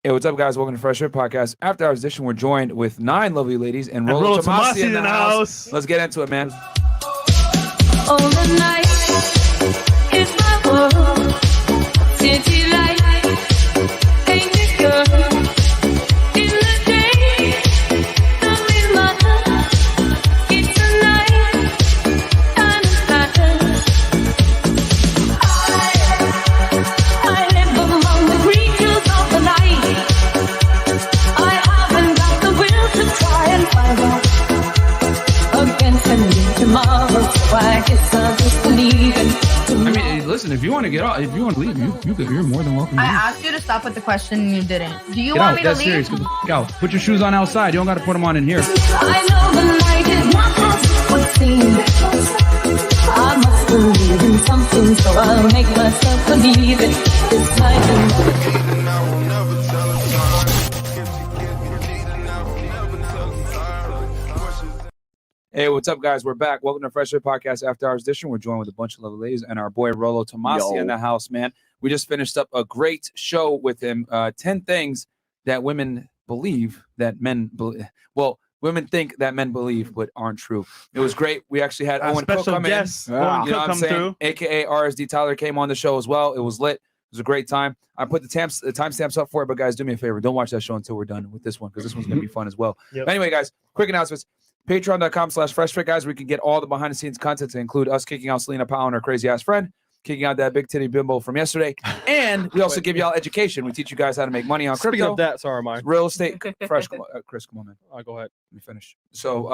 Hey, what's up, guys? Welcome to FreshandFit Podcast. After our edition, we're joined with 9 lovely ladies and Rollo Tomassi in the house. Let's get into it, man. All the night is my world. City light, ain't it good? In the day, I'm in my heart. It's the night, and it's pattern. I live among the creatures of the night. I haven't got the will to try and find out against the need tomorrow. So I guess I'll just believe in. I mean, listen, if you want to get out, if you want to leave, you're more than welcome to I leave. asked you to stop with the question and you didn't. Do you Get want out. me to That's leave? serious. Get the f*** out. Put your shoes on outside. You don't got to put them on in here. I know the night is not as it would seem. I must believe in something, so I'll make myself believe it. This night Hey, what's up, guys? We're back. Welcome to FreshandFit Podcast After Hours Edition. We're joined with a bunch of lovely ladies and our boy Rollo Tomassi in the house, man. We just finished up a great show with him. 10 things that women believe that men believe. Well, women think that men believe, but aren't true. It was great. We actually had Owen Cook come in. You know what I'm saying? AKA RSD Tyler came on the show as well. It was lit. It was a great time. I put the timestamps up for it, but guys, do me a favor. Don't watch that show until we're done with this one, because this one's going to be fun as well. Yep. But anyway, guys, quick announcements. Patreon.com/FreshFit, guys. We can get all the behind-the-scenes content to include us kicking out Selena Powell and her crazy-ass friend, kicking out that big titty bimbo from yesterday, and we also give y'all education. We teach you guys how to make money on Speaking crypto, of that, sorry, Mike. real estate. Fresh, Chris, come on, man. All right, go ahead. Let me finish. So,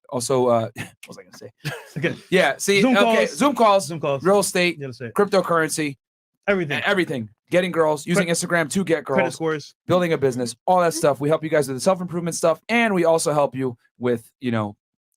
also, what was I gonna say? Okay. Yeah, see, Zoom calls. Zoom calls, real estate, cryptocurrency, everything. Getting girls, using Instagram to get girls, credit scores, building a business, all that stuff. We help you guys with the self-improvement stuff, and we also help you with,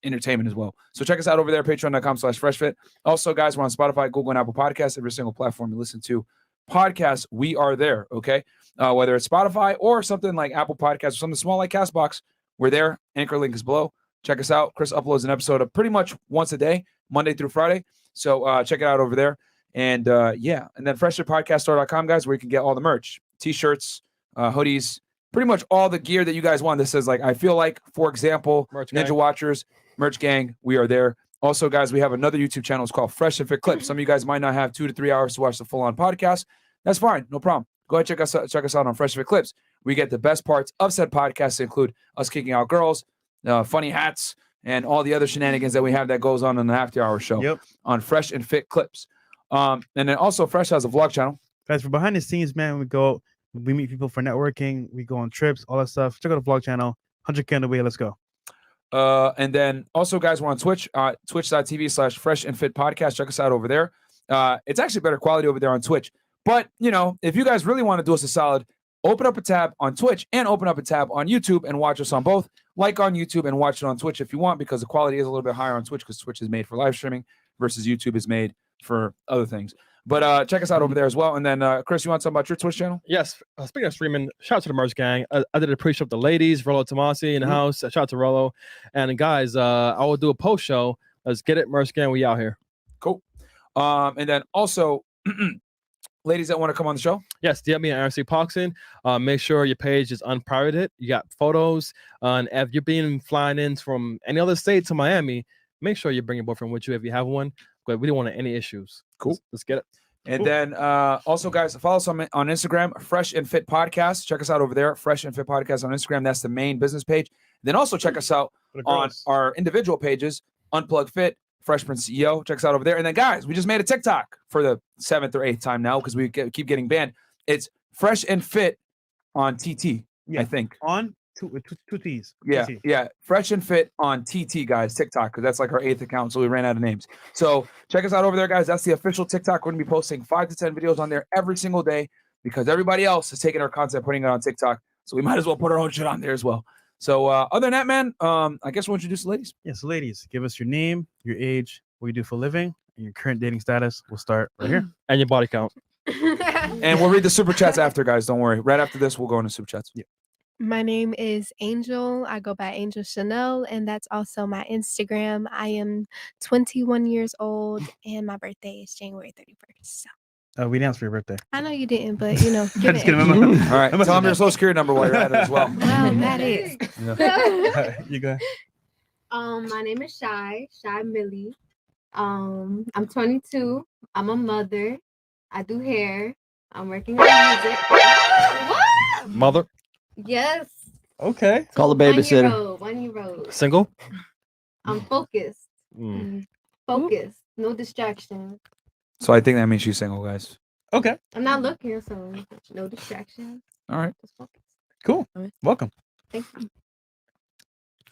entertainment as well. So check us out over there, patreon.com/freshfit. Also, guys, we're on Spotify, Google, and Apple Podcasts. Every single platform you listen to podcasts, we are there, okay? Whether it's Spotify or something like Apple Podcasts or something small like CastBox, we're there. Anchor link is below. Check us out. Chris uploads an episode of pretty much once a day, Monday through Friday. So check it out over there. And and then FreshandFitPodcastStore.com, guys, where you can get all the merch, t-shirts, hoodies, pretty much all the gear that you guys want. This says, like, I feel like, for example, Merch Ninja gang. Watchers, Merch Gang, we are there. Also, guys, we have another YouTube channel. It's called Fresh and Fit Clips. Some of you guys might not have 2 to 3 hours to watch the full-on podcast. That's fine. No problem. Go ahead, check us out on Fresh and Fit Clips. We get the best parts of said podcast to include us kicking out girls, funny hats, and all the other shenanigans that we have that goes on in the after hour show on Fresh and Fit Clips. And then also Fresh has a vlog channel. guys. For behind the scenes, man, we meet people for networking. We go on trips, all that stuff. Check out the vlog channel. 100K on the way. Let's go. And then also, guys, we're on Twitch, twitch.tv/FreshandFitPodcast. Check us out over there. It's actually better quality over there on Twitch. But, if you guys really want to do us a solid, open up a tab on Twitch and open up a tab on YouTube and watch us on both. Like on YouTube and watch it on Twitch if you want, because the quality is a little bit higher on Twitch, because Twitch is made for live streaming versus YouTube is made for other things. But check us out over there as well. And then, Chris, you want to talk about your Twitch channel? Yes. Speaking of streaming, shout out to the Merch Gang. I did a pre-show with the ladies, Rollo Tomassi in the house. Shout out to Rollo. And guys, I will do a post show. Let's get it, Merch Gang. We out here. Cool. And then also, ladies that want to come on the show? Yes, DM me at RC Poxin. Make sure your page is unprivate. You got photos. And if you're being flying in from any other state to Miami, make sure you bring your boyfriend with you if you have one. But we don't want any issues. Cool. Let's get it. And then also, guys, follow us on Instagram, Fresh and Fit Podcast. Check us out over there, Fresh and Fit Podcast on Instagram. That's the main business page. Then also check us out on our individual pages, Unplug Fit, Fresh Prince CEO. Check us out over there. And then, guys, we just made a TikTok for the 7th or 8th time now, because we keep getting banned. It's Fresh and Fit on TT, I think. On two T's. Yeah. Fresh and Fit on TT, guys, TikTok, because that's like our 8th account, so we ran out of names. So check us out over there, guys. That's the official TikTok. We're going to be posting 5 to 10 videos on there every single day, because everybody else is taking our content, putting it on TikTok. So we might as well put our own shit on there as well. So other than that, man, I guess we'll introduce the ladies. Yes, ladies, give us your name, your age, what you do for a living, and your current dating status. We'll start right here. And your body count. And we'll read the super chats after, guys. Don't worry. Right after this, we'll go into super chats. Yeah. My name is Angel. I go by Angel Chanel, and that's also my Instagram. I am 21 years old, and my birthday is January 31st. So. We didn't ask for your birthday. I know you didn't, but you know, I'm give just it. kidding. All right, tell them your social security number while you're at it as well. Well, that is. Yeah. You go. My name is Shy Millie. I'm 22. I'm a mother. I do hair. I'm working on music. What? Mother, Yes. Okay. Call the babysitter. 1 year old. single. I'm focused. Mm. Focused. No distraction. So I think that means she's single, guys. Okay. I'm not looking, so no distraction. All right. Just focus. Cool. Welcome. Thank you.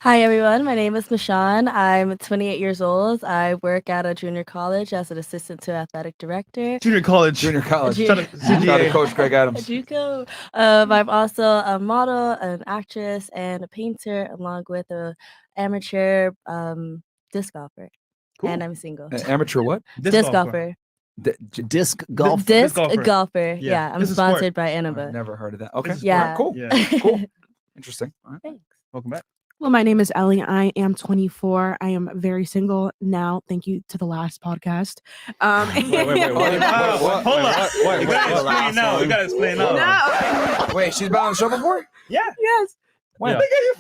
Hi, everyone. My name is Michonne. I'm 28 years old. I work at a junior college as an assistant to athletic director. Junior college. Junior college. Ju- Shout out Shout out to CGA. Coach Greg Adams. JUCO. I'm also a model, an actress, and a painter, along with a amateur disc golfer. Cool. And I'm single. Amateur what? Disc golfer. Disc golf. Disc golfer. golfer. Yeah, Yeah, I'm this is sport. sponsored by I've Innova. never heard of that. Okay. This is Yeah. All right, cool. Yeah. Cool. Interesting. All right. Thanks. Welcome back. Well, my name is Ellie. I am 24. I am very single now. Thank you to the last podcast. Wait. Hold up. Wait, You gotta explain now. You gotta explain now. No. Wait, she's been on the show before? Yeah. Yes. When? Yeah. It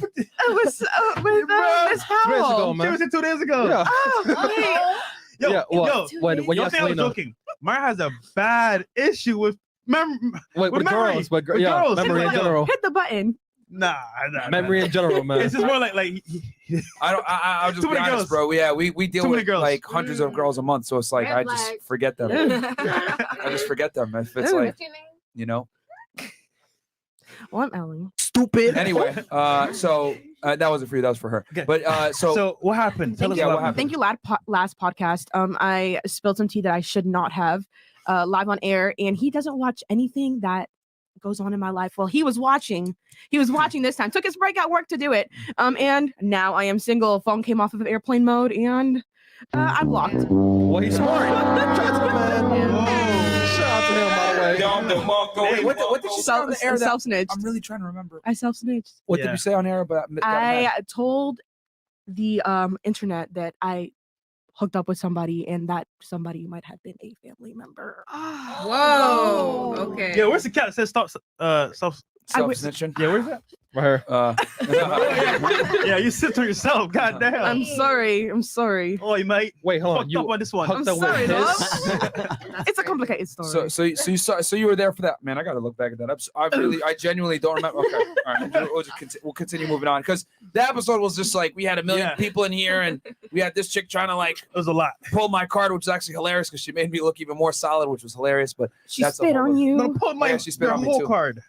was with Miss Two days ago, Howell. She man. was here 2 days ago. Yeah. Oh, Yo, Yeah, well, yo, when don't you think I was explain the joking. Mara has a bad issue with wait, with with memory. girls, but With yeah, girls. memory in Yo, general. hit the button. Nah. Memory in general, man. It's just more like I'll just Too be many honest, girls. bro. Yeah, we deal Too many with girls. like hundreds of girls a month, so it's like Red I just flag. forget them. I just forget them. If it's like, What's your name? you know. Well, I'm Ellie. Stupid. Anyway, so that wasn't for you. That was for her. Okay. But so what happened? Tell us Yeah, what what happened. Thank you, last podcast. I spilled some tea that I should not have live on air, and he doesn't watch anything that goes on in my life. Well, he was watching this time. Took his break at work to do it. And now I am single. Phone came off of airplane mode, and I'm blocked. Well, he's smart. Shout out to the man. Whoa. Shout out to him, by the way. Hey, what did you say on the air? That Self snitched. I'm really trying to remember. I self snitched. What Yeah. did you say on air about? I told the internet that I hooked up with somebody, and that somebody might have been a family member. Whoa. Okay. Yeah, where's the cat that says stop? Self. self-snitching. Yeah, where's that? Right here. Yeah, you sit to yourself. God damn. I'm sorry. Oh, mate. Wait, hold on. Fucked You up on this one. hooked I'm up with sorry, his? It's a complicated story. So you were there for that, man. I got to look back at that. I genuinely don't remember. Okay, all right, we'll continue moving on because the episode was just like we had a million people in here and we had this chick trying to like it was a lot. Pull my card, which was actually hilarious because she made me look even more solid, which was hilarious. But she that's spit on you. No, pull my she spit on me whole too. card.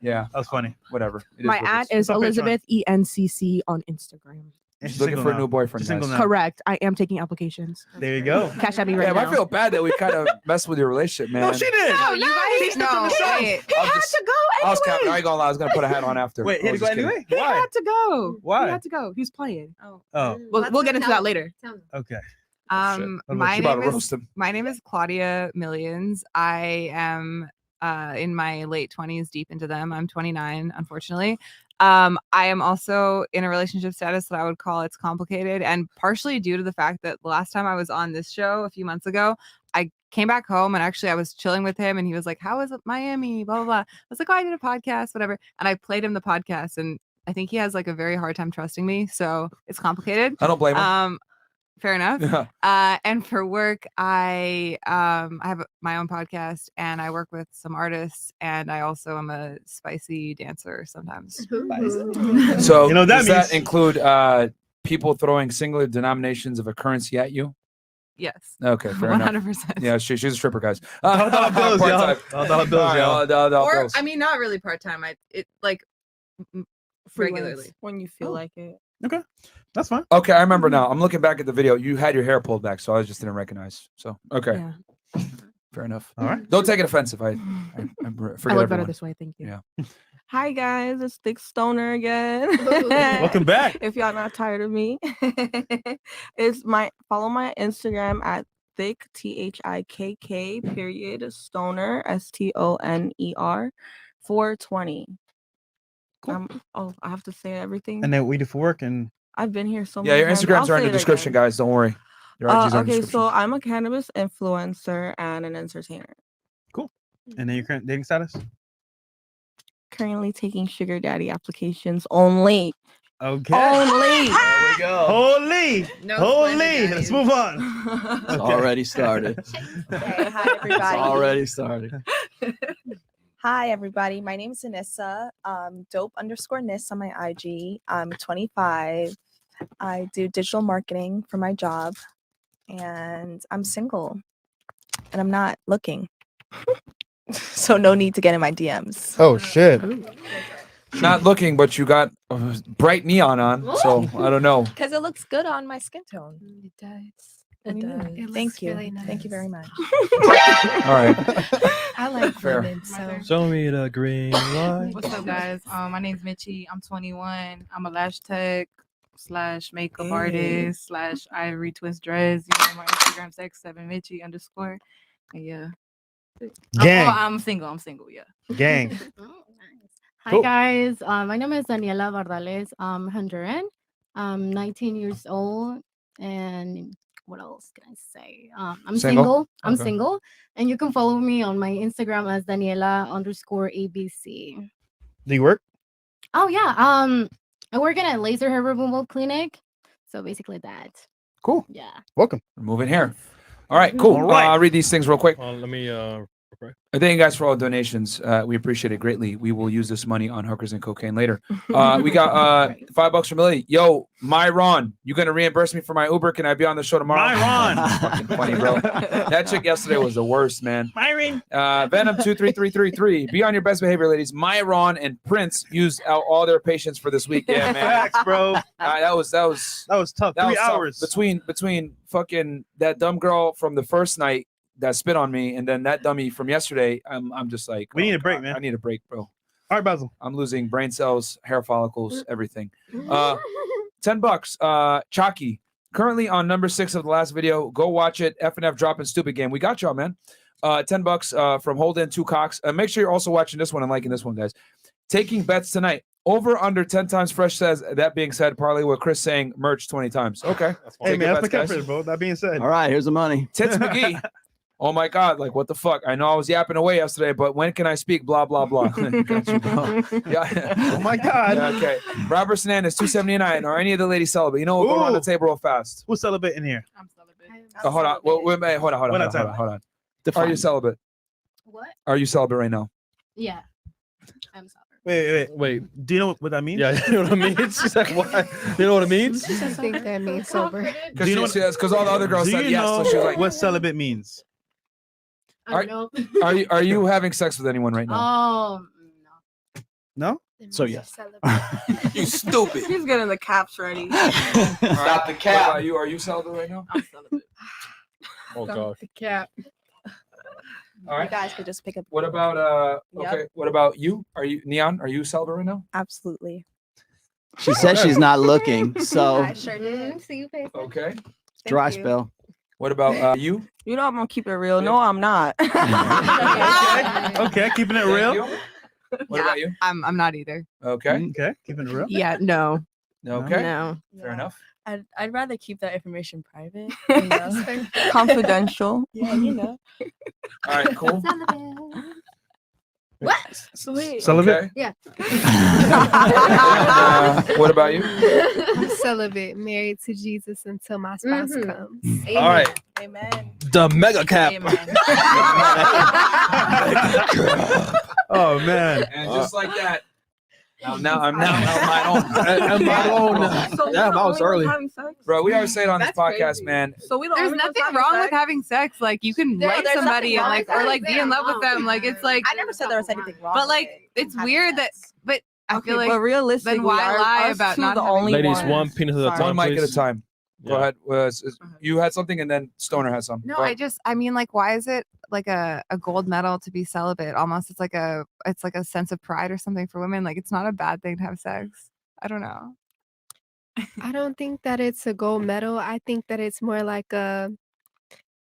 Yeah, that was funny. Whatever. It My what it ad is Stop it, Elizabeth ENCC on Instagram. She's looking for a new boyfriend. She's single guys. now. Correct. I am taking applications. There you go. Cash at me right Damn, now. I feel bad that we kind of messed with your relationship, man. No, she did. No, you guys know. He had to go I was anyway. I ain't gonna lie. I was gonna put a hat on after. Wait, he I had to was go just kidding. anyway? He Why? had to go. Why? He had to go. He's playing. Oh, We'll get into that later. okay. Um, Shit. my She about to name is roast him. my name is Claudia Millions. I am in my late 20s, deep into them. I'm 29, unfortunately. I am also in a relationship status that I would call it's complicated, and partially due to the fact that the last time I was on this show a few months ago, I came back home and actually I was chilling with him and he was like, "How is it Miami? Blah blah blah." I was like, "Oh, I did a podcast, whatever." And I played him the podcast, and I think he has like a very hard time trusting me, so it's complicated. I don't blame him. Fair enough. Yeah. And for work, I have my own podcast and I work with some artists, and I also am a spicy dancer sometimes. So You know, that does that means- include people throwing singular denominations of a currency at you? Yes. Okay, fair enough. 100%. Yeah, she's a stripper, guys. $1 bills, y'all. Part-time. $1 bills, y'all. $1 Or bills. I mean, not really part time. It like regularly. when you feel like it. Okay, that's fine. Okay, I remember now. I'm looking back at the video. You had your hair pulled back, so I just didn't recognize. So okay, Yeah. fair enough. All right. Don't take it offensive. I I forget look better everyone. this way. Thank you. Yeah. Hi guys, it's Thick Stoner again. Welcome back. If y'all not tired of me, follow my Instagram at thick THIKK period stoner STONER 420. Cool. I have to say everything. And then we do for work and I've been here so Yeah, many your times. Instagrams I'll are in say the it description, again. guys. Don't worry. Your IGs are in the Okay, description. so I'm a cannabis influencer and an entertainer. And then your current dating status? Currently taking sugar daddy applications only. Okay. Only. There we go. Holy. No Holy. splendid Let's daddies. move on. It's Okay. already started. Hey, hi It's everybody. already started. Hi everybody. My name is Anissa. Dope_Nis on my IG. I'm 25. I do digital marketing for my job, and I'm single, and I'm not looking. So no need to get in my DMs. Oh shit. Not looking, but you got bright neon on, so I don't know. Because it looks good on my skin tone. It does. It does. It looks Thank you. really Thank you nice. very much. All right. I like Fair. women, so Show me the green light. What's up, guys? My name's Mitchie. I'm 21. I'm a lash tech / makeup artist / Ivory Twist Dress. You know, my Instagram's x7mitchie_. And yeah. Gang. I'm single. I'm single. Yeah. Gang. Hi Cool. guys, my name is Daniela Bardales. I'm Honduran. I'm 19 years old, and what else can I say? I'm Single? single. I'm Okay. single, and you can follow me on my Instagram as Daniela_ABC. Do you work? Oh yeah, I work in a laser hair removal clinic, so basically that. Cool. Yeah. Welcome. We're moving here. All right, cool. All right. I'll read these things real quick. Let me Thank you guys for all the donations. We appreciate it greatly. We will use this money on hookers and cocaine later. We got $5 from Millie. Yo, Myron, you gonna reimburse me for my Uber? Can I be on the show tomorrow? Myron. Fucking funny, bro. That chick yesterday was the worst, man. Myron. Venom23333. Be on your best behavior, ladies. Myron and Prince used out all their patience for this week. Yeah, man. Facts, bro. That was That was tough. that 3 was tough. hours. between fucking that dumb girl from the first night that spit on me and then that dummy from yesterday. I'm just like, We need oh, a break, God, man. I need a break, bro. All right, Basil. I'm losing brain cells, hair follicles, everything. $10. Chalky. Currently on number 6 of the last video. Go watch it. F&F dropping stupid game. We got y'all, man. $10 from Hold In 2 Cocks. Make sure you're also watching this one and liking this one, guys. Taking bets tonight. Over under 10 times Fresh says. That being said, parlay with Chris saying merch 20 times. Okay. Hey, Take man, your that's my bets, guys. comfort, bro. That being said. All right, here's the money. Tits McGee. Oh my God, like what the fuck? I know I was yapping away yesterday, but when can I speak? Blah, blah, blah. Got you, bro. Yeah. Oh my God. Yeah, okay. Robert Hernandez, 279. Are any of the ladies celibate? You know, we'll go around the Ooh. table real fast. Who's celibate in here? I'm celibate. Hold on. Well, wait, hold on. One at a time. Are you Define. celibate? What? Are you celibate right now? Yeah. I'm sorry. Wait. Do you know what that means? Yeah, you know what I mean? She's like, what? You know what it means? I think that means sober. Because all the other girls Do said you yes. know So she was like, what celibate means? I don't know. are you having sex with anyone right now? Oh No? So yes. You stupid. He's getting the caps ready. Stop the cap. What about you? Are you celibate right now? I'm celibate. Oh, God. The cap. All You right. guys could just pick up. What about Yep. okay? What about you? Are you Neon? Are you celibate right now? Absolutely. She says she's not looking, so I sure did. See you, face. Okay. dry you. spell. What about you? You know I'm gonna keep it real. No, I'm not. Okay, keeping it Thank real. you. What about you? I'm not either. Okay. Okay, keeping it real. Yeah, no. Okay. No. Fair enough. I'd rather keep that information private. You know? Confidential. Yeah, you know. All right. Cool. What? Sweet. Celibate? Okay. Yeah. What about you? I'm celibate, married to Jesus until my spouse Mhm. comes. All right. Amen. The mega cap. Oh man. And just like that. Now I'm my own. And my own. So we Yeah, the that was only early. ones having sex? Bro, we always say it on this That's podcast, crazy. man. So we the There's only ones nothing having wrong with sex? having sex. Like you can Yeah, like there's somebody nothing and wrong like or with like be in love with them. Like it's like I never said there was anything wrong. but with like it. it's Having weird that sex. but I Okay, feel like but realistically, then why are lie us about two not the having only Ladies, ones? one penis at a Sorry. time. One mic at a please. time. Go Yeah. ahead. You had something and then Stoner has something. no, Go ahead. I mean like why is it like a gold medal to be celibate? Almost it's like a sense of pride or something for women. Like it's not a bad thing to have sex. I don't know. I don't think that it's a gold medal. I think that it's more like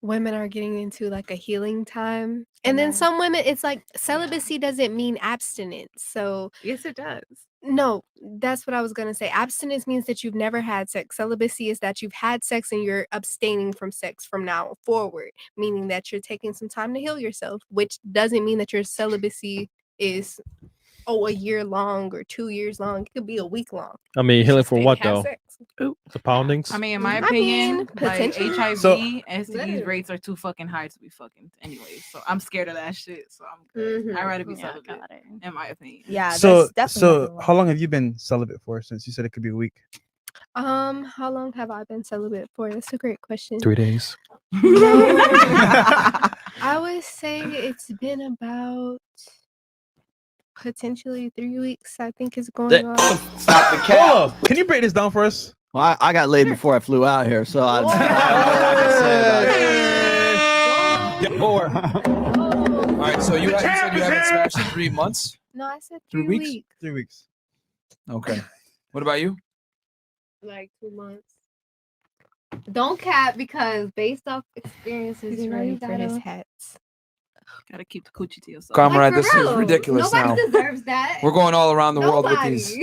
women are getting into like a healing time. And then Amen. some women, it's like celibacy doesn't mean abstinence. So Yes, it does. No, that's what I was gonna say. Abstinence means that you've never had sex. Celibacy is that you've had sex and you're abstaining from sex from now forward, meaning that you're taking some time to heal yourself, which doesn't mean that your celibacy is a year long or 2 years long. It could be a week long. I mean, healing for Stay what have though? sex. The poundings. I mean, in my I opinion, mean, like potentially. HIV, So- STDs rates are too fucking high to be fucking anyway. So I'm scared of that shit. So I'm good. Mhm. I'd rather be Yeah, celibate, got it. in my opinion. Yeah. So there's definitely nothing so wrong. how long have you been celibate for? Since you said it could be a week. How long have I been celibate for? That's a great question. 3 days. I would say it's been about potentially 3 weeks. I think is going on. Stop the cap. Hold up. Can you break this down for us? Well, I got laid before I flew out here, so I All right, so you said you haven't smashed in 3 months. No, I said 3 3 weeks? weeks. 3 weeks. Okay. What about you? Like 2 months. Don't cap because based off experiences, He's you know ready you for his gotta. hats. Gotta keep the coochie to yourself. Comrade, for this is real. ridiculous now. Nobody deserves that. We're going all around the world with Nobody. these.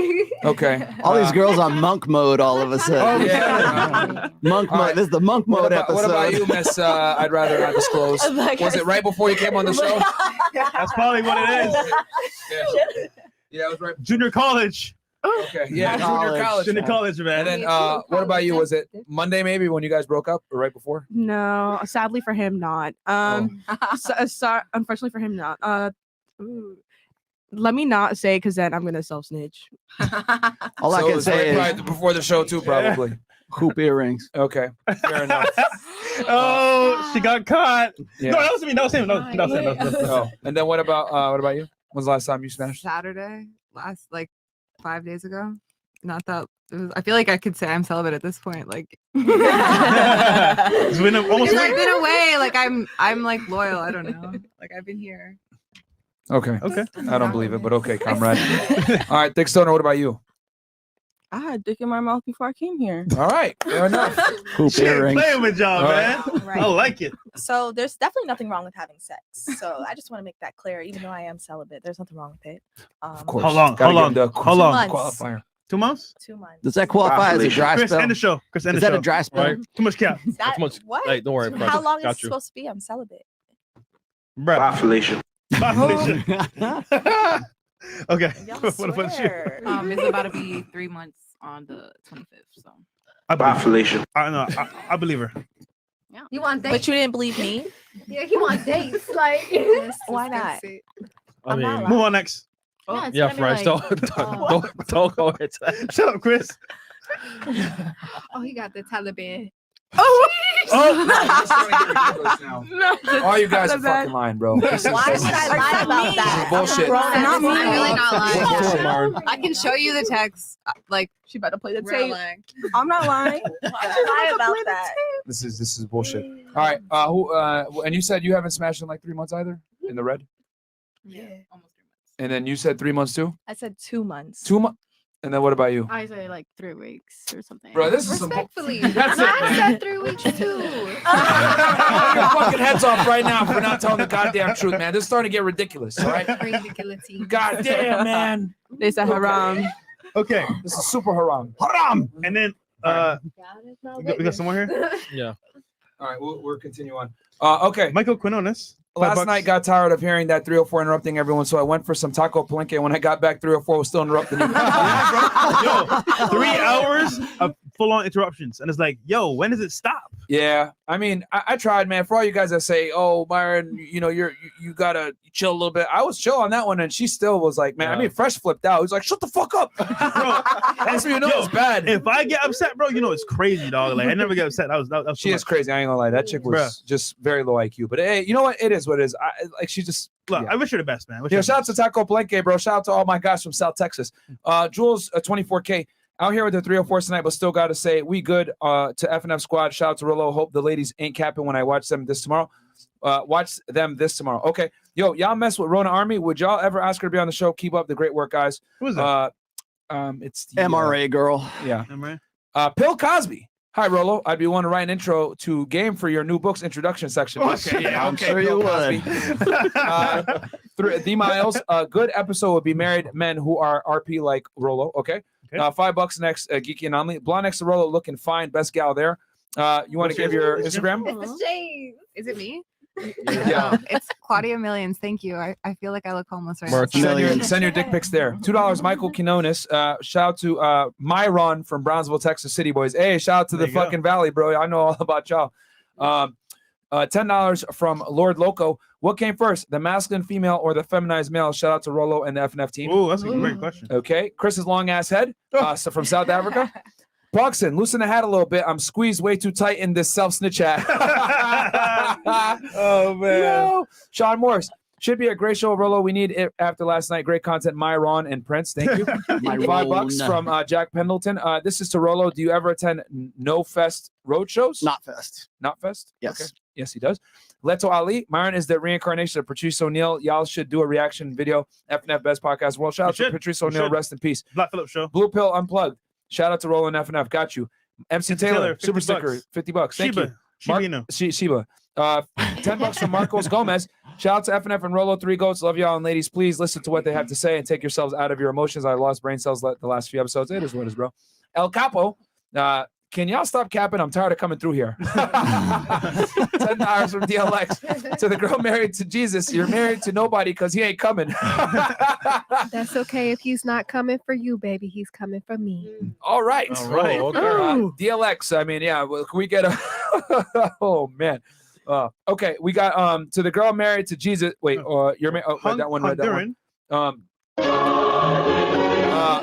Okay. all these girls on monk mode all of a Oh, sudden. yeah. Monk All mode. right. This is the monk mode What episode. about you, Miss? I'd rather not disclose. Was it right before you came on the show? That's probably what it is. Yeah, it was right. Junior college. Okay. Yeah, junior College. college. Junior college, man. And then, what about you? Was it Monday maybe when you guys broke up, or right before? No, sadly for him, not. Unfortunately for him, not. Let me not say because then I'm gonna self snitch. All I So it can was say right is before the show too, probably. hoop earrings. Okay, fair enough. Oh, she got caught. Yeah. No, that was me. That was him. That was him. Oh, and then what about you? When's the last time you smashed? Saturday, last like 5 days ago. Not that. I feel like I could say I'm celibate at this point. Like, It's been almost because a I've week. been away. Like I'm like loyal. I don't know. Like I've been here. Okay. Okay. I don't believe it, but okay, comrade. All right, Thick Stoner, what about you? I had dick in my mouth before I came here. All right, fair enough. Hoop She ain't earrings. playing with y'all, All man. Right. I like it. So there's definitely nothing wrong with having sex. So I just want to make that clear. Even though I am celibate, there's nothing wrong with it. Of course. How long? Gotta How give long? the How long? months. qualifier. 2 months? 2 months. Does that qualify as a dry Chris, spell? end the show. Chris, end Is the that show. a dry spell? Right. Too much cap. That, Too much. what? Hey, don't worry, Fred. How long is Got it you. supposed to be? I'm celibate. Bruh. Bye, Felicia. Bye, Felicia. Okay. Y'all What about you? swear. It's about to be 3 months on the 25th. So I Bye, believe, Felicia. I know. I believe her. You want dates? But you didn't believe me? Yeah, he wants dates. Like, Why not? I mean, not Move on next. Yeah, it's yeah, gonna be Fresh. like- Don't go into that. Shut up, Chris. Oh, he got the Taliban. All you guys are fucking lying, bro. This is, Why this would is- I lie about this is that? bullshit. Not me. Really not Bullshit, Myron. lying. I can show you the text. Like She better play the real tape. lying. I'm not lying. Why would I lie about that? This is bullshit. All right. And you said you haven't smashed in like 3 months either in the red, yeah, almost 3 months. and then you said 3 months too. I said 2 months. 2 months. And then what about you? I say like 3 weeks or something. Bro, this is some. Respectfully. That's it, I man. said 3 weeks too. Your fucking heads off right now for not telling the goddamn truth, man. This is starting to get ridiculous. All right. Ridiculous. God damn, man. They said haram. Okay. This is super haram. Haram. And then we got someone here. Yeah. All right, we'll continue on. Okay. Michael Quinones. Last night got tired of hearing that 304 interrupting everyone, so I went for some taco palenque. When I got back, 304 was still interrupting you. Yo, 3 hours of full-on interruptions, and it's like, yo, when does it stop? Yeah, I mean, I tried, man. For all you guys that say, "Oh, Myron, you know, you gotta chill a little bit," I was chill on that one, and she still was like, "Man, I mean, Fresh flipped out." He was like, "Shut the fuck up, bro." That's when you know it's bad. If I get upset, bro, you know it's crazy, dog. Like I never get upset. That was She is crazy. I ain't gonna lie. That chick was just very low IQ. But hey, you know what? It is what it is. Like she just. Look, yeah. I wish her the best, man. Yeah, shout out to Taco Palenque, bro. Shout out to all my guys from South Texas. Jules, 24K. Out here with the 304 tonight, but still got to say we good to FNF squad. Shout out to Rollo. Hope the ladies ain't capping when I watch them this tomorrow. Okay. Yo, y'all mess with Rona Army. Would y'all ever ask her to be on the show? Keep up the great work, guys. Who's that? It's the, MRA girl. Yeah. MRA? Bill Cosby. Hi, Rollo. I'd be willing to write an intro to game for your new books introduction section. Okay, yeah, I'm okay. sure you Bill would. Cosby. The Miles, a good episode would be married men who are RP like Rollo. Okay. $5 next, Geeky Anomaly. Blonde next to Rollo, looking fine. Best gal there. You want to give your Instagram? It's the shade. Is it me? Yeah. It's Claudia Millions. Thank you. I feel like I look homeless right Merch. now. Send your dick pics there. $2, Michael Quinones. Shout out to Myron from Brownsville, Texas City Boys. Hey, shout out to the fucking Valley, bro. I know all about y'all. $10 from Lord Loco. What came first, the masculine female or the feminized male? Shout out to Rollo and the FNF team. Oh, that's a great question. Okay. Chris's long ass head so from South Africa. Proxon, loosen the hat a little bit. I'm squeezed way too tight in this self-snitch hat. Oh, man. No. Sean Morris. Should be a great show, Rollo. We need it after last night. Great content, Myron and Prince. Thank you. $5 from Jack Pendleton. This is to Rollo. Do you ever attend No Fest road shows? Not Fest. Not Fest? Yes. Okay. Yes, he does. Leto Ali. Myron is the reincarnation of Patrice O'Neal. Y'all should do a reaction video. FNF Best Podcast World. Shout out to Patrice O'Neal. Rest in peace. Black Phillip Show. Blue Pill Unplugged. Shout out to Rollo and FNF. Got you. MC Taylor. Super sticker. $50. Thank you. Sheba. $10 from Marcos Gomez. Shout out to FNF and Rollo 3 Goats. Love y'all, and ladies, please listen to what they have to say and take yourselves out of your emotions. I lost brain cells the last few episodes. It is what it is, bro. El Capo. Can y'all stop capping? I'm tired of coming through here. $10 from DLX. To the girl married to Jesus, you're married to nobody because he ain't coming. That's okay if he's not coming for you, baby. He's coming for me. All right. All right. Okay. DLX. I mean, yeah. Well, can we get a? Oh man. Okay. We got to the girl married to Jesus. Wait. You're married. Oh, read that one. Read that one.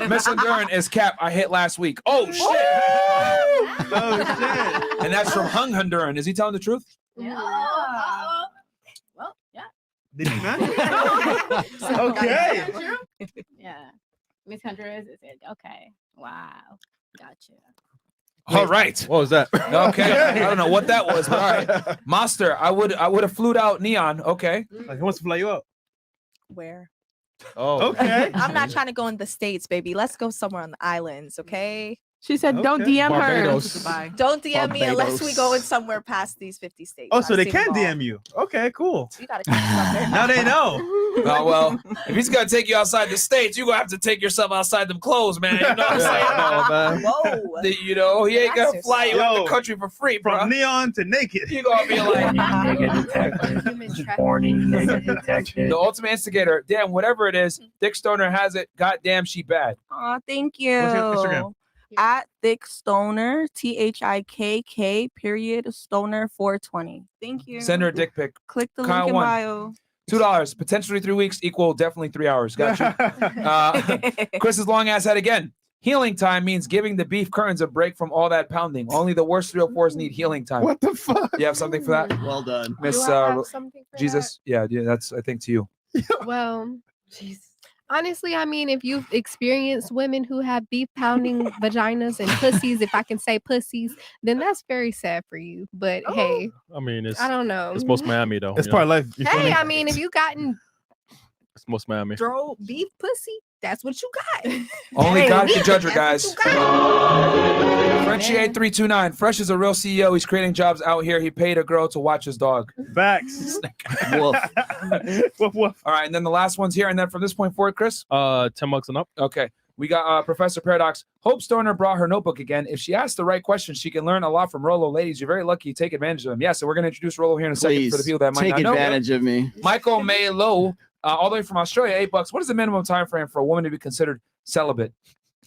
Miss Honduran is Cap. I hit last week. Oh shit. Oh shit. And that's from Hung Honduran. Is he telling the truth? Yeah. Well, yeah. Did you not? Okay. Yeah. Miss Honduras is it. Okay. Wow. Gotcha. All right. What was that? Okay. I don't know what that was, but all right. Monster. I would have flued out Neon. Okay. Like, he wants to fly you up. Where? Oh. Okay. I'm not trying to go in the States, baby. Let's go somewhere on the islands, okay? She said, "Don't Okay. DM Barbados. her." Don't DM me unless we go in somewhere past these 50 states. Oh, so I've they seen can them all. DM you. Okay, cool. You gotta keep something. Now they know. Oh, well, if he's going to take you outside the States, you're going to have to take yourself outside them clothes, man. You know what I'm saying? No, man. Whoa. You know, he ain't going to fly you out Yo, the country for free, bro. From neon to naked. You're going to be like, the ultimate instigator. Damn, whatever it is, Dick Stoner has it. Goddamn, she bad. Oh, thank you. What's your Instagram? At Thick Stoner, THIKK Stoner 420. Thank you. Send her a dick pic. Click the Kyle link in won. bio. $2, potentially 3 weeks, equal definitely 3 hours. Got you. Chris's long ass head again. Healing time means giving the beef curtains a break from all that pounding. Only the worst 304s need healing time. What the fuck? You have something for that? Well done. Miss Do I have something for Jesus? Yeah, that's, I think, to you. that? Well, honestly, I mean, if you've experienced women who have beef pounding vaginas and pussies, if I can say pussies, then that's very sad for you. But hey, I mean, it's I don't know. it's most Miami though. It's you part of know? life. You feel Hey, me? I mean, if you gotten It's most Miami. drove beef pussy, that's what you got. Only Hey, God can judge her, that's guys. what you got. Frenchie8329. Fresh is a real CEO. He's creating jobs out here. He paid a girl to watch his dog. Facts. Woof. Woof, woof. All right, and then the last one's here. And then from this point forward, Chris? $10 and up. Okay. We got Professor Paradox. Hope Stoner brought her notebook again. If she asks the right questions, she can learn a lot from Rollo. Ladies, you're very lucky. Take advantage of them. Yeah, so we're going to introduce Rollo here in a second Please for the people that might take not know. advantage of me. Michael Maylow, all the way from Australia, $8. What is the minimum time frame for a woman to be considered celibate?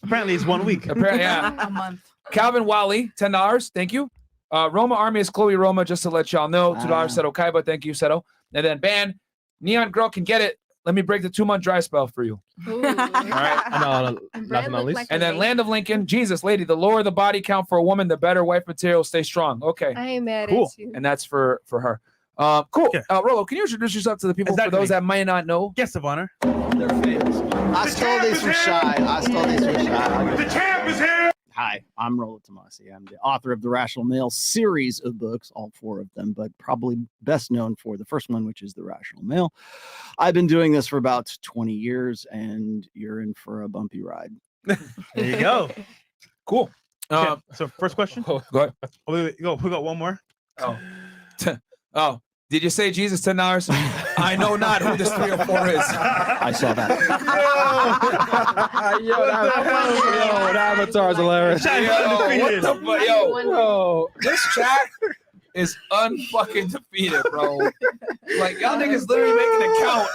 Apparently, it's 1 week. Apparently, yeah. A month. Calvin Wally, $10. Thank you. Roma Army is Chloe Roma, just to let y'all know. $2, Seto Kaiba. Thank you, Seto. And then Ban, Neon Girl can get it. Let me break the 2-month dry spell for you. Ooh. All right. And last but not least. And then Land of Lincoln, Jesus, lady, the lower the body count for a woman, the better wife material. Stay strong. Okay. I ain't mad Cool. at you. And that's for her. Cool. Rollo, can you introduce yourself to the people for those that might not know? Guest of honor. Their fans. I stole these from Shy. The champ is here. Hi, I'm Rollo Tomassi. I'm the author of the Rational Male series of books, all 4 of them, but probably best known for the first one, which is The Rational Male. I've been doing this for about 20 years, and you're in for a bumpy ride. There you go. Cool. So first question. Go ahead. Oh, wait, go. We got one more. Oh. Oh. Did you say Jesus $10? I know not who this 3 or 4 is. I saw that. Yo, the avatar's hilarious. What the fuck? Yo, this chat is unfucking defeated, bro. Like, y'all niggas literally making an account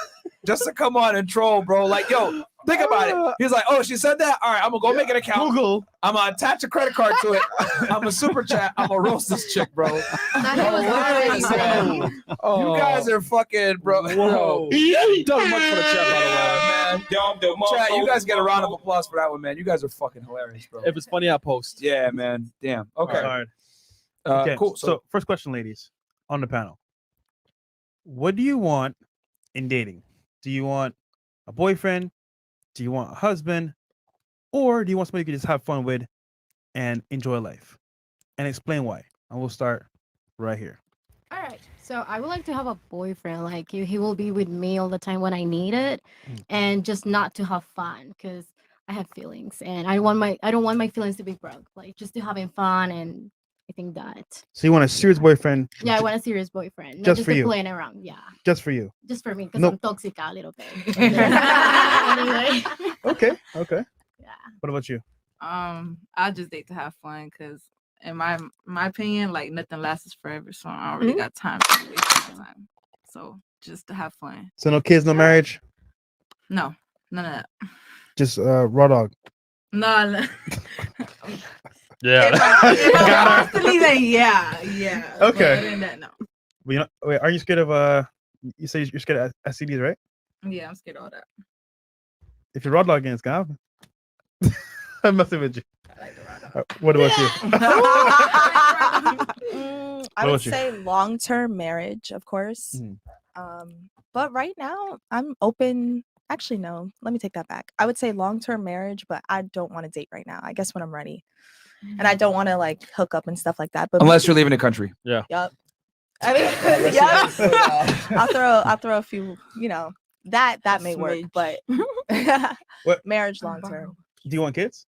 just to come on and troll, bro. Like, yo, think about it. He's like, oh, she said that? All right, I'm going to go make an account. Google. I'm going to attach a credit card to it. I'm going to super chat. I'm going to roast this chick, bro. Hilarious, bro. You guys are fucking, bro. Whoa. He done much for the chat, by the way. Man. Chat, you guys get a round of applause for that one, man. You guys are fucking hilarious, bro. If it's funny, I'll post. Yeah, man. Damn. Okay. Hard. Okay. Cool. So first question, ladies, on the panel. What do you want in dating? Do you want a boyfriend? Do you want a husband? Or do you want somebody you can just have fun with and enjoy life? And explain why. And we'll start right here. All right. So I would like to have a boyfriend. Like he will be with me all the time when I need it, and just not to have fun because I have feelings and I don't want my feelings to be broke. Like just to having fun, and I think that. So you want a serious boyfriend? Yeah, I want a serious boyfriend. Not Just just for you. playing around. Yeah. Just for you. Just for me because Nope. I'm toxic a little bit. Anyway. Okay. Yeah. What about you? I just date to have fun because in my opinion, like nothing lasts forever. So I don't really got time to waste my time. So just to have fun. So no kids, no marriage? No, none of that. Just raw dog. No. Yeah. Yeah. Okay. But other than that, no. Wait, are you scared of you say you're scared of STDs, right? Yeah, I'm scared of all that. If you're raw dogging, it's gonna happen. I'm messing with you. What about you? I What would about you? say long-term marriage, of course. But right now, I'm open. Actually, no. Let me take that back. I would say long-term marriage, but I don't want to date right now. I guess when I'm ready, and I don't want to like hook up and stuff like that. But Unless you're leaving the country. Yeah. Yep. I mean, yeah. I'll throw a few. You know that may work, but What? marriage long-term. Do you want kids?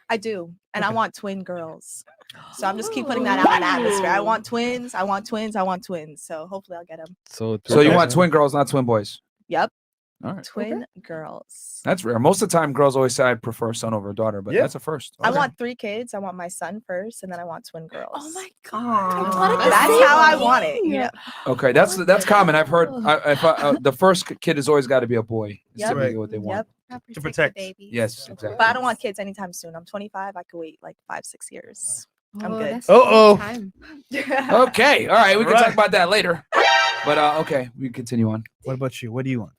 I do, and I want twin girls. So I'm just keep putting that out in the atmosphere. I want twins. I want twins. I want twins. So hopefully I'll get them. So you want twin girls, not twin boys. Yep. All right. Twin girls. That's rare. Most of the time, girls always say I prefer a son over a daughter, but Yeah. that's a first. I Okay. want 3 kids. I want my son first, and then I want twin girls. Oh my god. That's how I want it. You know? Okay, that's common. I've heard the first kid has always got to be a boy. It's Yep. typically what they want. Yep. To protect. babies. Yes, exactly. But I don't want kids anytime soon. I'm 25. I could wait like 5-6 years. I'm good. That's a long time. Okay, all right. We can All talk right. about that later. But okay, we can continue on. What about you? What do you want?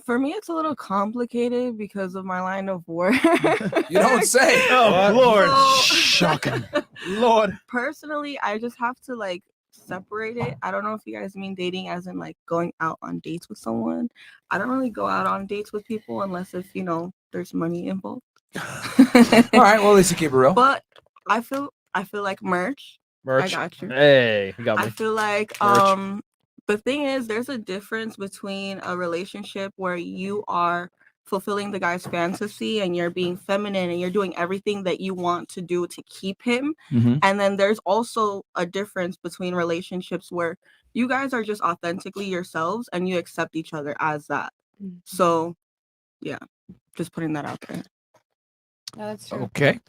For me, it's a little complicated because of my line of work. You don't say. Oh Lord, So- shocking. Lord. Personally, I just have to like separate it. I don't know if you guys mean dating as in like going out on dates with someone. I don't really go out on dates with people unless if there's money involved. All right. Well, at least you keep it real. But I feel like merch. Merch. I got you. Hey, you got me. I feel like Merch. the thing is there's a difference between a relationship where you are fulfilling the guy's fantasy and you're being feminine and you're doing everything that you want to do to keep him. Mhm. And then there's also a difference between relationships where you guys are just authentically yourselves and you accept each other as that. So yeah, just putting that out there. Yeah, that's true. Okay.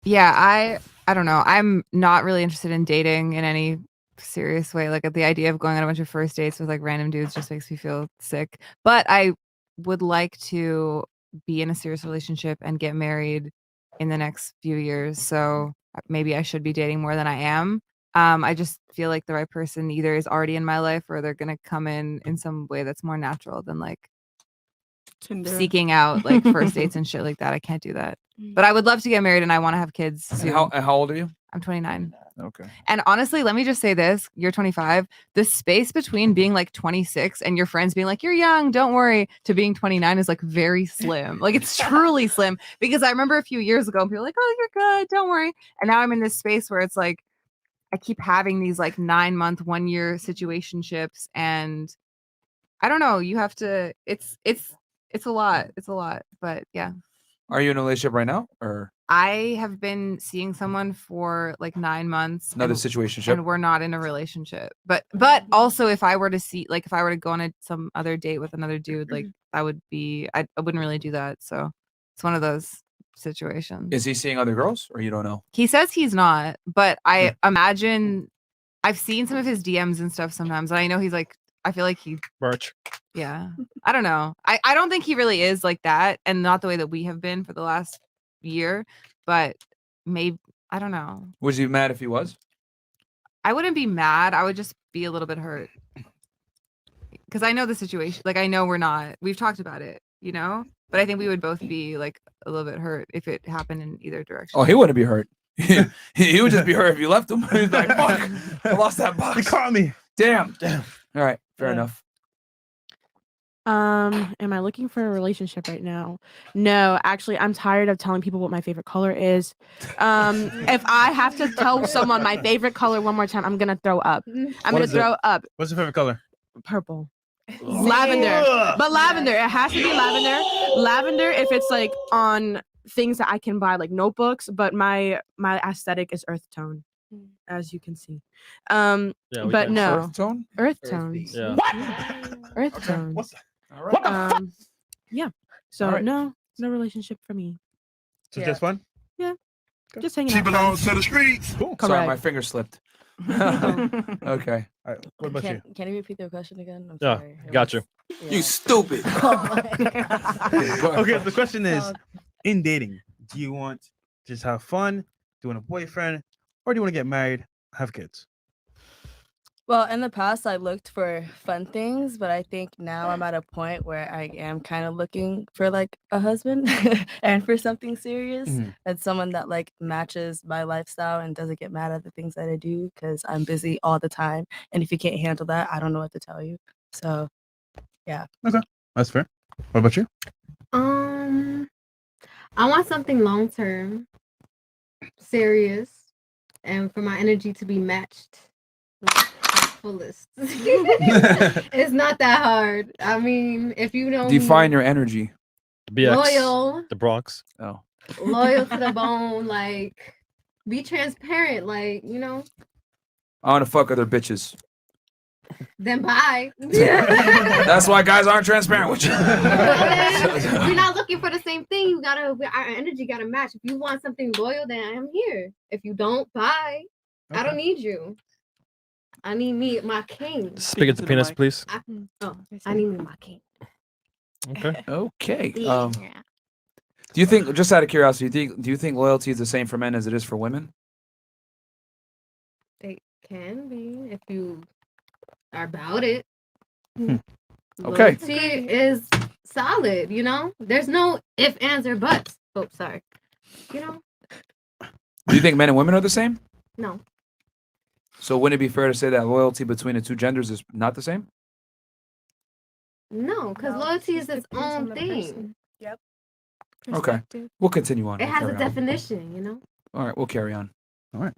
Yeah, I don't know. I'm not really interested in dating in any serious way. Like the idea of going on a bunch of first dates with like random dudes just makes me feel sick. But I would like to be in a serious relationship and get married in the next few years. So maybe I should be dating more than I am. I just feel like the right person either is already in my life or they're gonna come in some way that's more natural than like Tinder. seeking out like first dates and shit like that. I can't do that. But I would love to get married and I want to have kids And soon. how old are you? I'm 29. Okay. And honestly, let me just say this. You're 25. The space between being like 26 and your friends being like, you're young, don't worry, to being 29 is like very slim. Like it's truly slim. Because I remember a few years ago, people were like, oh, you're good, don't worry. And now I'm in this space where it's like, I keep having these like 9-month, 1-year situationships. And I don't know, you have to, it's a lot. It's a lot. But yeah. Are you in a relationship right now, or I have been seeing someone for like 9 months. Another and- situationship. And we're not in a relationship. But also if I were to go on some other date with another dude, like I wouldn't really do that. So it's one of those situations. Is he seeing other girls or you don't know? He says he's not, but I imagine I've seen some of his DMs and stuff sometimes. And I know he's like, I feel like he Birch. Yeah. I don't know. I don't think he really is like that, and not the way that we have been for the last year, but maybe I don't know. Was you mad if he was? I wouldn't be mad. I would just be a little bit hurt. Because I know the situation. Like I know we've talked about it, you know? But I think we would both be like a little bit hurt if it happened in either direction. Oh, he wouldn't be hurt. he would just be hurt if you left him. He's like, fuck, I lost that box. He caught me. Damn. All right, fair enough. Am I looking for a relationship right now? No, actually, I'm tired of telling people what my favorite color is. If I have to tell someone my favorite color one more time, I'm gonna throw up. I'm gonna throw up. What's your favorite color? Purple. Lavender. But lavender. It has to be lavender. Lavender if it's like on things that I can buy, like notebooks, but my aesthetic is earth tone, as you can see. But no. Earth tone? Earth tones. Yeah. Earth tones. What's that? All right. Yeah. So All right. no relationship for me. So just fun? Yeah. Just hanging She out. belongs to the streets. Cool. Sorry, my Correct. finger slipped. Okay. All right. What about you? Can you repeat the question again? I'm Yeah, sorry. It got was- you. You stupid. Okay, the question is, in dating, do you want to just have fun, do you want a boyfriend, or do you want to get married, have kids? Well, in the past, I looked for fun things, but I think now I'm at a point where I am kind of looking for like a husband and for something serious and someone that like matches my lifestyle and doesn't get mad at the things that I do because I'm busy all the time. And if you can't handle that, I don't know what to tell you. So, yeah. Okay, that's fair. What about you? I want something long term, serious, and for my energy to be matched. Like, fullest. It's not that hard. I mean, if you know Define your energy. BX. Loyal. The Bronx. Oh. Loyal to the bone, like be transparent, like, you know, I want to fuck other bitches. then bye. That's why guys aren't transparent with you. We're not looking for the same thing. Our energy gotta match. If you want something loyal, then I'm here. If you don't, bye. I don't need you. I need my king. Speak it to penis, please. I need me my king. Okay. Okay. Yeah. Do you think, just out of curiosity, do you think loyalty is the same for men as it is for women? They can be if you are about it. Okay. Loyalty is solid, you know? There's no if, ands, or buts. Oh, sorry. You know? Do you think men and women are the same? No. So wouldn't it be fair to say that loyalty between the two genders is not the same? No, because loyalty is its own thing. Yep. Okay. We'll continue on. It We'll has a carry on. definition, you know? All right, we'll carry on. All right.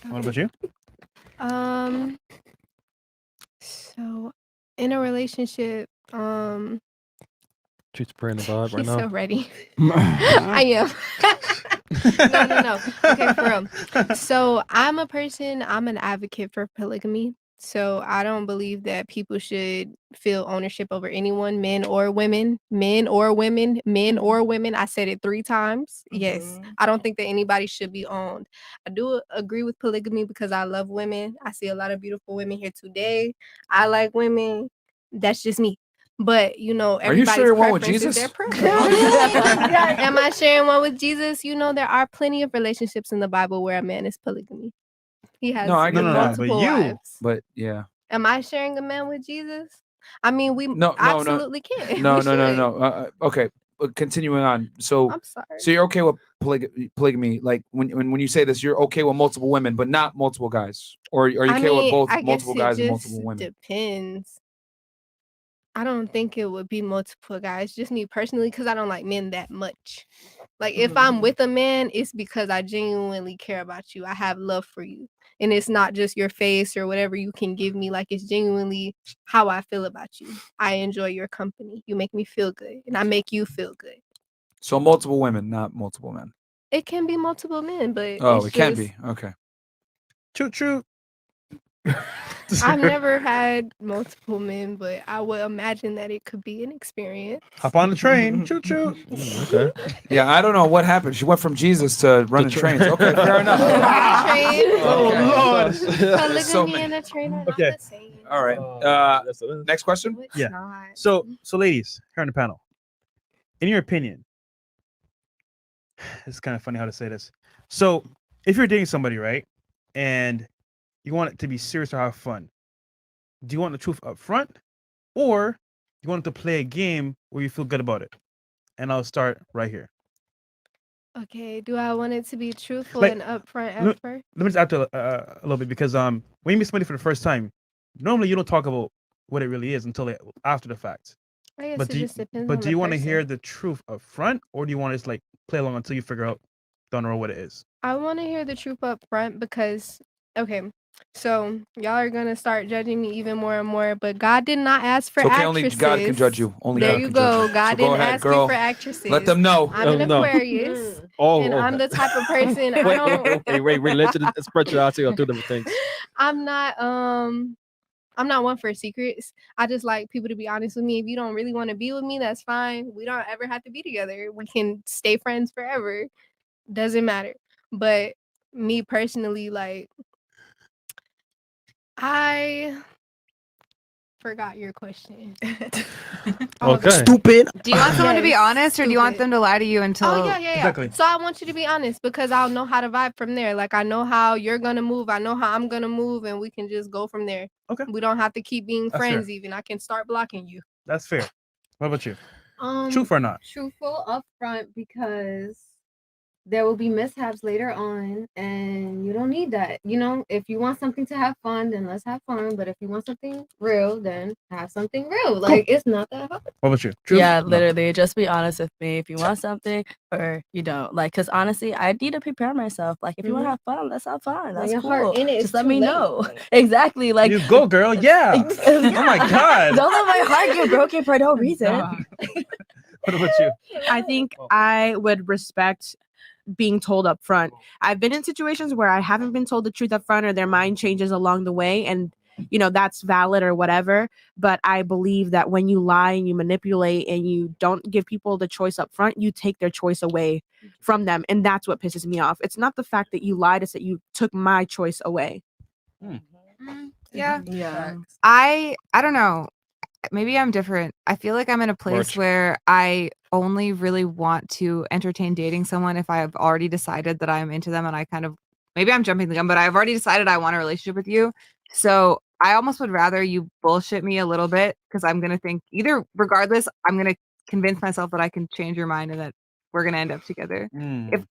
What about you? So in a relationship, Treats prayer in the vibe right he's so now. ready. I am. No. Okay, for real. So I'm an advocate for polygamy. So I don't believe that people should feel ownership over anyone, men or women. I said it 3 times. Yes. I don't think that anybody should be owned. I do agree with polygamy because I love women. I see a lot of beautiful women here today. I like women. That's just me. But you know, Are you everybody's sharing one with preference is Jesus? their preference. Am I sharing one with Jesus? You know, there are plenty of relationships in the Bible where a man is polygamy. He has No, I get that. multiple wives. But yeah. Am I sharing a man with Jesus? I mean, we No, absolutely can. No, We no, no, should. no. Okay, but continuing on. So, I'm sorry. So you're okay with polygamy? Like when you say this, you're okay with multiple women, but not multiple guys, or are you okay with both I guess multiple it guys and just multiple women? Depends. I don't think it would be multiple guys. Just me personally, because I don't like men that much. Like if I'm with a man, it's because I genuinely care about you. I have love for you. And it's not just your face or whatever you can give me. Like it's genuinely how I feel about you. I enjoy your company. You make me feel good. And I make you feel good. So multiple women, not multiple men. It can be multiple men, but Oh, it's it can just- be. Okay. True. I've never had multiple men, but I would imagine that it could be an experience. Hop on the train. Choo choo. Okay. Yeah, I don't know what happened. She went from Jesus to running trains. Okay, fair enough. Oh Lord. So look So at me many. and the train are not Okay. the same. All right. Next question. It's Yeah. not. So ladies, here on the panel, in your opinion, it's kind of funny how to say this. So if you're dating somebody, right, and you want it to be serious or have fun, do you want the truth up front, or you want to play a game where you feel good about it? And I'll start right here. Okay, do I want it to be truthful Like, and upfront Let at first? me just add to a little bit, because when you meet somebody for the first time, normally you don't talk about what it really is until after the fact. I guess But it do you, just depends but on do the you want to person. hear the truth up front, or do you want to just like play along until you figure out down the road what it is? I want to hear the truth up front because, okay, so y'all are gonna start judging me even more and more. But God did not ask for It's okay. actresses. Only God can judge you. Only There God you can go. judge you. God So go didn't ahead, ask girl. me for actresses. Let them know. I'm an No. Aquarius, Oh, and I'm the type of person. I Wait, don't. wait. Religion and spirituality are two different things. I'm not. I'm not one for secrets. I just like people to be honest with me. If you don't really want to be with me, that's fine. We don't ever have to be together. We can stay friends forever. Doesn't matter. But me personally, like, I forgot your question. Okay. Stupid. Do you want someone to be Yes, honest, or do you want stupid. them to lie to you until? Oh yeah. Exactly. So I want you to be honest because I'll know how to vibe from there. Like I know how you're gonna move, I know how I'm gonna move, and we can just go from there. Okay. We don't have to keep being That's friends. fair. Even I can start blocking you. That's fair. What about you? Um, Truth or not? Truthful upfront because there will be mishaps later on, and you don't need that. You know, if you want something to have fun, then let's have fun. But if you want something real, then have something real. Like it's not that hard. What about you? Truth? Yeah, No. literally. Just be honest with me if you want something or you don't. Like, cause honestly, I need to prepare myself. Like, if you want to have fun, let's have fun. When That's your cool. heart in it, it's Just let too me late. know. Exactly. Like, You go, girl. Yeah. Oh my God. don't let my heart get broken for no reason. What about you? I think I would respect being told up front. I've been in situations where I haven't been told the truth up front, or their mind changes along the way, and that's valid or whatever. But I believe that when you lie and you manipulate and you don't give people the choice up front, you take their choice away from them, and that's what pisses me off. It's not the fact that you lied, it's that you took my choice away. Yeah. Yeah. I don't know. Maybe I'm different. I feel like I'm in a place March. where I only really want to entertain dating someone if I have already decided that I'm into them, and I kind of, maybe I'm jumping the gun, but I've already decided I want a relationship with you. So I almost would rather you bullshit me a little bit, because I'm going to think either, regardless, I'm going to convince myself that I can change your mind and that we're going to end up together. If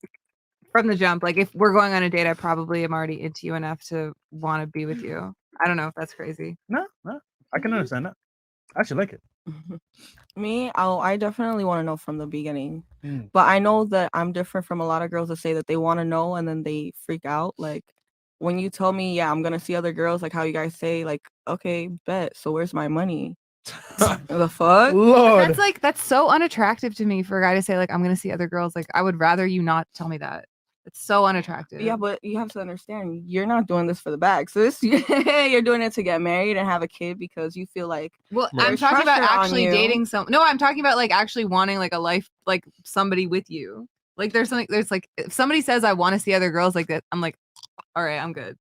from the jump, like if we're going on a date, I probably am already into you enough to want to be with you. I don't know if that's crazy. No, I can understand that. I actually like it. Me, I definitely want to know from the beginning. But I know that I'm different from a lot of girls that say that they want to know and then they freak out. Like when you tell me, yeah, I'm gonna see other girls, like how you guys say, like, okay, bet. So where's my money? The fuck? Lord. That's so unattractive to me for a guy to say, like, I'm gonna see other girls. Like, I would rather you not tell me that. It's so unattractive. Yeah, but you have to understand, you're not doing this for the bag. So this, you're doing it to get married and have a kid because you feel like. Well, there's I'm talking about pressure on actually you. dating No, I'm talking about like actually wanting like a life, like somebody with you. Like there's like if somebody says I want to see other girls like that, I'm like, all right, I'm good.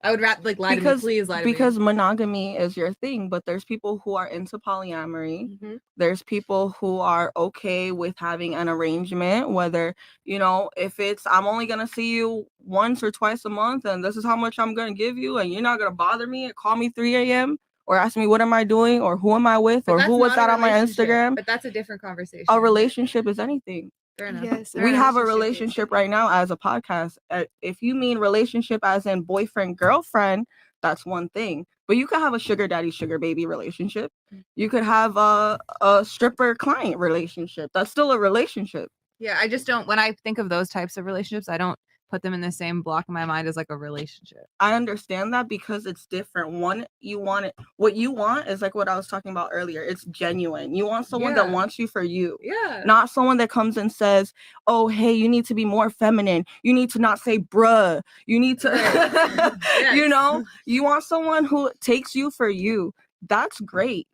I would rather like lie to me, please lie to me. Because monogamy is your thing, but there's people who are into polyamory. There's people who are okay with having an arrangement, whether, if it's I'm only gonna see you once or twice a month and this is how much I'm gonna give you and you're not gonna bother me and call me 3 a.m. or ask me what am I doing or who am I with or who was that on my Instagram. But that's a different conversation. A relationship is anything. Fair enough. Yes, We have a relationship right now as a podcast. If you mean relationship as in boyfriend, girlfriend, that's one thing. But you could have a sugar daddy, sugar baby relationship. You could have a stripper client relationship. That's still a relationship. Yeah, I just don't. When I think of those types of relationships, I don't put them in the same block in my mind as like a relationship. I understand that because it's different. One, you want it. What you want is like what I was talking about earlier. It's genuine. You want someone that wants you for you. Yeah. Not someone that comes and says, "Oh, hey, you need to be more feminine. You need to not say bruh. You need to," you know. You want someone who takes you for you. That's great,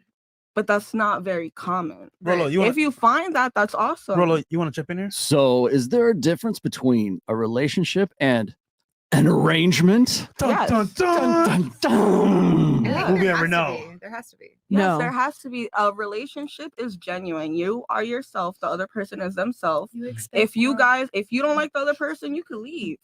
but that's not very common. Rollo, If you find that, that's awesome. Rollo, you want to jump in here? So, is there a difference between a relationship and an arrangement? Dun, dun, dun. Dun. Who we ever know? There has to be. Yes, there has to be. A relationship is genuine. You are yourself. The other person is themselves. If you don't like the other person, you can leave.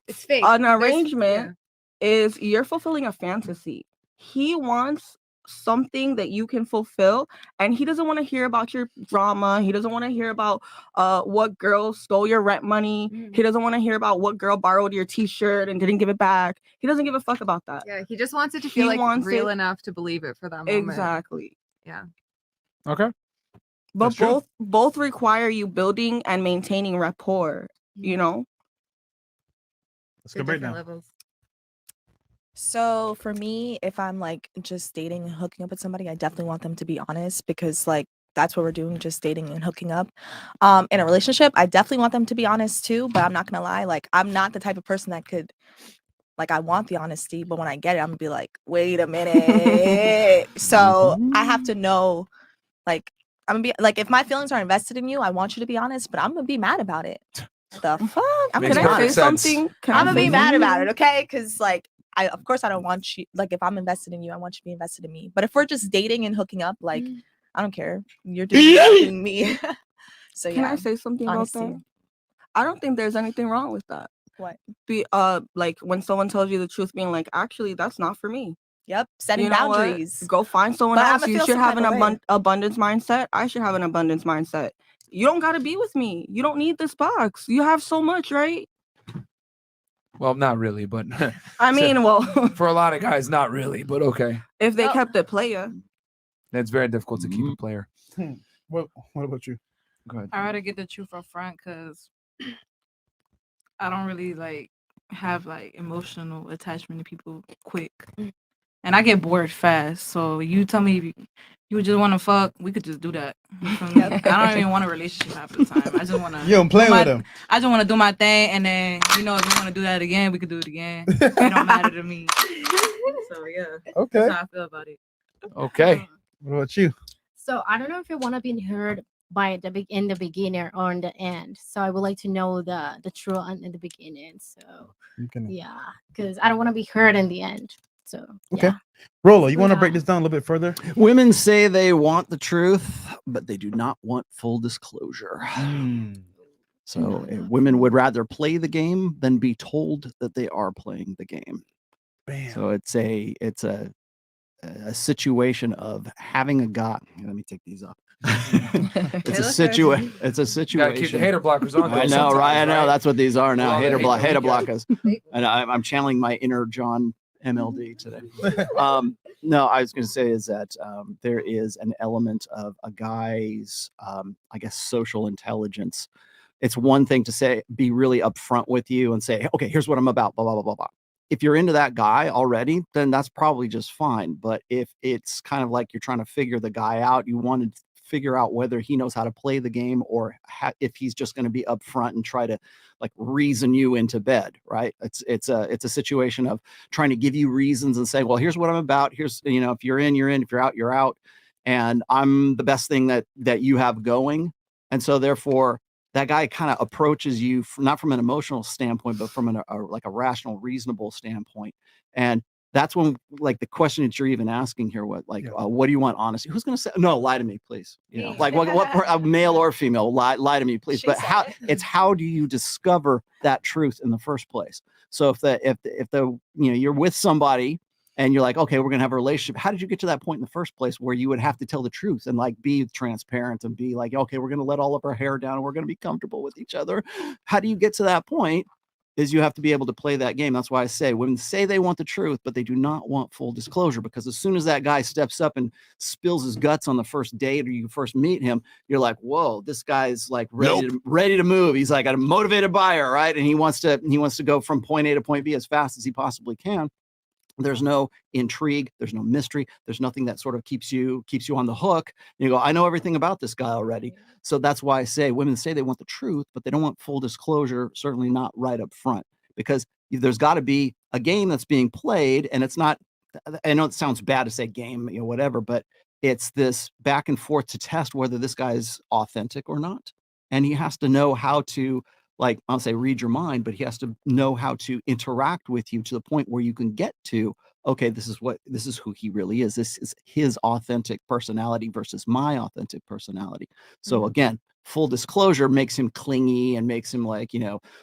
It's fake. An arrangement is you're fulfilling a fantasy. He wants something that you can fulfill, and he doesn't want to hear about your drama. He doesn't want to hear about what girl stole your rent money. He doesn't want to hear about what girl borrowed your t-shirt and didn't give it back. He doesn't give a fuck about that. Yeah, he just wants it to feel like real enough to believe it for that moment. Exactly. Yeah. Okay. But both require you building and maintaining rapport, you know? Let's go right now. Levels. So for me, if I'm like just dating and hooking up with somebody, I definitely want them to be honest, because like that's what we're doing, just dating and hooking up. In a relationship, I definitely want them to be honest too, but I'm not gonna lie, like I'm not the type of person that could, like, I want the honesty, but when I get it, I'm gonna be like, wait a minute. So I have to know, like, I'm gonna be like, if my feelings are invested in you, I want you to be honest, but I'm gonna be mad about it. The fuck? I'm Makes gonna perfect say sense. something. I'm gonna be mad about it, okay? Because like, of course I don't want you, like, if I'm invested in you, I want you to be invested in me. But if we're just dating and hooking up, like, I don't care. You're disrespecting me. So yeah. Can I say something honesty. about that? I don't think there's anything wrong with that. What? Like when someone tells you the truth, being like, actually, that's not for me. Yep, setting You know what? boundaries. Go find someone But else. I'ma You feel should some have an type of way. abundance mindset. I should have an abundance mindset. You don't got to be with me. You don't need this box. You have so much, right? Well, not really, but I mean, well, for a lot of guys, not really, but okay. if they kept it player. It's very difficult to keep a player. What about you? Go ahead. I rather get the truth up front because I don't really like have like emotional attachment to people quick, and I get bored fast. So you tell me if you just want to fuck, we could just do that. You feel me? I don't even want a relationship half the time. I just want to. You don't play with him. I just want to do my thing, and then if you want to do that again, we could do it again. It don't matter to me. So yeah. Okay. That's how I feel about it. Okay. What about you? So I don't know if you want to be heard by in the beginning or in the end. So I would like to know the true in the beginning. So yeah, because I don't want to be heard in the end. So Okay. Rollo, you want to break this down a little bit further? Women say they want the truth, but they do not want full disclosure. So women would rather play the game than be told that they are playing the game. Bam. So it's a situation of having a guy. Let me take these off. It's a situation. It's a situation. Gotta keep the hater blockers on. I know, right? I know. That's what these are now. Well, Hater hater blockers. And I'm channeling my inner John MLD today. No, I was going to say is that there is an element of a guy's, I guess, social intelligence. It's one thing to say, be really upfront with you and say, okay, here's what I'm about, blah, blah, blah, blah, blah. If you're into that guy already, then that's probably just fine. But if it's kind of like you're trying to figure the guy out, you want to figure out whether he knows how to play the game or if he's just going to be upfront and try to like reason you into bed, right? It's a situation of trying to give you reasons and say, well, here's what I'm about. Here's, if you're in, you're in. If you're out, you're out. And I'm the best thing that you have going. And so therefore, that guy kind of approaches you not from an emotional standpoint, but from a rational, reasonable standpoint. And that's when, like, the question that you're even asking here, what do you want? Honesty? Who's going to say, no, lie to me, please. Like what male or female, lie to me, please. But how do you discover that truth in the first place? So if you're with somebody and you're like, okay, we're going to have a relationship. How did you get to that point in the first place where you would have to tell the truth and like be transparent and be like, okay, we're going to let all of our hair down and we're going to be comfortable with each other? How do you get to that point is you have to be able to play that game. That's why I say women say they want the truth, but they do not want full disclosure, because as soon as that guy steps up and spills his guts on the first date or you first meet him, you're like, whoa, this guy's like ready to move. He's like a motivated buyer, right? And he wants to go from point A to point B as fast as he possibly can. There's no intrigue. There's no mystery. There's nothing that sort of keeps you on the hook. And you go, I know everything about this guy already. So that's why I say women say they want the truth, but they don't want full disclosure, certainly not right up front, because there's got to be a game that's being played. And it's not, I know it sounds bad to say game, whatever, but it's this back and forth to test whether this guy's authentic or not. And he has to know how to, like, I'll say read your mind, but he has to know how to interact with you to the point where you can get to, okay, this is who he really is. This is his authentic personality versus my authentic personality. So again, full disclosure makes him clingy and makes him like,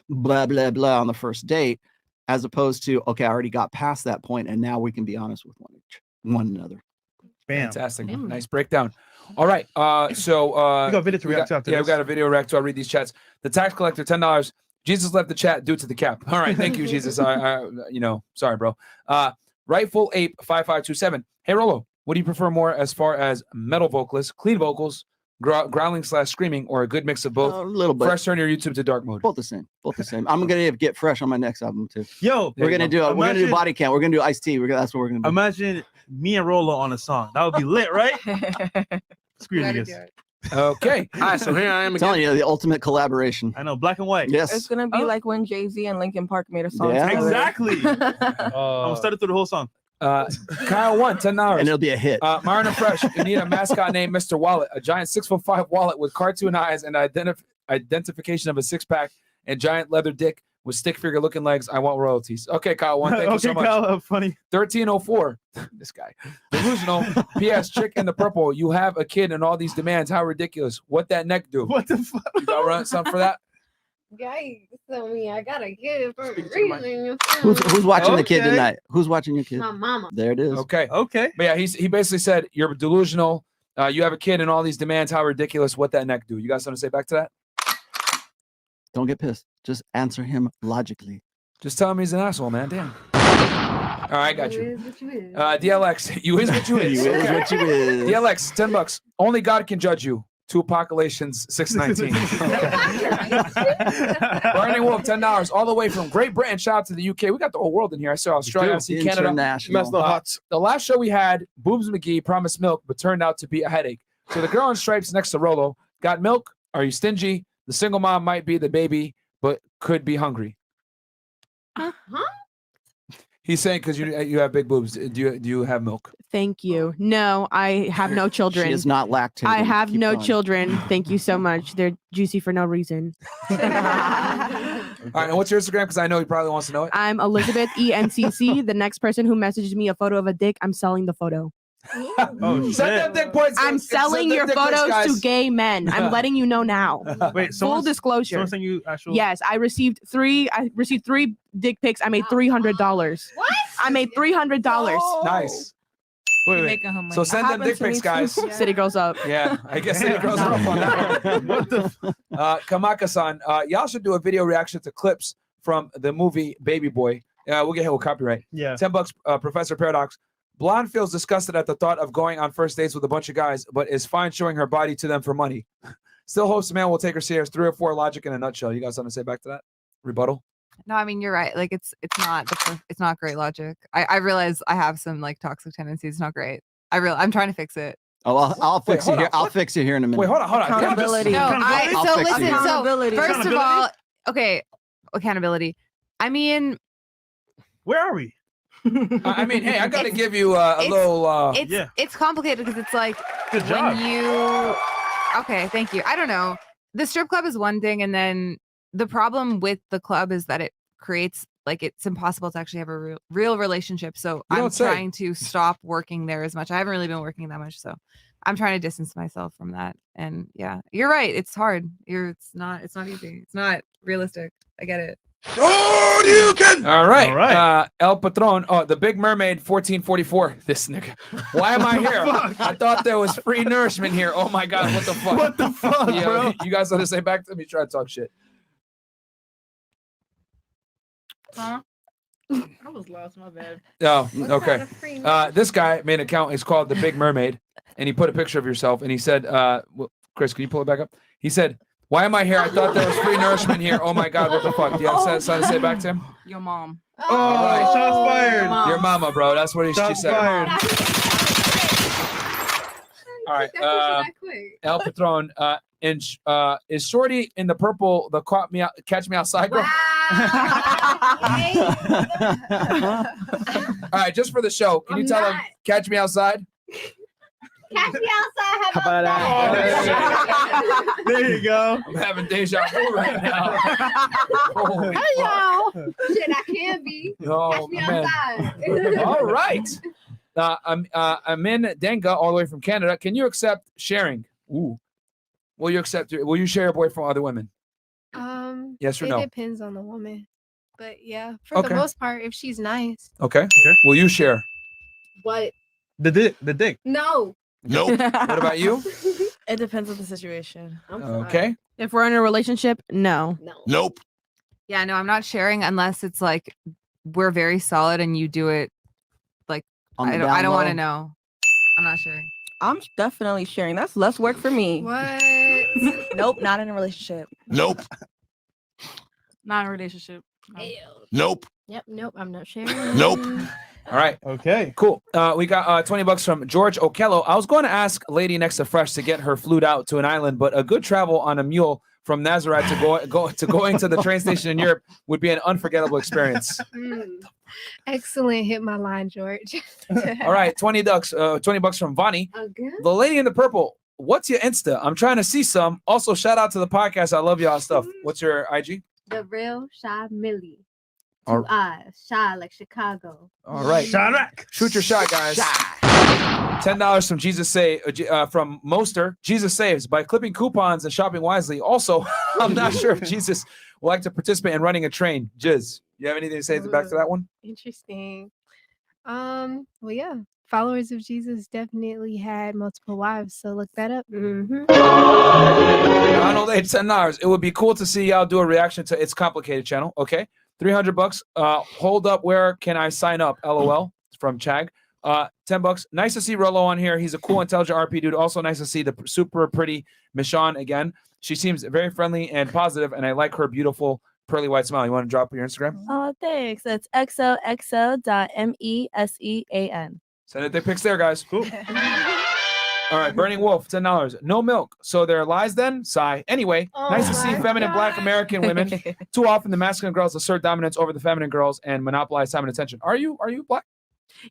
blah, blah, blah on the first date, as opposed to, okay, I already got past that point and now we can be honest with one another. Bam. Fantastic. Nice breakdown. All right. So we got video to react to after we this. got a video react to. I'll read these chats. The tax collector, $10. Jesus left the chat due to the cap. All right. Thank you, Jesus. Sorry, bro. Rightful Ape 5527. Hey, Rollo, what do you prefer more as far as metal vocalists, clean vocals, growling / screaming, or a good mix of both? A little bit. Fresh, turn your YouTube to dark mode. Both the same. I'm gonna get Fresh on my next album too. Yo, we're gonna do Body Count. We're gonna do Ice-T. That's what we're gonna do. Imagine me and Rollo on a song. That would be lit, right? Screw you. Okay. All right, so here I am I'm again. telling you, the ultimate collaboration. I know, black and white. Yes. It's gonna be like when Jay-Z and Linkin Park made a song. Yeah. together. Exactly. I'm gonna start it through the whole song. Kyle won $10. And it'll be a hit. Myron and Fresh, you need a mascot named Mr. Wallet, a giant 6'5" wallet with cartoon eyes and identification of a six-pack and giant leather dick with stick figure looking legs. I want royalties. Okay, Kyle one. Thank you so much. Kyle, funny. 1304. This guy. Delusional. P.S. Chick in the purple. You have a kid and all these demands. How ridiculous. What that neck do? What the fuck? You got to run something for that? Guys, so me, I gotta give for a reason. Who's watching the kid tonight? Who's watching your kid? My mama. There it is. Okay. Okay. But yeah, he basically said, you're delusional. You have a kid and all these demands. How ridiculous. What that neck do? You got something to say back to that? Don't get pissed. Just answer him logically. Just tell him he's an asshole, man. Damn. All right, I got you. DLX, you is what you is. You is what you is. DLX, $10. Only God can judge you. To Apocalations 619. Burning Wolf, $10. All the way from Great Britain. Shout out to the UK. We got the whole world in here. I saw Australia, I see Canada. The last show we had, Boobs McGee promised milk, but turned out to be a headache. So the girl in stripes next to Rollo got milk. Are you stingy? The single mom might be the baby, but could be hungry. He's saying because you have big boobs. Do you have milk? Thank you. No, I have no children. She is not lactating. I have Keep no going. children. Thank you so much. They're juicy for no reason. All right, and what's your Instagram? Because I know he probably wants to know it. I'm Elizabeth ENCC. The next person who messages me a photo of a dick, I'm selling the photo. Oh, Send them dick points. I'm selling Send them your dick pics, photos guys. to gay men. I'm letting you know now. Wait, Full disclosure. Someone sent you actual. Yes, I received three dick pics. I made $300. What? I made $300. Nice. Wait. Making her money. So send them dick pics, guys. City girls up. Yeah, I guess City Girls are up on that one. What the? Kamaka-san, y'all should do a video reaction to clips from the movie Baby Boy. We'll get hit with copyright. Yeah. $10, Professor Paradox. Blonde feels disgusted at the thought of going on first dates with a bunch of guys, but is fine showing her body to them for money. Still hopes the man will take her serious. 3 or 4 logic in a nutshell. You got something to say back to that? Rebuttal? No, I mean, you're right. Like it's not great logic. I realize I have some like toxic tendencies. It's not great. I'm trying to fix it. Oh, I'll fix it here. I'll fix it here in a minute. Wait, hold on. Accountability. No, I'll so fix it listen. here. So Accountability. first of all, okay, accountability. I mean, Where are we? I mean, hey, I got to give you a little. It's complicated because it's like Good job. when you. Okay, thank you. I don't know. The strip club is one thing, and then the problem with the club is that it creates like it's impossible to actually have a real relationship. So I'm don't say. trying to stop working there as much. I haven't really been working that much, so I'm trying to distance myself from that. And yeah, you're right. It's hard. It's not easy. It's not realistic. I get it. All right. All right. El Patron. Oh, the Big Mermaid 1444. This nigga. Why am I here? I thought there was free nourishment here. Oh my God. What the fuck? What the fuck, bro? You guys want to say back to me? Try to talk shit. Huh? I was lost. My bad. Oh, What okay. kind of free This guy made an account. It's called The Big Mermaid, and he put a picture of yourself, and he said, Chris, can you pull it back up? He said, "Why am I here? I thought there was free nourishment here. Oh my God, what the fuck?" Do you have something to say back to him? Your mom. Oh, shots fired. Your mama, bro. That's what she Shots said. fired. All right. El Patron, is Shorty in the purple the catch me outside girl? All right, just for the show, can you tell him catch me outside? Catch me outside. How about that? There you go. I'm having deja vu right now. Holy Hey, fuck. y'all. Shit, I can be. Oh, Catch me man. outside. All right. I'm in Denga all the way from Canada. Can you accept sharing? Ooh. Will you share your boyfriend with other women? Yes or no? It depends on the woman. But yeah, for Okay. the most part, if she's nice. Okay. Will you share? What? The dick. No. Nope. What about you? It depends on the situation. Okay. If we're in a relationship, no. Nope. Yeah, no, I'm not sharing unless it's like we're very solid and you do it like On the I down don't want to low? know. I'm not sharing. I'm definitely sharing. That's less work for me. What? Nope, not in a relationship. Nope. Not in a relationship. No. Nope. Yep. Nope. I'm not sharing. Nope. All right. Okay. Cool. We got $20 from George Okello. I was going to ask lady next to Fresh to get her flued out to an island, but a good travel on a mule from Nazareth to going to the train station in Europe would be an unforgettable experience. Excellent. Hit my line, George. All right, $20 from Vonnie. Okay. The lady in the purple. What's your Insta? I'm trying to see some. Also, shout out to the podcast. I love y'all stuff. What's your IG? The real Shy Millie. All- 2 eyes. Shy like Chicago. All right. Shoot your shot, guys. $10 from from Moster. Jesus saves by clipping coupons and shopping wisely. Also, I'm not sure if Jesus would like to participate in running a train. Jizz, you have anything to say back to that one? Interesting. Well, yeah. Followers of Jesus definitely had multiple wives, so look that up. Donald, $10. It would be cool to see y'all do a reaction to It's Complicated channel. Okay. $300. Hold up. Where can I sign up? LOL. From Chag. $10. Nice to see Rollo on here. He's a cool, intelligent RP dude. Also nice to see the super pretty Michonne again. She seems very friendly and positive, and I like her beautiful pearly white smile. You want to drop your Instagram? Oh, thanks. That's xoxo.mesean. Send it their pics there, guys. Cool. All right, Burning Wolf, $10. No milk. So there are lies then? Sigh. Anyway, nice to see feminine Black American women. Too often the masculine girls assert dominance over the feminine girls and monopolize time and attention. Are you Black?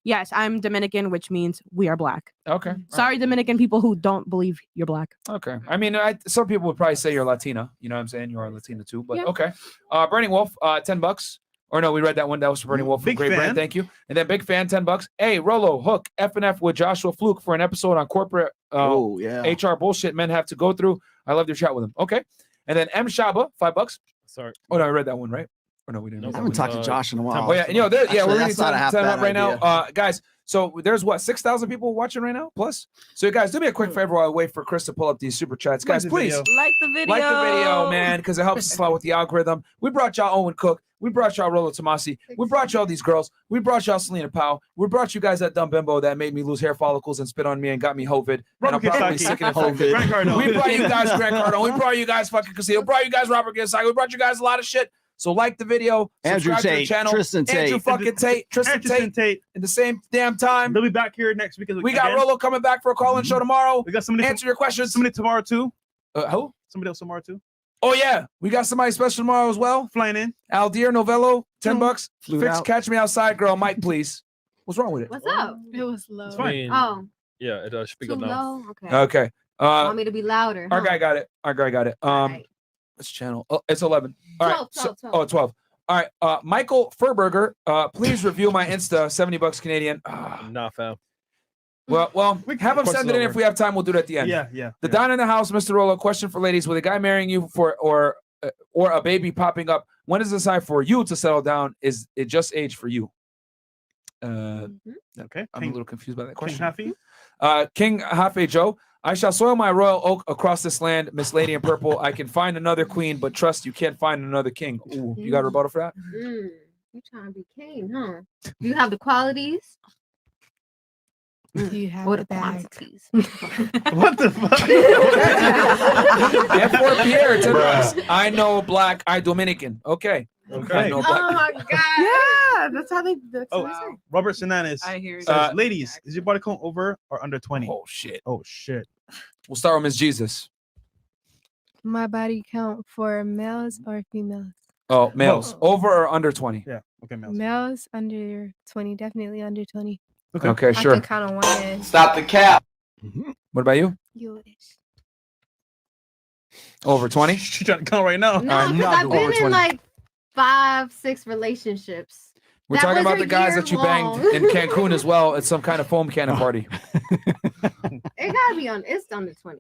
Yes, I'm Dominican, which means we are black. Okay. Sorry, Dominican people who don't believe you're black. Okay. I mean, some people would probably say you're Latina. You know what I'm saying? You are Latina too, but Yeah. okay. Burning Wolf, $10. Or no, we read that one. That was for Burning Wolf. Big Great fan. brand. Thank you. And then Big Fan, $10. Hey, Rollo, Hook, F&F with Joshua Fluke for an episode on corporate HR bullshit men have to go through. I love your chat with him. Okay. And then M. Shaba, $5. Sorry. Oh, no, I read that one, right? Or no, we didn't. I read that haven't one. talked to Josh in a while. Oh, yeah. We're Actually, reading that's not a half 10 bad up right idea. now. Guys, so there's what, 6,000 people watching right now plus? So, guys, do me a quick favor while I wait for Chris to pull up these super chats. Guys, the please. video. Like the video. Like the video, man, because it helps us a lot with the algorithm. We brought y'all Owen Cook. We brought y'all Rollo Tomassi. We brought y'all these girls. We brought y'all Selena Powell. We brought you guys that dumb bimbo that made me lose hair follicles and spit on me and got me hovid. And I'm probably sick and infected. Grant Cardone. We brought you guys Grant Cardone. We brought you guys fucking Casino. We brought you guys Robert Gisaki. We brought you guys a lot of shit. So like the video, Andrew subscribe to the Tate, channel. Tristan Tate. Andrew fucking Tate. Tristan Tate. In the same damn time. They'll be back here next week. We got Rollo coming back for a call-in show tomorrow. We got somebody. Answer your questions. Somebody tomorrow too. Who? Somebody else tomorrow too. Oh yeah, we got somebody special tomorrow as well. Flying in. Aldir Novello, $10. Flew Fix out. Catch Me Outside, girl. Mike, please. What's wrong with it? What's up? It was low. It's I fine. mean, Oh, yeah, it does. Should be too good now. low. Okay. Okay. Want me to be louder? Our huh? guy got it. Alright. This channel. Oh, it's 11. All right. 12. Oh, 12. All right. Michael Furberger, please review my Insta, $70 Canadian. Nah, fam. Well, have him Of course send it's it in over. if we have time. We'll do it at the end. Yeah. The Don in the house, Mr. Rollo. Question for ladies: with a guy marrying you for or a baby popping up, when is the time for you to settle down? Is it just age for you? Okay. I'm a little confused by that question. King Happy. King Hafe Joe. I shall soil my royal oak across this land, Miss Lady in Purple. I can find another queen, but trust you can't find another king. Ooh, you got a rebuttal for that? You trying to be king, huh? Do you have the qualities? Do you have Or the the bag? quantities? What the fuck? And for Pierre, $10. I know black. I Dominican. Okay. I Okay. know black. Oh my god. Yeah, that's how they. That's Oh, what they say. Robert Sinanis I hear you. says, ladies, is your body count over or under 20? Oh shit. Oh shit. We'll start with Miss Jesus. My body count for males or females? Oh, males. Over or under 20? Yeah. Okay, males. Males under 20, definitely under 20. Okay, I sure. can count on one hand. Stop the cap. What about you? You Over 20? She's trying to count right now. No, I'm because not I've doing been over in 20. like 5-6 relationships. We're That talking was about a the guys year that you long. banged in Cancun as well at some kind of foam cannon party. It gotta be on. It's under 20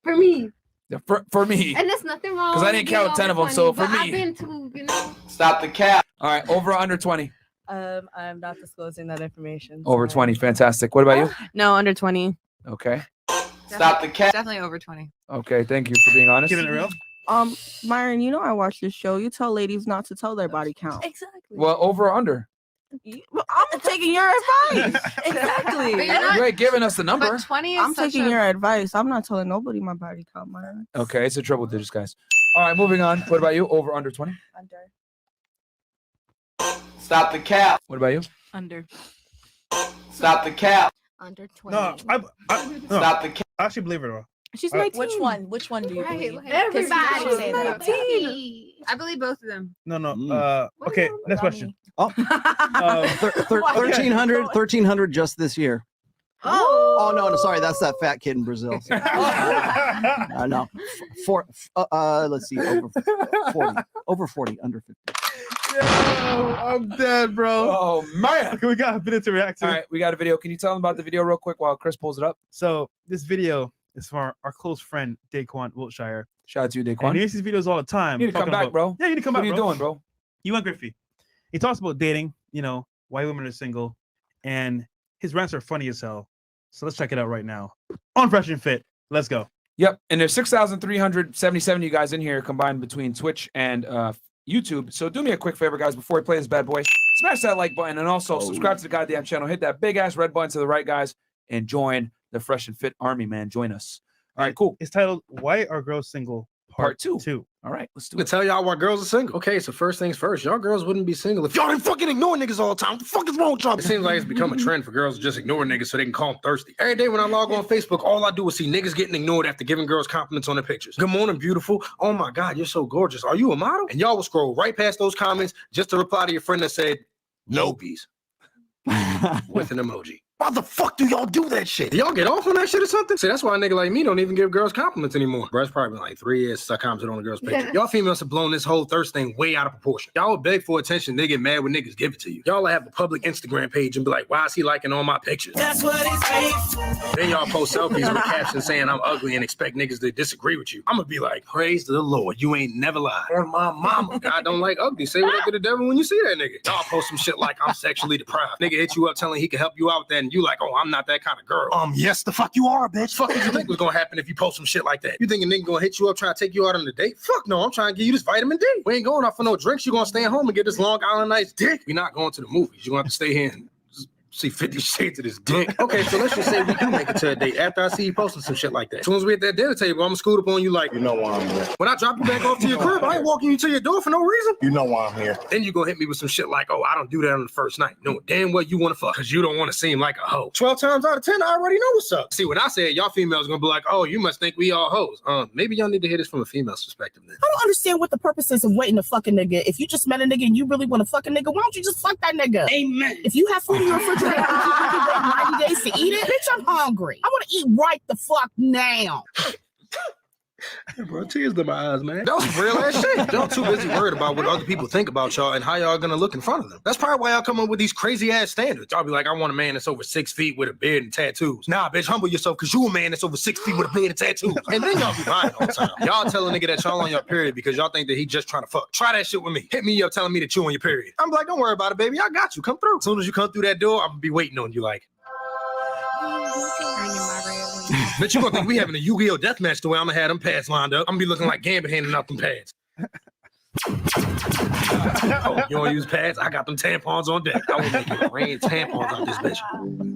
for me, Yeah, for me. and there's nothing wrong. 'Cause I with didn't being count 10 over of them, so 20, for but I've me. been to, Stop the cap. All right, over or under 20? I'm not disclosing that information. Over sorry. 20. Fantastic. What about you? No, under 20. Okay. Stop the cap. Definitely over 20. Okay, thank you for being honest. Keeping it real. Myron, you know I watch this show. You tell ladies not to tell their body count. Exactly. Well, over or under? Well, I'm taking your advice. Exactly. But you're not- You ain't giving us the number. But 20 is I'm such taking a- your advice. I'm not telling nobody my body count, Myron. Okay, it's a triple digits, guys. All right, moving on. What about you? Over or under 20? Under. Stop the cap. What about you? Under. Stop the cap. under 20. No, no, Stop the cap. I actually believe it. Bro. She's All right. 19. Which one? Which one do you Right, believe? like, 'Cause you everybody. should say that. 19. I believe both of them. No, no. Mm. Okay, next question. Oh, Uh, 1,300 just this year. Oh no, sorry, that's that fat kid in Brazil. No, let's see, over 40, under 50. Yo, I'm dead, bro. Oh, man. Okay, we got a minute to react to. All right, we got a video. Can you tell them about the video real quick while Chris pulls it up? So this video is from our close friend Daquan Wiltshire. Shout out to you, And Daquan. he makes these videos all the time. You need to come talking back, about- bro. Yeah, you need to come What back, are you bro. doing, bro? You went Griffey. He talks about dating, why women are single, and his rants are funny as hell. So let's check it out right now on Fresh and Fit. Let's go. Yep, and there's 6,377 of you guys in here combined between Twitch and YouTube. So do me a quick favor, guys, before we play this bad boy, smash that like button and also subscribe to the goddamn channel. Hit that big ass red button to the right, guys, and join the Fresh and Fit Army, man. Join us. All right, cool. It's titled "Why Are Girls Single?" Part two. All right, let's do it. Tell y'all why girls are single. Okay, so first things first, y'all girls wouldn't be single if y'all didn't fucking ignore niggas all the time. What the fuck is wrong with y'all? It seems like it's become a trend for girls to just ignore niggas so they can call them thirsty. Every day when I log on Facebook, all I do is see niggas getting ignored after giving girls compliments on their pictures. Good morning, beautiful. Oh my God, you're so gorgeous. Are you a model? And y'all will scroll right past those comments just to reply to your friend that said, no bees. With an emoji. Why the fuck do y'all do that shit? Do y'all get off on that shit or something? See, that's why a nigga like me don't even give girls compliments anymore. Bro, it's probably been like 3 years since I commented on a girl's picture. Y'all females have blown this whole thirst thing way out of proportion. Y'all would beg for attention, they get mad when niggas give it to you. Y'all will have a public Instagram page and be like, why is he liking all my pictures? That's what it's Then y'all post selfies with captions saying I'm ugly and expect niggas to disagree with you. I'm gonna be like, praise the Lord, you ain't never lied. On my mama. God don't like ugly. Say what up to the devil when you see that nigga. Y'all post some shit like I'm sexually deprived. Nigga hit you up telling he can help you out with that and you like, oh, I'm not that kind of girl. Yes, the fuck you are, bitch. Fuck did you think was gonna happen if you post some shit like that? You think a nigga gonna hit you up trying to take you out on a date? Fuck no, I'm trying to give you this vitamin D. We ain't going off for no drinks. You gonna stay at home and get this Long Island Nice dick. We're not going to the movies. You gonna have to stay here and see 50 Shades of this dick. Okay, so let's just say we do make it to a date after I see you posting some shit like that. As soon as we at that dinner table, I'm gonna scoot up on you like, you know why I'm here. When I drop you back off to your crib, I ain't walking you to your door for no reason. You know why I'm here. Then you gonna hit me with some shit like, oh, I don't do that on the first night. No, damn well you wanna fuck, because you don't wanna seem like a hoe. 12 times out of 10, I already know what's up. See, when I say it, y'all females gonna be like, oh, you must think we all hoes. Maybe y'all need to hear this from a female's perspective then. I don't understand what the purpose is of waiting to fuck a nigga. If you just met a nigga and you really want to fuck a nigga, why don't you just fuck that nigga? Amen. If you have food in your refrigerator, and you have to wait 90 days to eat it, bitch, I'm hungry. I want to eat right the fuck now. Bro, tears to my eyes, man. That was some real ass shit. Y'all too busy worried about what other people think about y'all and how y'all gonna look in front of them. That's probably why y'all come up with these crazy ass standards. Y'all be like, I want a man that's over 6 feet with a beard and tattoos. Nah, bitch, humble yourself, cause you a man that's over 6 feet with a beard and tattoos. And then y'all be lying all the time. Y'all tell a nigga that y'all on your period because y'all think that he just trying to fuck. Try that shit with me. Hit me up telling me that you on your period. I'm like, don't worry about it, baby. I got you. Come through. As soon as you come through that door, I'm gonna be waiting on you like. But you gonna think we having a Yu-Gi-Oh death match the way I'm gonna have them pads lined up. I'm gonna be looking like Gambit handing out them pads. Oh, you don't use pads? I got them tampons on deck. I will make it rain tampons out this bitch.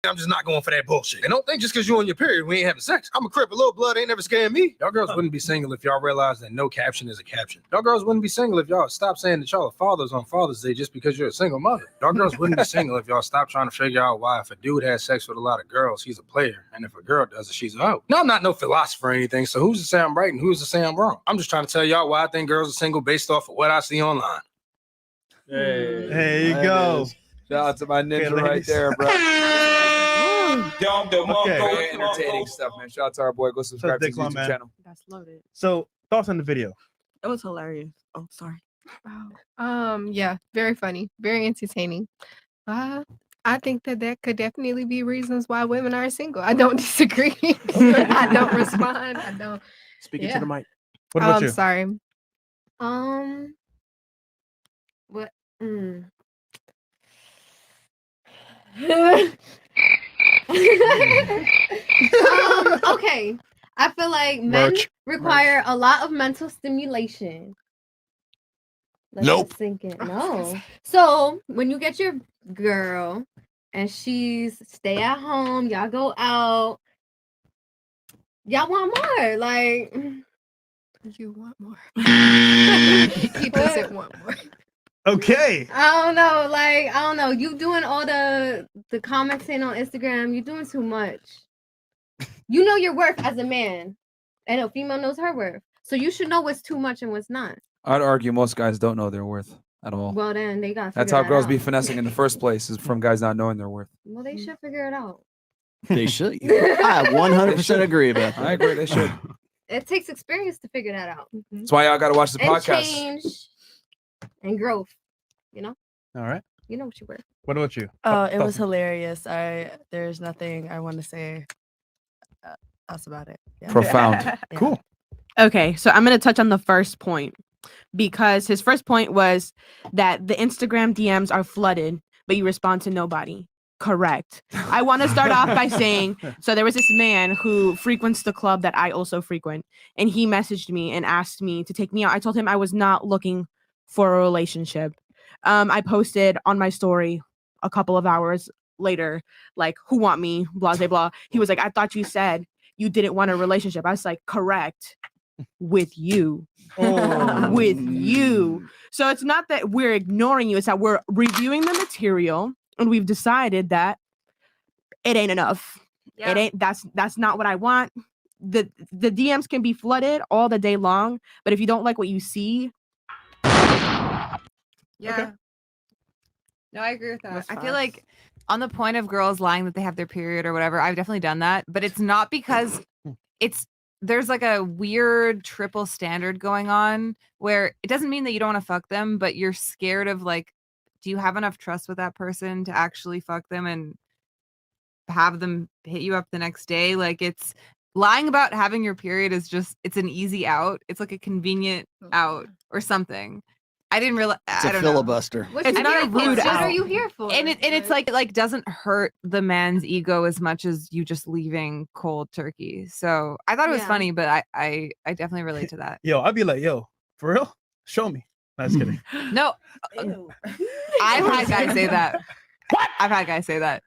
I'm just not going for that bullshit. And don't think just because you're on your period, we ain't having sex. I'm a crip, a little blood ain't never scared me. Y'all girls wouldn't be single if y'all realized that no caption is a caption. Y'all girls wouldn't be single if y'all stopped saying that y'all are fathers on Father's Day just because you're a single mother. Y'all girls wouldn't be single if y'all stopped trying to figure out why if a dude has sex with a lot of girls, he's a player. And if a girl does it, she's a hoe. Now, I'm not no philosopher or anything, so who's to say I'm right and who's to say I'm wrong? I'm just trying to tell y'all why I think girls are single based off of what I see online. Hey, there you go. Shout out to my ninja Okay, right ladies. there, bro. Okay. Very entertaining stuff, man. Shout out to our boy. Go subscribe to his Daquan, YouTube man. channel. That's loaded. So, thoughts on the video? It was hilarious. Oh, sorry. Yeah, very funny, very entertaining. I think that could definitely be reasons why women are single. I don't disagree. I don't respond. I don't. Speaking to the mic. What about you? Sorry. What? Okay. I feel like men Merch. require a lot of mental stimulation. Let's Nope. just sink in. No. So when you get your girl and she's stay at home, y'all go out, y'all want more. Like You want more. He doesn't want more. Okay. I don't know. Like, I don't know. You doing all the commenting on Instagram, you're doing too much. You know your worth as a man. And a female knows her worth. So you should know what's too much and what's not. I'd argue most guys don't know their worth at all. Well, then they got. That's how girls be finessing in the first place, is from guys not knowing their worth. Well, they should figure it out. They should. I 100% agree about that. I agree. They should. It takes experience to figure that out. That's why y'all got to watch the And podcast. change and growth. You know. All right. You know what you were. What about you? Oh, it was Thoughts? hilarious. There's nothing I want to say else about it. Yeah. Profound. Yeah. Cool. Okay, so I'm going to touch on the first point because his first point was that the Instagram DMs are flooded, but you respond to nobody. Correct. I want to start off by saying, so there was this man who frequents the club that I also frequent, and he messaged me and asked me to take me out. I told him I was not looking for a relationship. I posted on my story a couple of hours later, like, who want me, blah, blah, blah. He was like, I thought you said you didn't want a relationship. I was like, correct. With you. Oh. With you. So it's not that we're ignoring you, it's that we're reviewing the material and we've decided that it ain't enough. Yeah. It ain't that's not what I want. The DMs can be flooded all the day long, but if you don't like what you see. Yeah. Okay. No, I agree with that. That's I feel facts. like on the point of girls lying that they have their period or whatever, I've definitely done that, but it's not because there's like a weird triple standard going on where it doesn't mean that you don't want to fuck them, but you're scared of, like, do you have enough trust with that person to actually fuck them and have them hit you up the next day? Like, it's lying about having your period is just, it's an easy out. It's like a convenient out or something. I didn't realize. It's I a don't know. filibuster. It's not a rude What out. are you here for? And it's like, it like doesn't hurt the man's ego as much as you just leaving cold turkey. So I thought it was Yeah. funny, but I definitely relate to that. Yo, I'd be like, yo, for real? Show me. No, just kidding. No, I've had guys say that. I've had guys say that.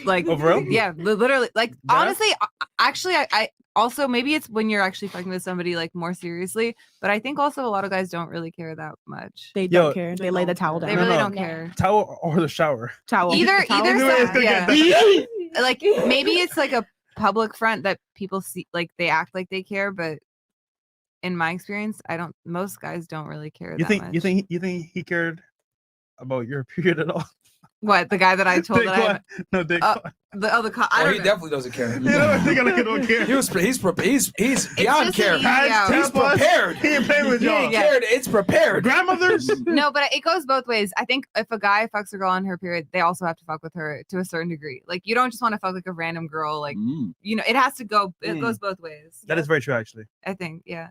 Like, Oh, for real? yeah, literally. Like, That- honestly, actually, I also, maybe it's when you're actually fucking with somebody like more seriously, but I think also a lot of guys don't really care that much. They Yo, don't care. They lay the towel down. They No, really no. don't care. Towel or the shower? Towel. Either Towel. side, Yeah. yeah. Like, maybe it's like a public front that people see, like they act like they care, but in my experience, most guys don't really care You that think much. you think he cared about your period at all? What, the guy that I told that I Daquan. No, Daquan. I don't he know. definitely doesn't care. You know, I think I don't care. He's beyond just care. an easy out. He's prepared. He ain't playing with He y'all. ain't cared. It's prepared. Grandmothers? No, but it goes both ways. I think if a guy fucks a girl on her period, they also have to fuck with her to a certain degree. Like, you don't just want to fuck like a random girl. Like, Mm. you know, it has to go. It Mm. goes both ways. That is very true, actually. I think, yeah.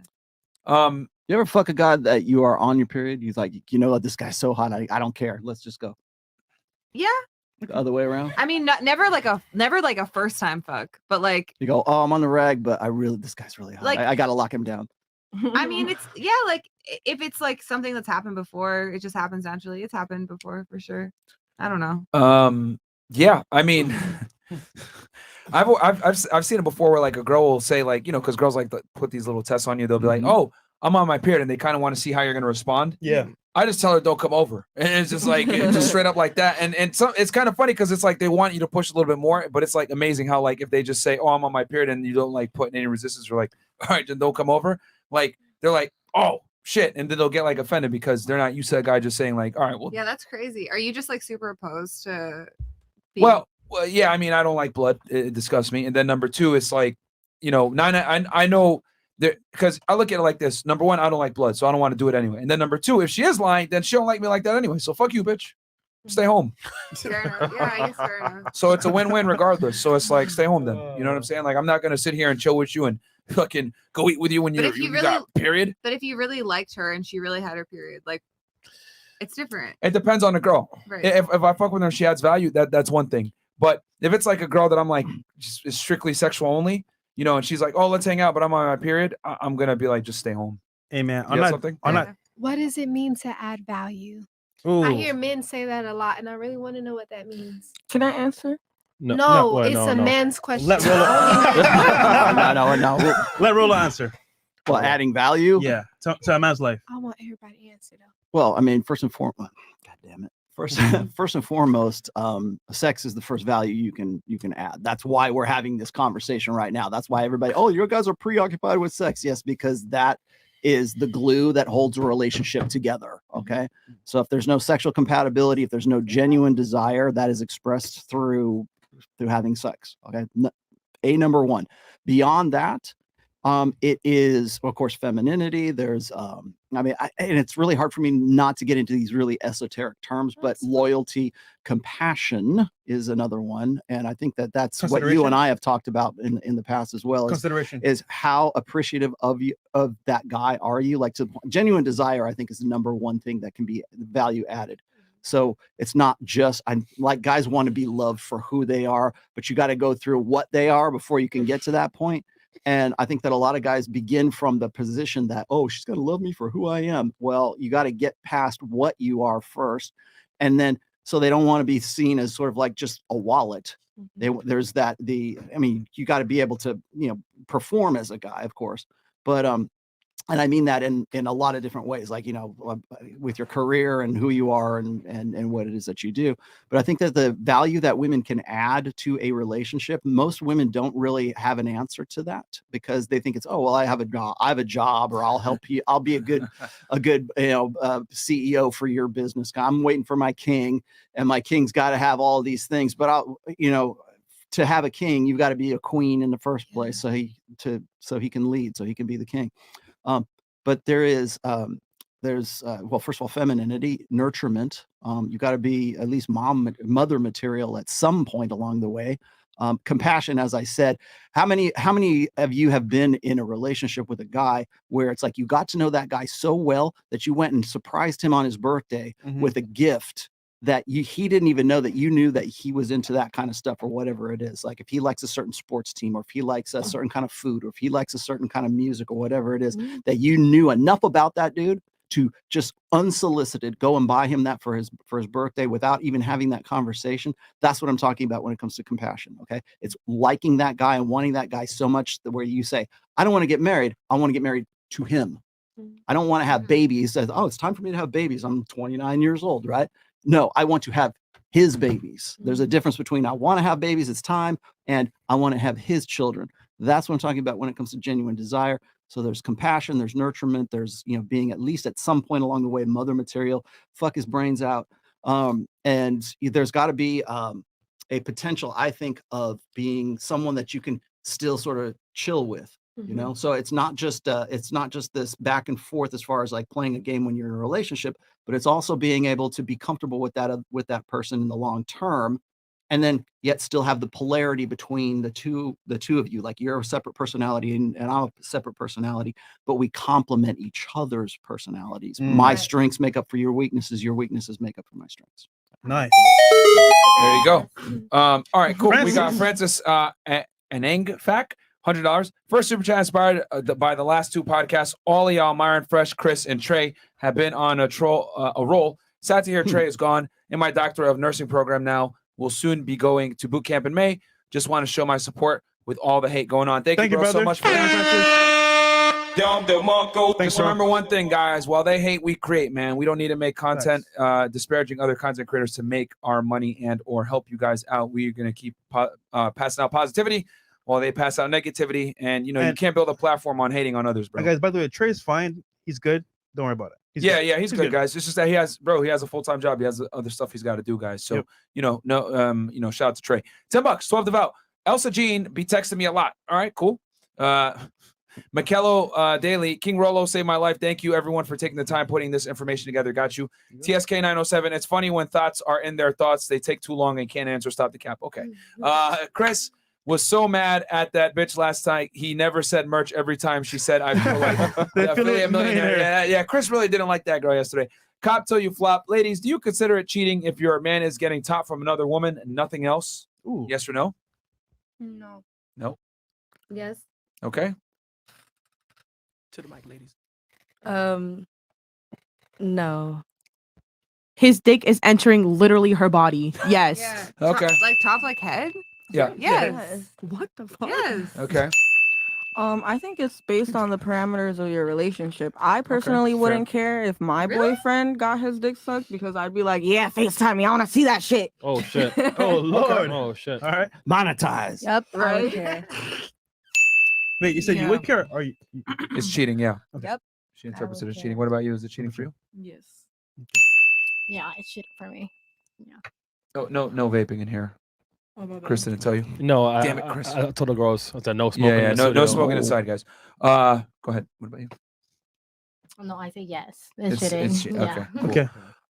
You ever fuck a guy that you are on your period? He's like, you know what, this guy's so hot, I don't care. Let's just go. Yeah. The other way around. I mean, never like a first time fuck, but like You go, oh, I'm on the rag, but this guy's really hot. Like- I gotta lock him down. I mean, it's like if it's like something that's happened before, it just happens naturally. It's happened before for sure. I don't know. Yeah, I mean, I've seen it before where like a girl will say like, because girls like to put these little tests on you. They'll be like, oh, I'm on my period, and they kind of want to see how you're gonna respond. Yeah. I just tell her don't come over, and it's just like it's just straight up like that. And so it's kind of funny because it's like they want you to push a little bit more, but it's like amazing how like if they just say, oh, I'm on my period, and you don't like put any resistance, or like, all right, then don't come over. Like they're like, oh shit, and then they'll get like offended because they're not used to a guy just saying like, all right, well, Yeah, that's crazy. Are you just like super opposed to? Well, yeah, I mean, I don't like blood. It disgusts me. And then number two, it's like, I know that because I look at it like this. Number one, I don't like blood, so I don't want to do it anyway. And then number two, if she is lying, then she don't like me like that anyway. So fuck you, bitch. Stay home. Fair enough. Yeah, I guess fair enough. So it's a win-win regardless. So it's like, stay home then. You know what I'm saying? Like, I'm not gonna sit here and chill with you and fucking go eat with you when But you if you got really period. But if you really liked her and she really had her period, like it's different. It depends on the girl. Right. If I fuck with her and she adds value, that's one thing. But if it's like a girl that I'm like just is strictly sexual only, and she's like, oh, let's hang out, but I'm on my period, I'm gonna be like, just stay home. Hey man, You got something? What does it mean to add value? Ooh. I hear men say that a lot, and I really want to know what that means. Can I answer? No, it's a man's question. Let Rollo. No. Let Rollo answer. Well, adding value. Yeah, to a man's life. I want everybody to answer though. Well, I mean, first and foremost, God damn it. First and foremost, sex is the first value you can add. That's why we're having this conversation right now. That's why everybody, oh, you guys are preoccupied with sex. Yes, because that is the glue that holds a relationship together. Okay. So if there's no sexual compatibility, if there's no genuine desire, that is expressed through having sex. Okay. Number one. Beyond that, it is, of course, femininity. There's, and it's really hard for me not to get into these really esoteric terms, but loyalty, compassion is another one. And I think that's what you and I have talked about in the past as well. Consideration is how appreciative of that guy are you? Like, genuine desire, I think, is the number one thing that can be value added. So it's not just, guys want to be loved for who they are, but you got to go through what they are before you can get to that point. And I think that a lot of guys begin from the position that, oh, she's got to love me for who I am. Well, you got to get past what you are first. And then, so they don't want to be seen as sort of like just a wallet. There's that, you got to be able to, perform as a guy, of course. But, and I mean that in a lot of different ways, like, with your career and who you are and what it is that you do. But I think that the value that women can add to a relationship, most women don't really have an answer to that because they think it's, oh, well, I have a job, or I'll help you. I'll be a good CEO for your business. I'm waiting for my king, and my king's got to have all of these things. But to have a king, you've got to be a queen in the first place. So he can lead, so he can be the king. But there's first of all, femininity, nurturement. You got to be at least mother material at some point along the way. Compassion, as I said. How many of you have been in a relationship with a guy where it's like you got to know that guy so well that you went and surprised him on his birthday with a gift that he didn't even know that you knew that he was into that kind of stuff, or whatever it is. Like if he likes a certain sports team, or if he likes a certain kind of food, or if he likes a certain kind of music, or whatever it is, that you knew enough about that dude to just unsolicited go and buy him that for his birthday without even having that conversation. That's what I'm talking about when it comes to compassion. Okay. It's liking that guy and wanting that guy so much that where you say, I don't want to get married. I want to get married to him. I don't want to have babies. Oh, it's time for me to have babies. I'm 29 years old, right? No, I want to have his babies. There's a difference between I want to have babies, it's time, and I want to have his children. That's what I'm talking about when it comes to genuine desire. So there's compassion, there's nurturement, there's, being at least at some point along the way, mother material, fuck his brains out. And there's got to be a potential, I think, of being someone that you can still sort of chill with. So it's not just this back and forth as far as like playing a game when you're in a relationship, but it's also being able to be comfortable with that person in the long term, and then yet still have the polarity between the two of you. Like you're a separate personality and I'm a separate personality, but we complement each other's personalities. My strengths make up for your weaknesses make up for my strengths. Nice. There you go. All right, cool. We got Francis Anang-Fak, $100. First super chat inspired by the last 2 podcasts. All of y'all, Myron, Fresh, Chris, and Trey, have been on a roll. Sad to hear Trey is gone. In my doctorate of nursing program now, will soon be going to boot camp in May. Just want to show my support with all the hate going on. Thank you, bro, so much for Just remember one thing, guys. While they hate, we create, man. We don't need to make content disparaging other content creators to make our money and or help you guys out. We're going to keep passing out positivity while they pass out negativity. And, you know, you can't build a platform on hating on others, bro. Guys, by the way, Trey's fine. He's good. Don't worry about it. He's good, guys. It's just that he has a full-time job. He has other stuff he's got to do, guys. So, shout out to Trey. $10, 12 devout. Elsa Jean be texting me a lot. All right, cool. Mikello Daly, King Rollo saved my life. Thank you, everyone, for taking the time putting this information together. Got you. TSK 907. It's funny when thoughts are in their thoughts. They take too long and can't answer. Stop the cap. Okay. Chris was so mad at that bitch last night. He never said merch every time she said, I feel like the affiliate millionaire. Yeah, Chris really didn't like that girl yesterday. Cop till you flop. Ladies, do you consider it cheating if your man is getting top from another woman and nothing else? Ooh. Yes or no? No. No. Yes. Okay. To the mic, ladies. No. His dick is entering literally her body. Yes. Yeah. Okay. Like top, like head? Yeah. Yes. What the fuck? Yes. Okay. I think it's based on the parameters of your relationship. I personally wouldn't care if my boyfriend got his dick sucked because I'd be like, yeah, FaceTime me. I want to see that shit. Oh shit. Oh Lord. Oh shit. All right. Monetize. Yep. I Right? would care. Wait, you said you would care? Or you? It's cheating, yeah. Yep. She interprets it as cheating. What about you? Is it cheating for you? Yes. Yeah, it's shit for me. Yeah. Oh, no vaping in here. Chris didn't tell you. No, Damn it, Chris. I told the girls I said no smoking. Yeah, in the no studio. smoking inside, guys. Go ahead. What about you? No, I say yes. It's It's shitting. okay.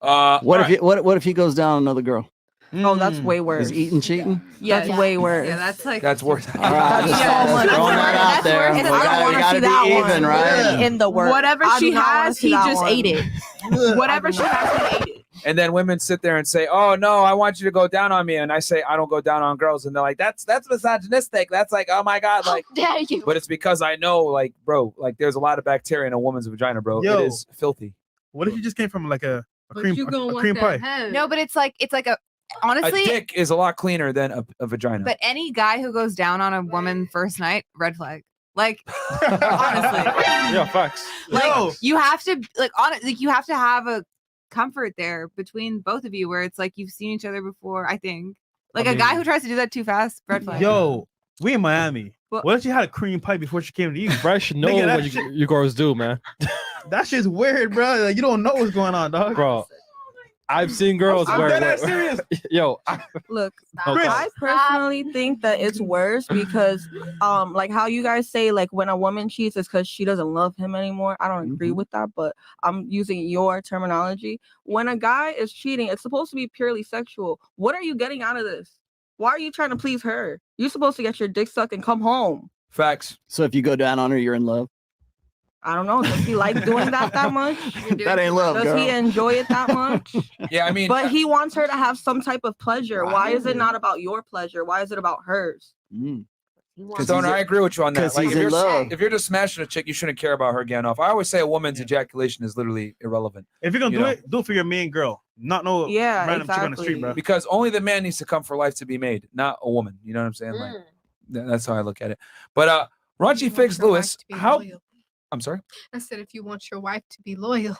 Yeah. Cool. Okay. What if he goes down another girl? Oh, that's way worse. Is eating cheating? That's way worse. Yeah, that's like That's worse. All right, just throwing that out there. We gotta be even, right? In the work. Whatever I she do not wanna has, see he that just one. ate it. Whatever she has, he ate it. And then women sit there and say, "Oh no, I want you to go down on me," and I say, "I don't go down on girls," and they're like, "That's misogynistic." That's like, "Oh my god!" Like, Dare you? but it's because I know, like, bro, like, there's a lot of bacteria in a woman's vagina, bro. Yo. It is filthy. What if you just came from like a cream pie. pie? No, but it's like a honestly. A dick is a lot cleaner than a vagina. But any guy who goes down on a woman first night, red flag. Like honestly, Yeah, facts. like you have to you have to have a comfort there between both of you where it's like you've seen each other before. I think like I a guy mean- who tries to do that too fast, red flag. Yo, we in Miami. What? What if she had a cream pie before she came to you? Fresh know Nigga, that what shit- you girls do, man. That shit's weird, bro. Like, you don't know what's going on, dog. Bro, I've seen girls I'm where dead ass serious. yo, Look, Okay. I personally think that it's worse because, like how you guys say, like when a woman cheats, it's because she doesn't love him anymore. I don't agree with that, but I'm using your terminology. When a guy is cheating, it's supposed to be purely sexual. What are you getting out of this? Why are you trying to please her? You're supposed to get your dick sucked and come home. Facts. So if you go down on her, you're in love. I don't know. Does he like doing that much? That ain't love, Does girl. he enjoy it that much? Yeah, I mean, But he wants her to have some type of pleasure. Why is it not about your pleasure? Why is it about hers? Stoner, I agree with you on that. 'cause he's if in you're, love. if you're just smashing a chick, you shouldn't care about her getting off. I always say a woman's ejaculation is literally irrelevant. If you're gonna You do know? it, do it for your main girl, not no Yeah, random chick on the street, exactly. bro. Because only the man needs to come for life to be made, not a woman. You know what I'm saying? Like that's how I look at it. But Raunchy Figs Lewis, how? I'm sorry. I said, if you want your wife to be loyal,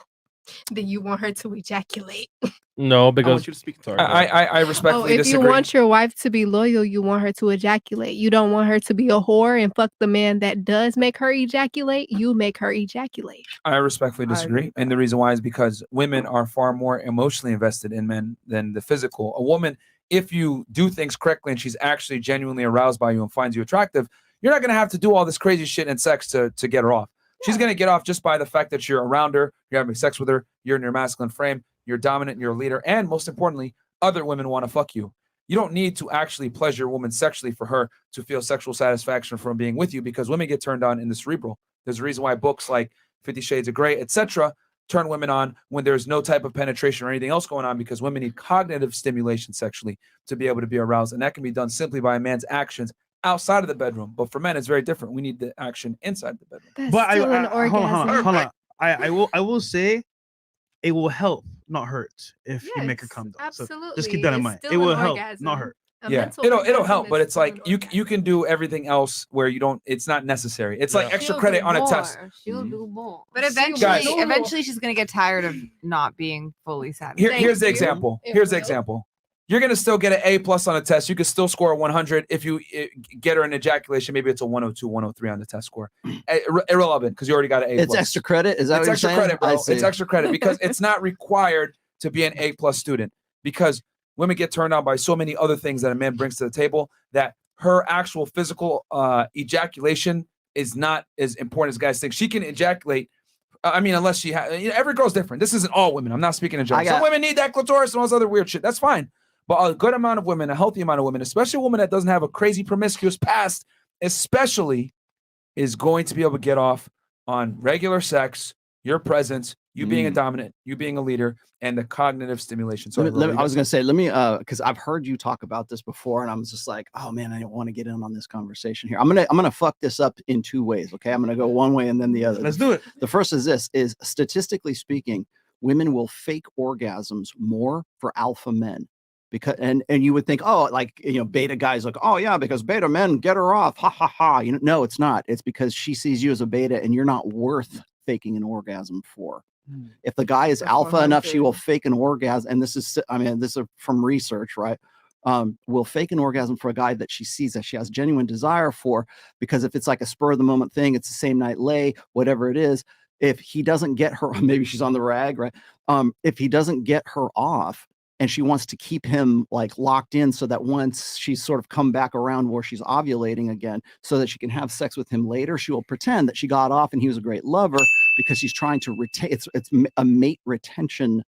then you want her to ejaculate. no, because I want you to speak. Sorry. I Oh, respectfully if disagree. you want your wife to be loyal, you want her to ejaculate. You don't want her to be a whore and fuck the man that does make her ejaculate. You make her ejaculate. I respectfully disagree. And the reason why is because women are far more emotionally invested in men than the physical. A woman, if you do things correctly and she's actually genuinely aroused by you and finds you attractive, you're not going to have to do all this crazy shit in sex to get her off. She's going to get off just by the fact that you're around her, you're having sex with her, you're in your masculine frame, you're dominant, you're a leader, and most importantly, other women want to fuck you. You don't need to actually pleasure a woman sexually for her to feel sexual satisfaction from being with you, because women get turned on in the cerebral. There's a reason why books like 50 Shades of Grey, etc., turn women on when there's no type of penetration or anything else going on, because women need cognitive stimulation sexually to be able to be aroused. And that can be done simply by a man's actions outside of the bedroom. But for men, it's very different. We need the action inside the bedroom. But hold on. I will say it will help, not hurt, if you make her come down. So just keep that in mind. It will help, not hurt. Yeah, it'll help, but it's like you can do everything else where you don't. It's not necessary. It's like extra credit on a test. She'll do more. But eventually she's gonna get tired of not being fully satisfied. Here's the example. Here's the example. You're gonna still get an A+ on a test. You could still score a 100 if you get her an ejaculation. Maybe it's a 102, 103 on the test score. Irrelevant, because you already got an A+. It's extra credit. Is that it's what extra you're saying? credit, bro? It's extra credit because it's not required to be an A+ student, because women get turned on by so many other things that a man brings to the table that her actual physical ejaculation is not as important as guys think. She can ejaculate. I mean, unless she has, every girl's different. This isn't all women. I'm not speaking in general. Some women need that clitoris and all this other weird shit. That's fine. But a good amount of women, a healthy amount of women, especially a woman that doesn't have a crazy promiscuous past, especially, is going to be able to get off on regular sex, your presence, you being a dominant, you being a leader, and the cognitive stimulation. So I was going to say, let me, because I've heard you talk about this before, and I'm just like, oh man, I don't want to get in on this conversation here. I'm gonna fuck this up in two ways. Okay, I'm gonna go one way and then the other. Let's do it. The first is this: is statistically speaking, women will fake orgasms more for alpha men. Because and you would think, oh, like, beta guys like, oh yeah, because beta men get her off, ha ha ha. No, it's not. It's because she sees you as a beta and you're not worth faking an orgasm for. If the guy is alpha enough, she will fake an orgasm. And this is from research, right? Will fake an orgasm for a guy that she sees that she has genuine desire for, because if it's like a spur of the moment thing, it's the same night lay, whatever it is. If he doesn't get her, maybe she's on the rag, right? If he doesn't get her off, and she wants to keep him like locked in so that once she's sort of come back around where she's ovulating again, so that she can have sex with him later, she will pretend that she got off and he was a great lover, because she's trying to retain. It's a mate retention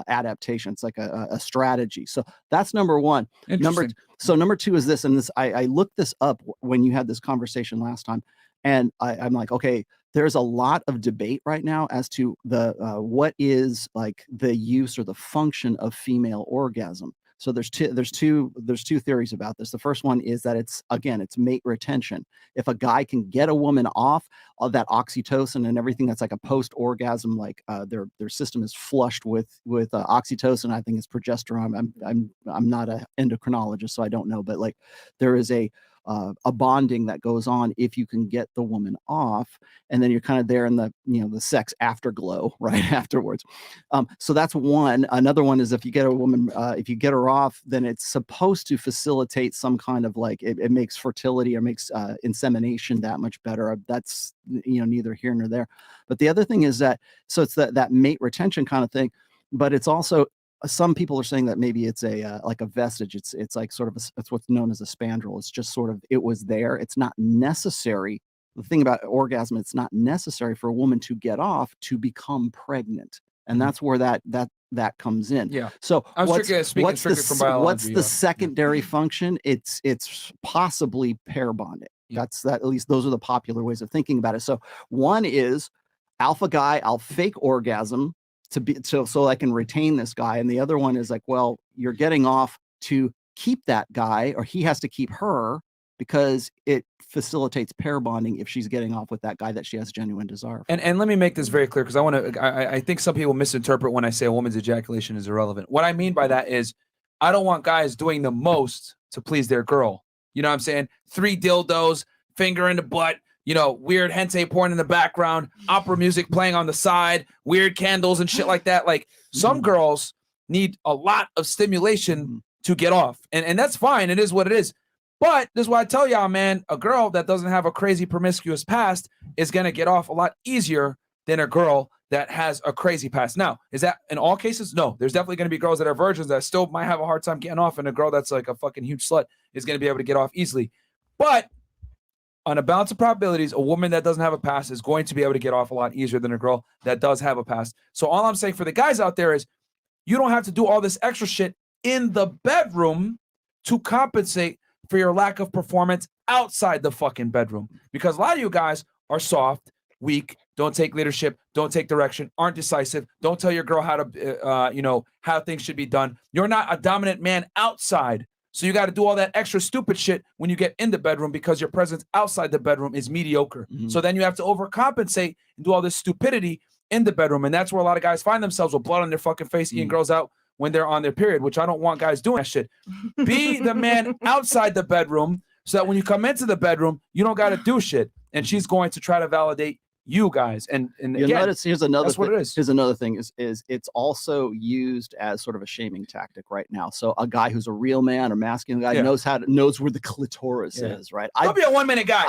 adaptation. It's like a strategy. So that's number one. Number two is this, and this I looked this up when you had this conversation last time, and I'm like, okay, there's a lot of debate right now as to the what is like the use or the function of female orgasm. So there's two theories about this. The first one is that it's mate retention. If a guy can get a woman off of that oxytocin and everything, that's like a post orgasm, like their system is flushed with oxytocin. I think it's progesterone. I'm not an endocrinologist, so I don't know, but like there is a bonding that goes on if you can get the woman off, and then you're kind of there in the the sex afterglow right afterwards. So that's one. Another one is if you get a woman, if you get her off, then it's supposed to facilitate some kind of like it makes fertility or makes insemination that much better. That's neither here nor there. But the other thing is that it's that mate retention kind of thing, but it's also, some people are saying that maybe it's like a vestige. It's like sort of it's what's known as a spandrel. It's just sort of, it was there. It's not necessary. The thing about orgasm, it's not necessary for a woman to get off to become pregnant, and that's where that comes in. Yeah. So what's the secondary function? It's possibly pair bonding. That's that. At least those are the popular ways of thinking about it. So one is alpha guy, I'll fake orgasm so I can retain this guy. And the other one is like, well, you're getting off to keep that guy, or he has to keep her, because it facilitates pair bonding if she's getting off with that guy that she has genuine desire for. And let me make this very clear, because I think some people misinterpret when I say a woman's ejaculation is irrelevant. What I mean by that is, I don't want guys doing the most to please their girl. You know what I'm saying? 3 dildos, finger in the butt, weird hentai porn in the background, opera music playing on the side, weird candles and shit like that. Like, some girls need a lot of stimulation to get off. And that's fine. It is what it is. But this is why I tell y'all, man, a girl that doesn't have a crazy promiscuous past is going to get off a lot easier than a girl that has a crazy past. Now, is that in all cases? No, there's definitely going to be girls that are virgins that still might have a hard time getting off, and a girl that's like a fucking huge slut is going to be able to get off easily. But on a balance of probabilities, a woman that doesn't have a past is going to be able to get off a lot easier than a girl that does have a past. So all I'm saying for the guys out there is, you don't have to do all this extra shit in the bedroom to compensate for your lack of performance outside the fucking bedroom. Because a lot of you guys are soft, weak, don't take leadership, don't take direction, aren't decisive, don't tell your girl how to, how things should be done. You're not a dominant man outside. So you got to do all that extra stupid shit when you get in the bedroom because your presence outside the bedroom is mediocre. So then you have to overcompensate and do all this stupidity in the bedroom. And that's where a lot of guys find themselves with blood on their fucking face, eating girls out when they're on their period, which I don't want guys doing that shit. Be the man outside the bedroom so that when you come into the bedroom, you don't got to do shit. And she's going to try to validate you guys. And You'll again, notice here's another that's what it is. Here's another thing is it's also used as sort of a shaming tactic right now. So a guy who's a real man or masculine guy knows where the clitoris is, right? Don't be a 1 minute guy.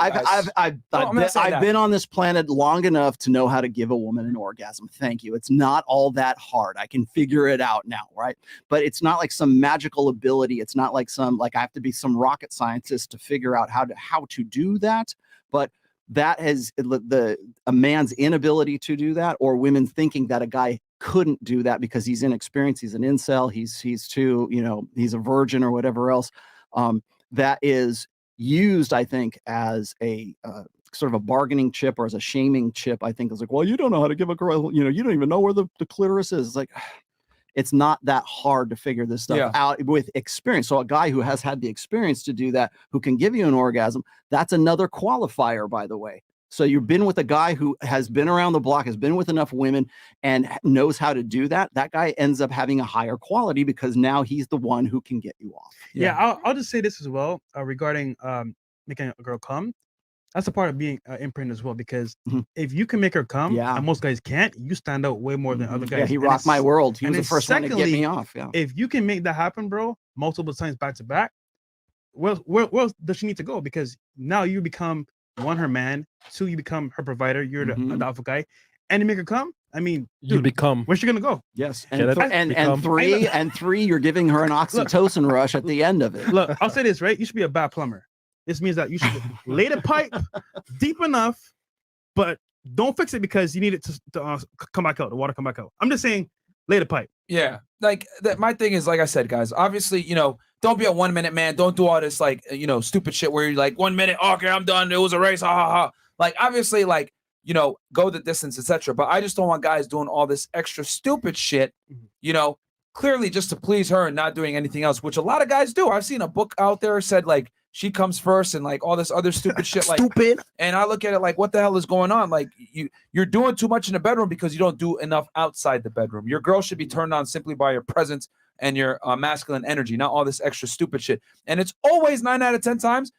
I've been on this planet long enough to know how to give a woman an orgasm. Thank you. It's not all that hard. I can figure it out now, right? But it's not like some magical ability. It's not like I have to be some rocket scientist to figure out how to do that. But that has a man's inability to do that, or women thinking that a guy couldn't do that because he's inexperienced, he's an incel, he's too, he's a virgin or whatever else. That is used, I think, as a sort of a bargaining chip or as a shaming chip. I think it's like, well, you don't know how to give a girl, you don't even know where the clitoris is. It's like, it's not that hard to figure this stuff out with experience. So a guy who has had the experience to do that, who can give you an orgasm, that's another qualifier, by the way. So you've been with a guy who has been around the block, has been with enough women and knows how to do that. That guy ends up having a higher quality because now he's the one who can get you off. Yeah, I'll just say this as well regarding making a girl come. That's a part of being imprint as well, because if you can make her come, and most guys can't, you stand out way more than other guys. Yeah, he rocked my world. He was the first one to get me off. Yeah. If you can make that happen, bro, multiple times back to back, where does she need to go? Because now you become, one, her man, two, you become her provider, you're the alpha guy, and you make her come. I mean, you become. Where's she gonna go? Yes, and three, you're giving her an oxytocin rush at the end of it. Look, I'll say this, right? You should be a bad plumber. This means that you should lay the pipe deep enough, but don't fix it because you need it to come back out, the water come back out. I'm just saying, lay the pipe. Yeah, like my thing is, like I said, guys, obviously, don't be a 1 minute man. Don't do all this stupid shit where you're like 1 minute, okay, I'm done. It was a race, ha ha ha. Like obviously, go the distance, etc. But I just don't want guys doing all this extra stupid shit, clearly just to please her and not doing anything else, which a lot of guys do. I've seen a book out there said like she comes first and like all this other stupid shit. Like stupid. And I look at it like, what the hell is going on? Like you're doing too much in the bedroom because you don't do enough outside the bedroom. Your girl should be turned on simply by your presence and your masculine energy, not all this extra stupid shit. And it's always 9 out of 10 times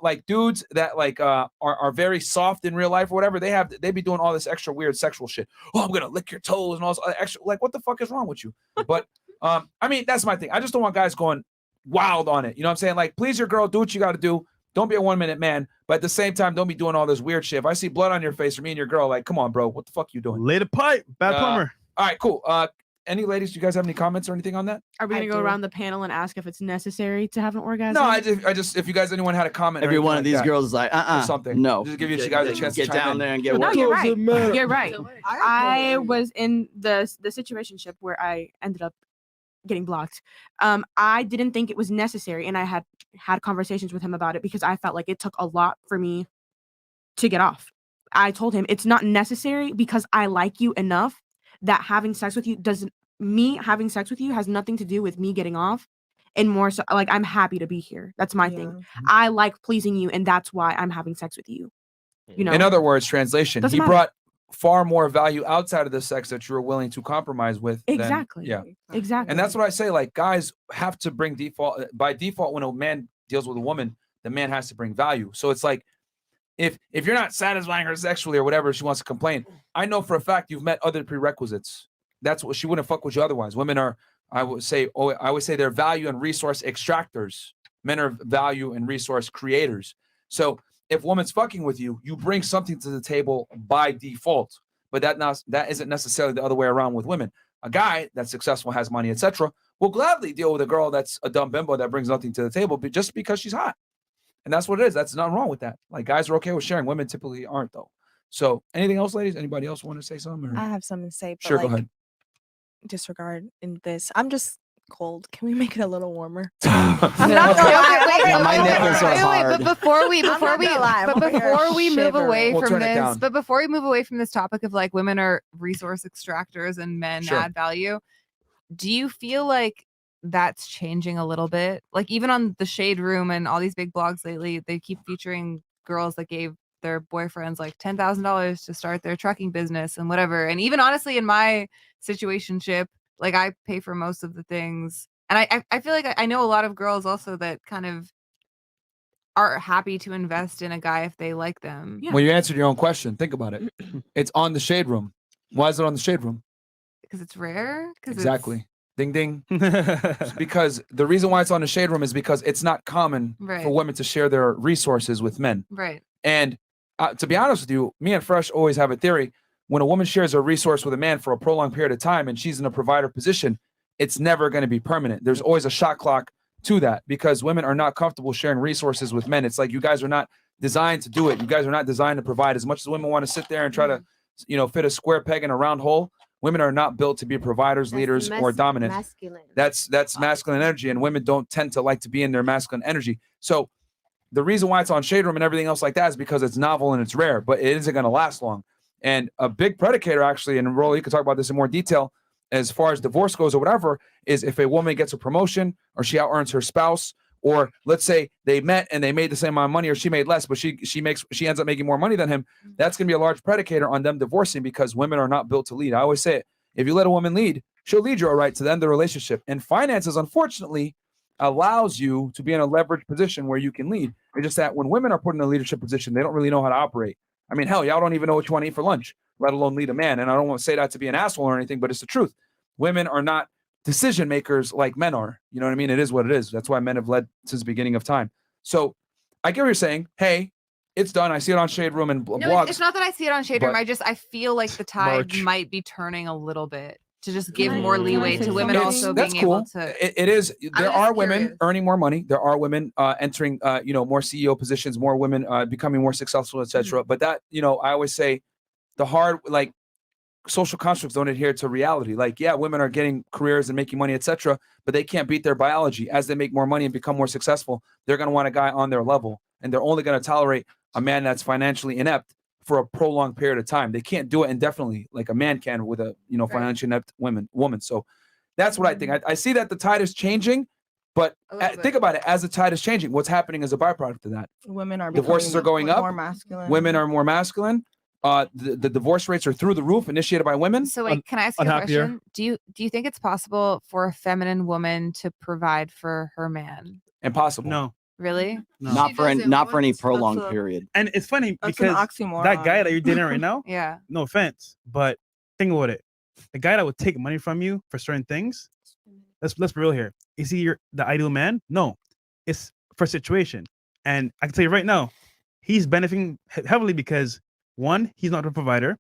like dudes that like are very soft in real life or whatever. They be doing all this extra weird sexual shit. Oh, I'm gonna lick your toes and all this extra. Like, what the fuck is wrong with you? But I mean, that's my thing. I just don't want guys going wild on it. You know what I'm saying? Like, please your girl, do what you got to do. Don't be a 1 minute man, but at the same time, don't be doing all this weird shit. If I see blood on your face for me and your girl, like, come on, bro, what the fuck you doing? Lay the pipe, bad plumber. All right, cool. Any ladies, do you guys have any comments or anything on that? Are we gonna go around the panel and ask if it's necessary to have an orgasm? No, I just if you guys, anyone had a comment. Every one of like these that, girls is like, or something. no. Just to give you guys a chance to get chime down in. there and get No, work. you're right. You're right. I was in the situationship where I ended up getting blocked. I didn't think it was necessary, and I had conversations with him about it because I felt like it took a lot for me to get off. I told him it's not necessary because I like you enough that having sex with you having sex with you has nothing to do with me getting off, and more so like I'm happy to be here. That's my thing. I like pleasing you, and that's why I'm having sex with you. In other words, translation, Doesn't he matter. brought far more value outside of the sex that you were willing to compromise with. Exactly. Exactly. And that's what I say. Like, guys have to bring by default, when a man deals with a woman, the man has to bring value. So it's like, if you're not satisfying her sexually or whatever, she wants to complain. I know for a fact you've met other prerequisites. That's what she wouldn't fuck with you otherwise. Women are, I would say they're value and resource extractors. Men are value and resource creators. So if woman's fucking with you, you bring something to the table by default. But that isn't necessarily the other way around with women. A guy that's successful, has money, etc., will gladly deal with a girl that's a dumb bimbo that brings nothing to the table, but just because she's hot. And that's what it is. That's nothing wrong with that. Like, guys are okay with sharing. Women typically aren't, though. So anything else, ladies? Anybody else want to say something? Or? I have something to say. But Sure, go ahead. Disregard in this. I'm just cold. Can we make it a little warmer? I'm not gonna lie. Yeah, my nipples are hard. But before we I'm not gonna lie, I'm over here before we move away shivering. We'll from turn it this, down. but before we move away from this topic of like women are resource extractors and men Sure. add value, do you feel like that's changing a little bit? Like even on the Shade Room and all these big blogs lately, they keep featuring girls that gave their boyfriends like $10,000 to start their trucking business and whatever. And even honestly, in my situationship, like I pay for most of the things. And I feel like I know a lot of girls also that kind of are happy to invest in a guy if they like them. Well, you answered your own question. Think about it. It's on the Shade Room. Why is it on the Shade Room? Because it's rare. Exactly. Ding ding. Because the reason why it's on the Shade Room is because it's not common Right. for women to share their resources with men. Right. And to be honest with you, me and Fresh always have a theory. When a woman shares a resource with a man for a prolonged period of time and she's in a provider position, it's never going to be permanent. There's always a shot clock to that because women are not comfortable sharing resources with men. It's like you guys are not designed to do it. You guys are not designed to provide. As much as women want to sit there and try to, fit a square peg in a round hole, women are not built to be providers, leaders, or dominant. Masculine. That's masculine energy, and women don't tend to like to be in their masculine energy. So the reason why it's on Shade Room and everything else like that is because it's novel and it's rare, but it isn't going to last long. And a big predicator, actually, and Rollo, you can talk about this in more detail, as far as divorce goes or whatever, is if a woman gets a promotion or she out earns her spouse, or let's say they met and they made the same amount of money or she made less, but she ends up making more money than him. That's going to be a large predicator on them divorcing because women are not built to lead. I always say it. If you let a woman lead, she'll lead you all right to the end of the relationship. And finances, unfortunately, allows you to be in a leveraged position where you can lead. It's just that when women are put in a leadership position, they don't really know how to operate. I mean, hell, y'all don't even know what you want to eat for lunch, let alone lead a man. And I don't want to say that to be an asshole or anything, but it's the truth. Women are not decision makers like men are. You know what I mean? It is what it is. That's why men have led since the beginning of time. So I get what you're saying. Hey, it's done. I see it on Shade Room and No, blogs. it's not that I see it on Shade Room. but- I feel like the tide March. might be turning a little bit to just give more leeway to women It's- also that's being cool. able to. It is. There just are women curious. earning more money. There are women entering, more CEO positions, more women becoming more successful, etc. But that, I always say the hard, like, social constructs don't adhere to reality. Like, yeah, women are getting careers and making money, etc., but they can't beat their biology. As they make more money and become more successful, they're going to want a guy on their level, and they're only going to tolerate a man that's financially inept for a prolonged period of time. They can't do it indefinitely like a man can with a financially inept woman. So that's what I think. I see that the tide is changing, but think about it. As the tide is changing, what's happening as a byproduct of that? Women are Divorces are going up. more masculine. Women are more masculine. The divorce rates are through the roof, initiated by women. So wait, can I ask you a question? Do you think it's possible for a feminine woman to provide for her man? Impossible. No. Really? Not for any prolonged period. And it's funny That's an because oxymoron. that guy that you're dating right now, Yeah. no offense, but think about it. The guy that would take money from you for certain things, let's be real here. Is he the ideal man? No. It's for a situation. And I can tell you right now, he's benefiting heavily because 1, he's not a provider.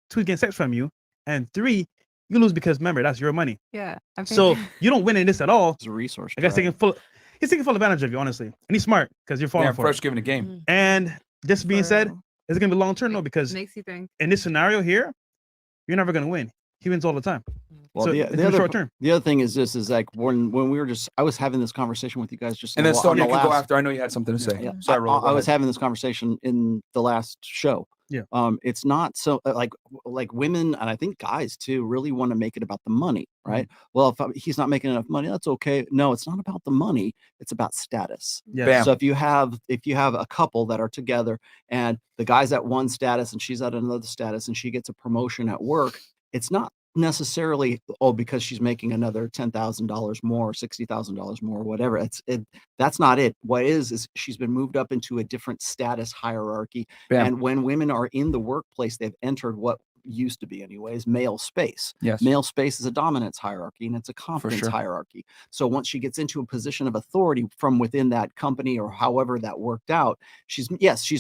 2, he's getting sex from you. And 3, you lose because remember, that's your money. Yeah. So you don't win in this at all. It's a resource. I guess he's taking full advantage of you, honestly. And he's smart because you're falling Yeah, for Fresh it. giving a game. And this being said, is it gonna be long term? No, because Makes you think. in this scenario here, you're never gonna win. He wins all the time. Well, So the it's gonna be other short term. the other thing is like when we were I was having this conversation with you guys just And then on Stone, the you can go last- after. I know you had something to say. Yeah. Sorry, Rollo, go I was ahead. having this conversation in the last show. Yeah. It's not so like women and I think guys too really want to make it about the money, right? Well, if he's not making enough money, that's okay. No, it's not about the money. It's about status. Yeah. Bam. So if you have a couple that are together and the guy's at one status and she's at another status and she gets a promotion at work, it's not necessarily because she's making another $10,000 more, $60,000 more, whatever. That's not it. What is she's been moved up into a different status hierarchy. Bam. And when women are in the workplace, they've entered what used to be anyways male space. Yes. Male space is a dominance hierarchy and it's a competence sure. hierarchy. So once she gets into a position of authority from within that company or however that worked out, she's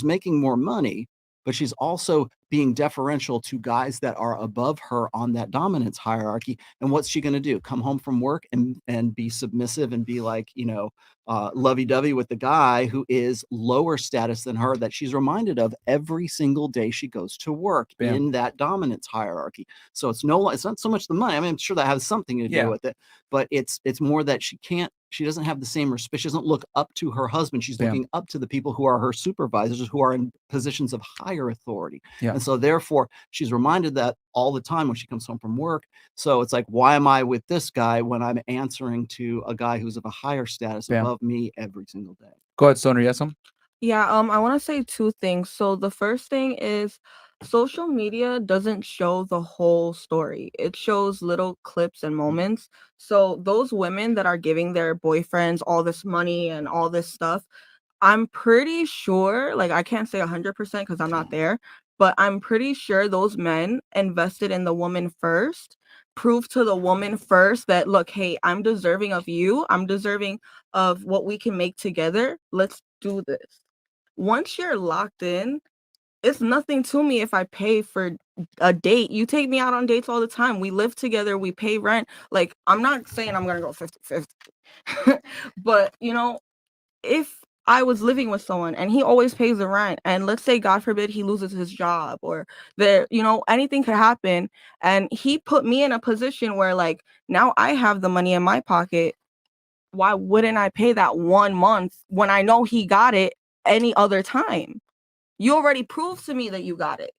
making more money, but she's also being deferential to guys that are above her on that dominance hierarchy. And what's she going to do? Come home from work and be submissive and be like, lovey-dovey with the guy who is lower status than her, that she's reminded of every single day she goes to work in that dominance hierarchy. So it's not so much the money. I mean, I'm sure that has something to do with it, but it's more that she doesn't have the same respect. She doesn't look up to her husband. She's looking up to the people who are her supervisors, who are in positions of higher authority. And so therefore she's reminded that all the time when she comes home from work. So it's like, why am I with this guy when I'm answering to a guy who's of a higher status above me every single day? Go ahead, Stoner. Yes, Yeah, I want to say two things. So the first thing is social media doesn't show the whole story. It shows little clips and moments. So those women that are giving their boyfriends all this money and all this stuff, I'm pretty sure, like I can't say 100% because I'm not there, but I'm pretty sure those men invested in the woman first, prove to the woman first that, look, hey, I'm deserving of you. I'm deserving of what we can make together. Let's do this. Once you're locked in, it's nothing to me if I pay for a date. You take me out on dates all the time. We live together. We pay rent. Like, I'm not saying I'm going to go 50-50. But, if I was living with someone and he always pays the rent, and let's say, God forbid, he loses his job or anything could happen. And he put me in a position where, like, now I have the money in my pocket. Why wouldn't I pay that 1 month when I know he got it any other time? You already proved to me that you got it.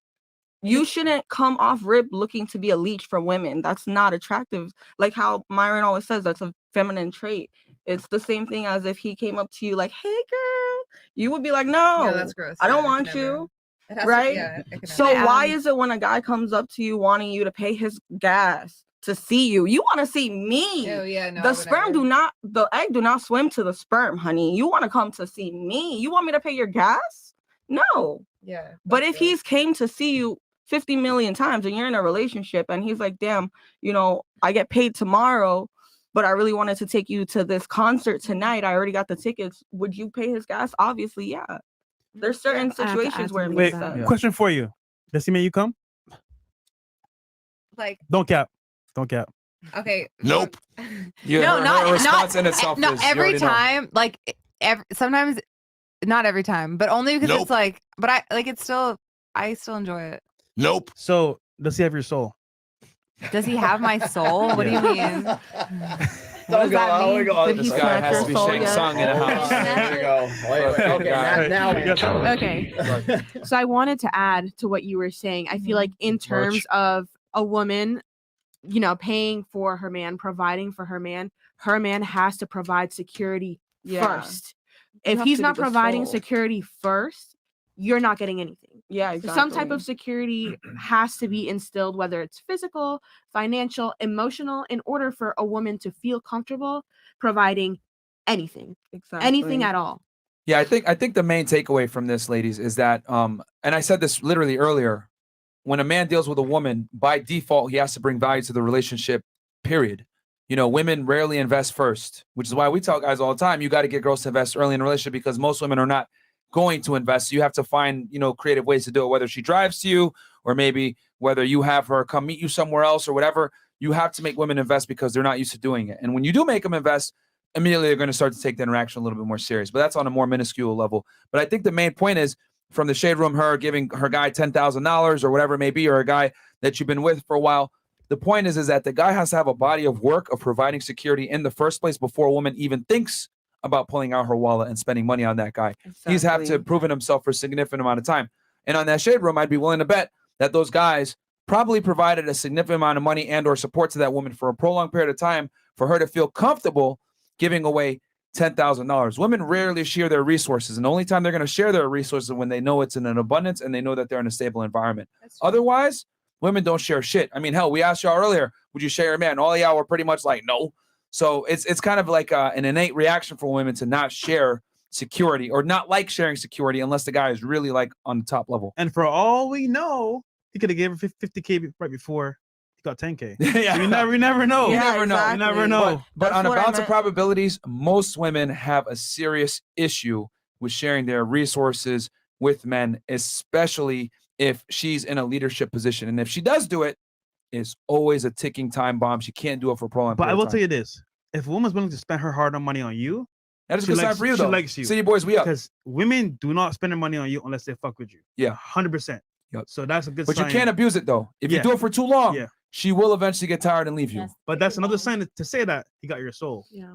You shouldn't come off rip looking to be a leech for women. That's not attractive. Like how Myron always says, that's a feminine trait. It's the same thing as if he came up to you like, hey girl, you would be like, no, that's gross. I don't want you. It has to- Right? yeah, it can So happen. why is it when a guy comes up to you wanting you to pay his gas to see you, you want to see me? Oh, yeah, no, I the would sperm the egg do not swim to the sperm, honey. You want to come to see me. You want me to pay your gas? No. Yeah. But if he's came to see you 50 million times and you're in a relationship and he's like, damn, I get paid tomorrow, but I really wanted to take you to this concert tonight. I already got the tickets. Would you pay his gas? Obviously, yeah. There's certain situations where it makes Wait, sense. question for you. Does he make you come? Like, Don't cap. Don't cap. okay. Nope. No, not response not, in itself no, is, you every already know. time. Like, sometimes, not every time, but only because it's like. But I still enjoy it. Nope. So does he have your soul? Does he have my soul? What do you mean? Don't does go. that Oh my mean? God. Did This he guy snatch has your to be soul Shang yet? Tsung in a house. There we go. Wait, now. Okay. So I wanted to add to what you were saying. I feel like in terms of a woman, paying for her man, providing for her man has to provide security first. You If have he's to be not the providing soul. security first, you're not getting anything. Yeah, So exactly. some type of security has to be instilled, whether it's physical, financial, emotional, in order for a woman to feel comfortable providing anything. Exactly. Anything at all. Yeah, I think the main takeaway from this, ladies, is that and I said this literally earlier, when a man deals with a woman, by default, he has to bring value to the relationship, period. Women rarely invest first, which is why we tell guys all the time, you got to get girls to invest early in a relationship because most women are not going to invest. So you have to find, creative ways to do it, whether she drives to you or maybe whether you have her come meet you somewhere else or whatever. You have to make women invest because they're not used to doing it. And when you do make them invest, immediately they're going to start to take the interaction a little bit more serious. But that's on a more minuscule level. But I think the main point is, from the shade room, her giving her guy $10,000 or whatever it may be, or a guy that you've been with for a while. The point is that the guy has to have a body of work of providing security in the first place before a woman even thinks about pulling out her wallet and spending money on that guy. He's have to have proven himself for a significant amount of time. And on that shade room, I'd be willing to bet that those guys probably provided a significant amount of money and or support to that woman for a prolonged period of time for her to feel comfortable giving away $10,000. Women rarely share their resources, and the only time they're going to share their resources is when they know it's in an abundance and they know that they're in a stable environment. Otherwise, women don't share shit. I mean, hell, we asked y'all earlier, would you share your man? All y'all were pretty much like, no. So it's kind of like an innate reaction for women to not share security or not like sharing security unless the guy is really like on the top level. And for all we know, he could have gave her 50K right before he got 10K. Yeah. So you never know. You never know. You never know. But on a balance of probabilities, most women have a serious issue with sharing their resources with men, especially if she's in a leadership position. And if she does do it, it's always a ticking time bomb. She can't do it for prolonged. But I will tell you this: if a woman's willing to spend her hard-earned money on you, that is a good sign for you, though. She likes you. City boys, we up. Because women do not spend their money on you unless they fuck with you. Yeah, 100%. Yep. So that's a good But sign. you can't abuse it, though. If you do it for too long, she will eventually get tired and leave you. But that's another sign to say that he got your soul. Yeah.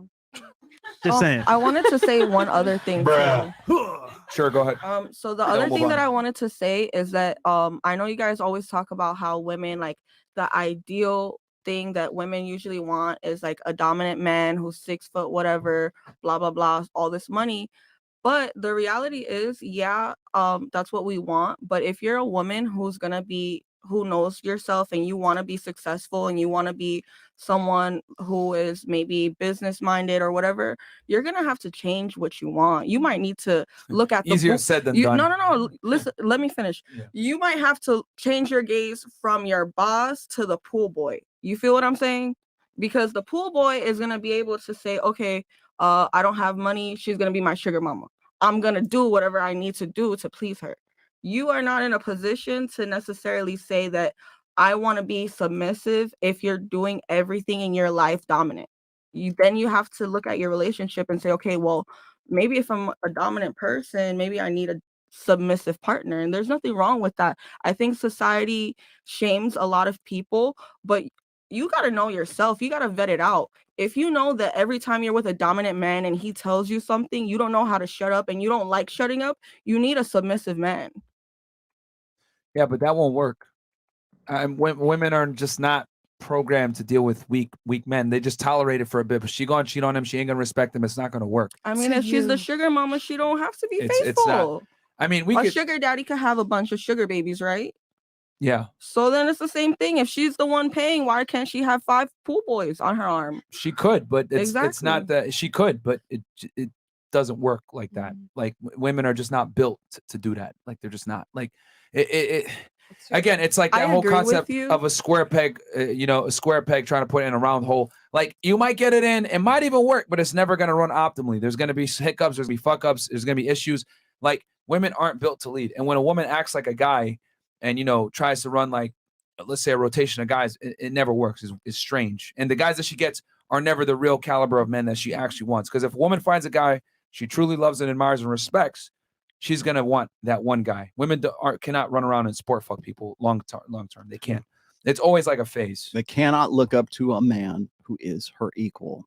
Just saying. I wanted to say one other thing. too. Sure, go ahead. So the Then other we'll thing move that on. I wanted to say is that I know you guys always talk about how women, like, the ideal thing that women usually want is like a dominant man who's 6 foot, whatever, blah blah blah, all this money. But the reality is, that's what we want. But if you're a woman who knows yourself and you want to be successful and you want to be someone who is maybe business minded or whatever, you're gonna have to change what you want. You might need to look at the Easier said than done. No. Listen, let me finish. You might have to change your gaze from your boss to the pool boy. You feel what I'm saying? Because the pool boy is gonna be able to say, okay, I don't have money. She's gonna be my sugar mama. I'm gonna do whatever I need to do to please her. You are not in a position to necessarily say that I want to be submissive if you're doing everything in your life dominant. Then you have to look at your relationship and say, okay, well, maybe if I'm a dominant person, maybe I need a submissive partner. And there's nothing wrong with that. I think society shames a lot of people, but you got to know yourself. You got to vet it out. If you know that every time you're with a dominant man and he tells you something, you don't know how to shut up and you don't like shutting up, you need a submissive man. Yeah, but that won't work. Women are just not programmed to deal with weak men. They just tolerate it for a bit. But she gonna cheat on him. She ain't gonna respect him. It's not gonna work. I mean, if she's the sugar mama, she don't have to be faithful. It's not. I mean, a sugar daddy could have a bunch of sugar babies, right? Yeah, So then it's the same thing. If she's the one paying, why can't she have 5 pool boys on her arm? she could, but it's not Exactly. that she could, but it doesn't work like that. Like women are just not built to do that. Like they're just not. Like it again, it's like I that whole agree with concept you. of a square peg, a square peg trying to put in a round hole. Like you might get it in, it might even work, but it's never going to run optimally. There's going to be hiccups, there's going to be fuck ups, there's going to be issues. Like women aren't built to lead. And when a woman acts like a guy and, tries to run like, let's say a rotation of guys, it never works. It's strange. And the guys that she gets are never the real caliber of men that she actually wants. Because if a woman finds a guy she truly loves and admires and respects, she's gonna want that one guy. Women cannot run around and sport fuck people long term. They can't. It's always like a phase. They cannot look up to a man who is her equal.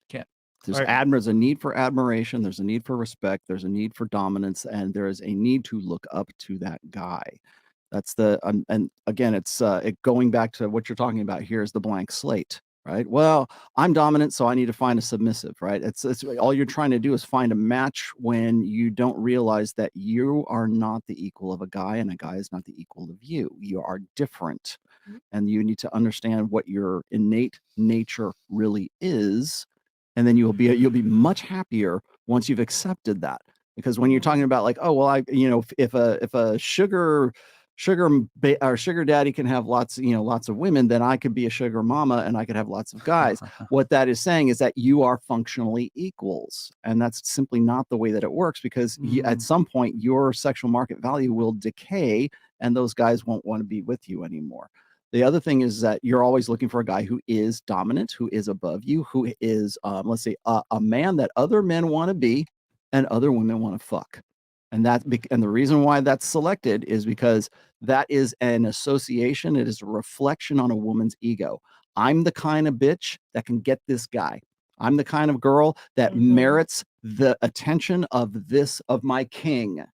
Can't. There's a need for admiration. There's a need for respect. There's a need for dominance, and there is a need to look up to that guy. That's and again, it's going back to what you're talking about here is the blank slate. Right. Well, I'm dominant, so I need to find a submissive. Right. It's all you're trying to do is find a match when you don't realize that you are not the equal of a guy and a guy is not the equal of you. You are different, and you need to understand what your innate nature really is, and then you'll be much happier once you've accepted that. Because when you're talking about like, oh well, if a sugar daddy can have lots of women, then I could be a sugar mama and I could have lots of guys. What that is saying is that you are functionally equals, and that's simply not the way that it works, because at some point your sexual market value will decay and those guys won't want to be with you anymore. The other thing is that you're always looking for a guy who is dominant, who is above you, who is let's say a man that other men want to be and other women want to fuck. And the reason why that's selected is because that is an association. It is a reflection on a woman's ego. I'm the kind of bitch that can get this guy. I'm the kind of girl that merits the attention of my king.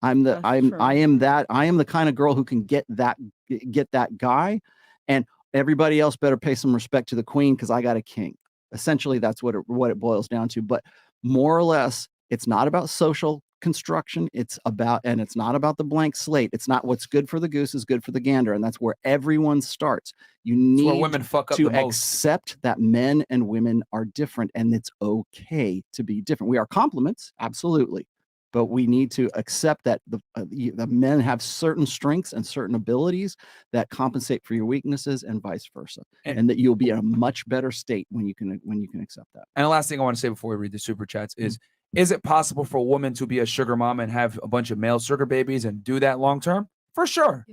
I am the kind of girl who can get that guy, and everybody else better pay some respect to the queen because I got a king. Essentially, that's what it boils down to. But more or less, it's not about social construction. It's not about the blank slate. It's not what's good for the goose is good for the gander, and that's where everyone starts. You need where women fuck up to the most. accept that men and women are different, and it's okay to be different. We are complements, absolutely, but we need to accept that the men have certain strengths and certain abilities that compensate for your weaknesses, and vice versa, and that you'll be in a much better state when you can accept that. And the last thing I want to say before we read the super chats is it possible for a woman to be a sugar mama and have a bunch of male sugar babies and do that long term? For sure.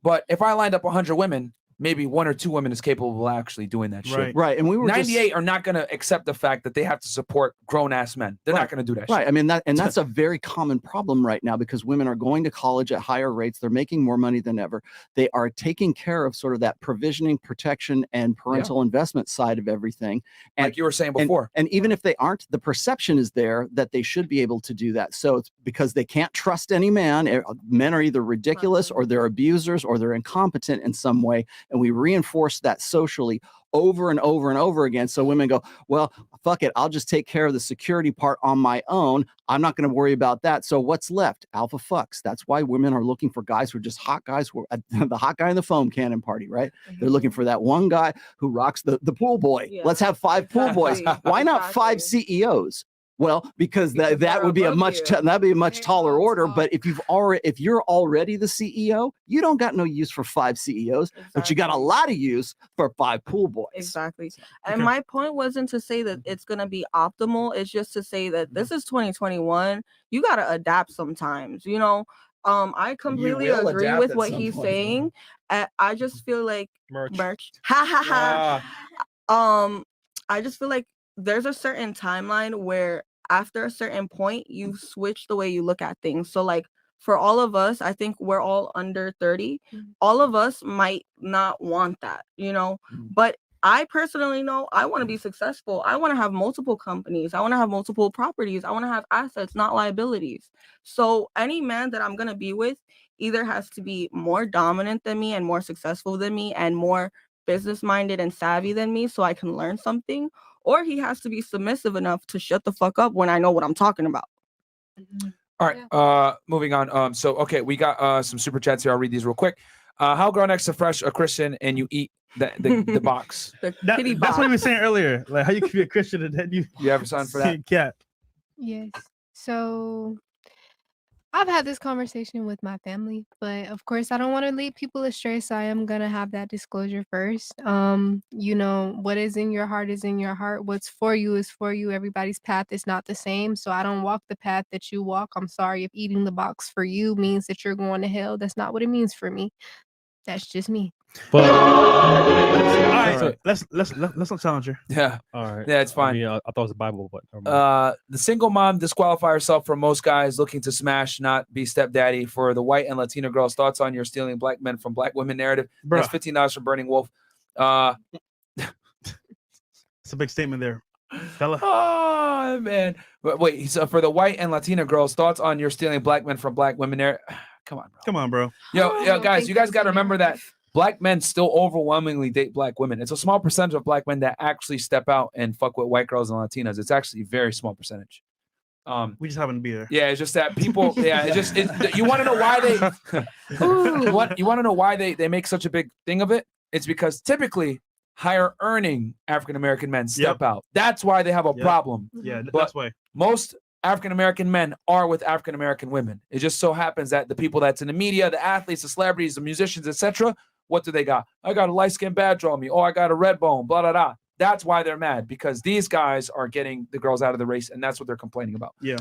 But if I lined up 100 women, maybe 1 or 2 women is capable of actually doing that shit. Right. And we were 98 are not going to accept the fact that they have to support grown-ass men. They're not going to do that shit. Right. I mean, that's a very common problem right now because women are going to college at higher rates. They're making more money than ever. They are taking care of sort of that provisioning, protection, and parental investment side of everything. And, like you were saying before. And even if they aren't, the perception is there that they should be able to do that. So it's because they can't trust any man. Men are either ridiculous or they're abusers or they're incompetent in some way. And we reinforce that socially over and over and over again. So women go, well, fuck it. I'll just take care of the security part on my own. I'm not going to worry about that. So what's left? Alpha fucks. That's why women are looking for guys who are just hot guys, who are the hot guy in the foam cannon party, right? They're looking for that one guy who rocks the pool boy. Let's have 5 pool boys. Why not 5 CEOs? Well, because that would be a much taller order. But if you're already the CEO, you don't got no use for 5 CEOs, but you got a lot of use for 5 pool boys. Exactly. And my point wasn't to say that it's gonna be optimal. It's just to say that this is 2021. You gotta adapt sometimes. You know, I completely agree with what he's saying. I just feel like merch. Ha ha ha. I just feel like there's a certain timeline where after a certain point you switch the way you look at things. So like for all of us, I think we're all under 30. All of us might not want that, you know, but I personally know I want to be successful. I want to have multiple companies. I want to have multiple properties. I want to have assets, not liabilities. So any man that I'm going to be with either has to be more dominant than me and more successful than me and more business minded and savvy than me so I can learn something, or he has to be submissive enough to shut the fuck up when I know what I'm talking about. All right. Moving on. So, okay, we got some super chats here. I'll read these real quick. How grow next to Fresh a Christian and you eat the box? That's what we were saying earlier. Like how you can be a Christian and then you have a son for that? Cat. Yes. So I've had this conversation with my family, but of course I don't want to lead people astray, so I am gonna have that disclosure first. You know, what is in your heart is in your heart. What's for you is for you. Everybody's path is not the same, so I don't walk the path that you walk. I'm sorry if eating the box for you means that you're going to hell. That's not what it means for me. That's just me. But all right, so let's not challenge her. Yeah. All right. Yeah, it's fine. I mean, I thought it was the Bible, but never mind. The single mom disqualify herself from most guys looking to smash, not be stepdaddy. For the white and Latino girls, thoughts on your stealing black men from black women narrative? That's $15 from Burning Wolf. It's a big statement there, fella. Oh man. But wait, so for the white and Latina girls, thoughts on your stealing black men from black women narrative? Come on, bro. Yo, guys, you guys got to remember that black men still overwhelmingly date black women. It's a small percentage of black men that actually step out and fuck with white girls and Latinas. It's actually a very small percentage. We just happen to be there. Yeah, it's just that people. Yeah, you want to know why they? You want to know why they make such a big thing of it? It's because typically higher earning African American men step out. That's why they have a problem. Yeah, but that's why most African American men are with African American women. It just so happens that the people that's in the media, the athletes, the celebrities, the musicians, etc. What do they got? I got a light-skinned badge on me. Oh, I got a red bone, blah, blah, blah. That's why they're mad, because these guys are getting the girls out of the race, and that's what they're complaining about. Yeah.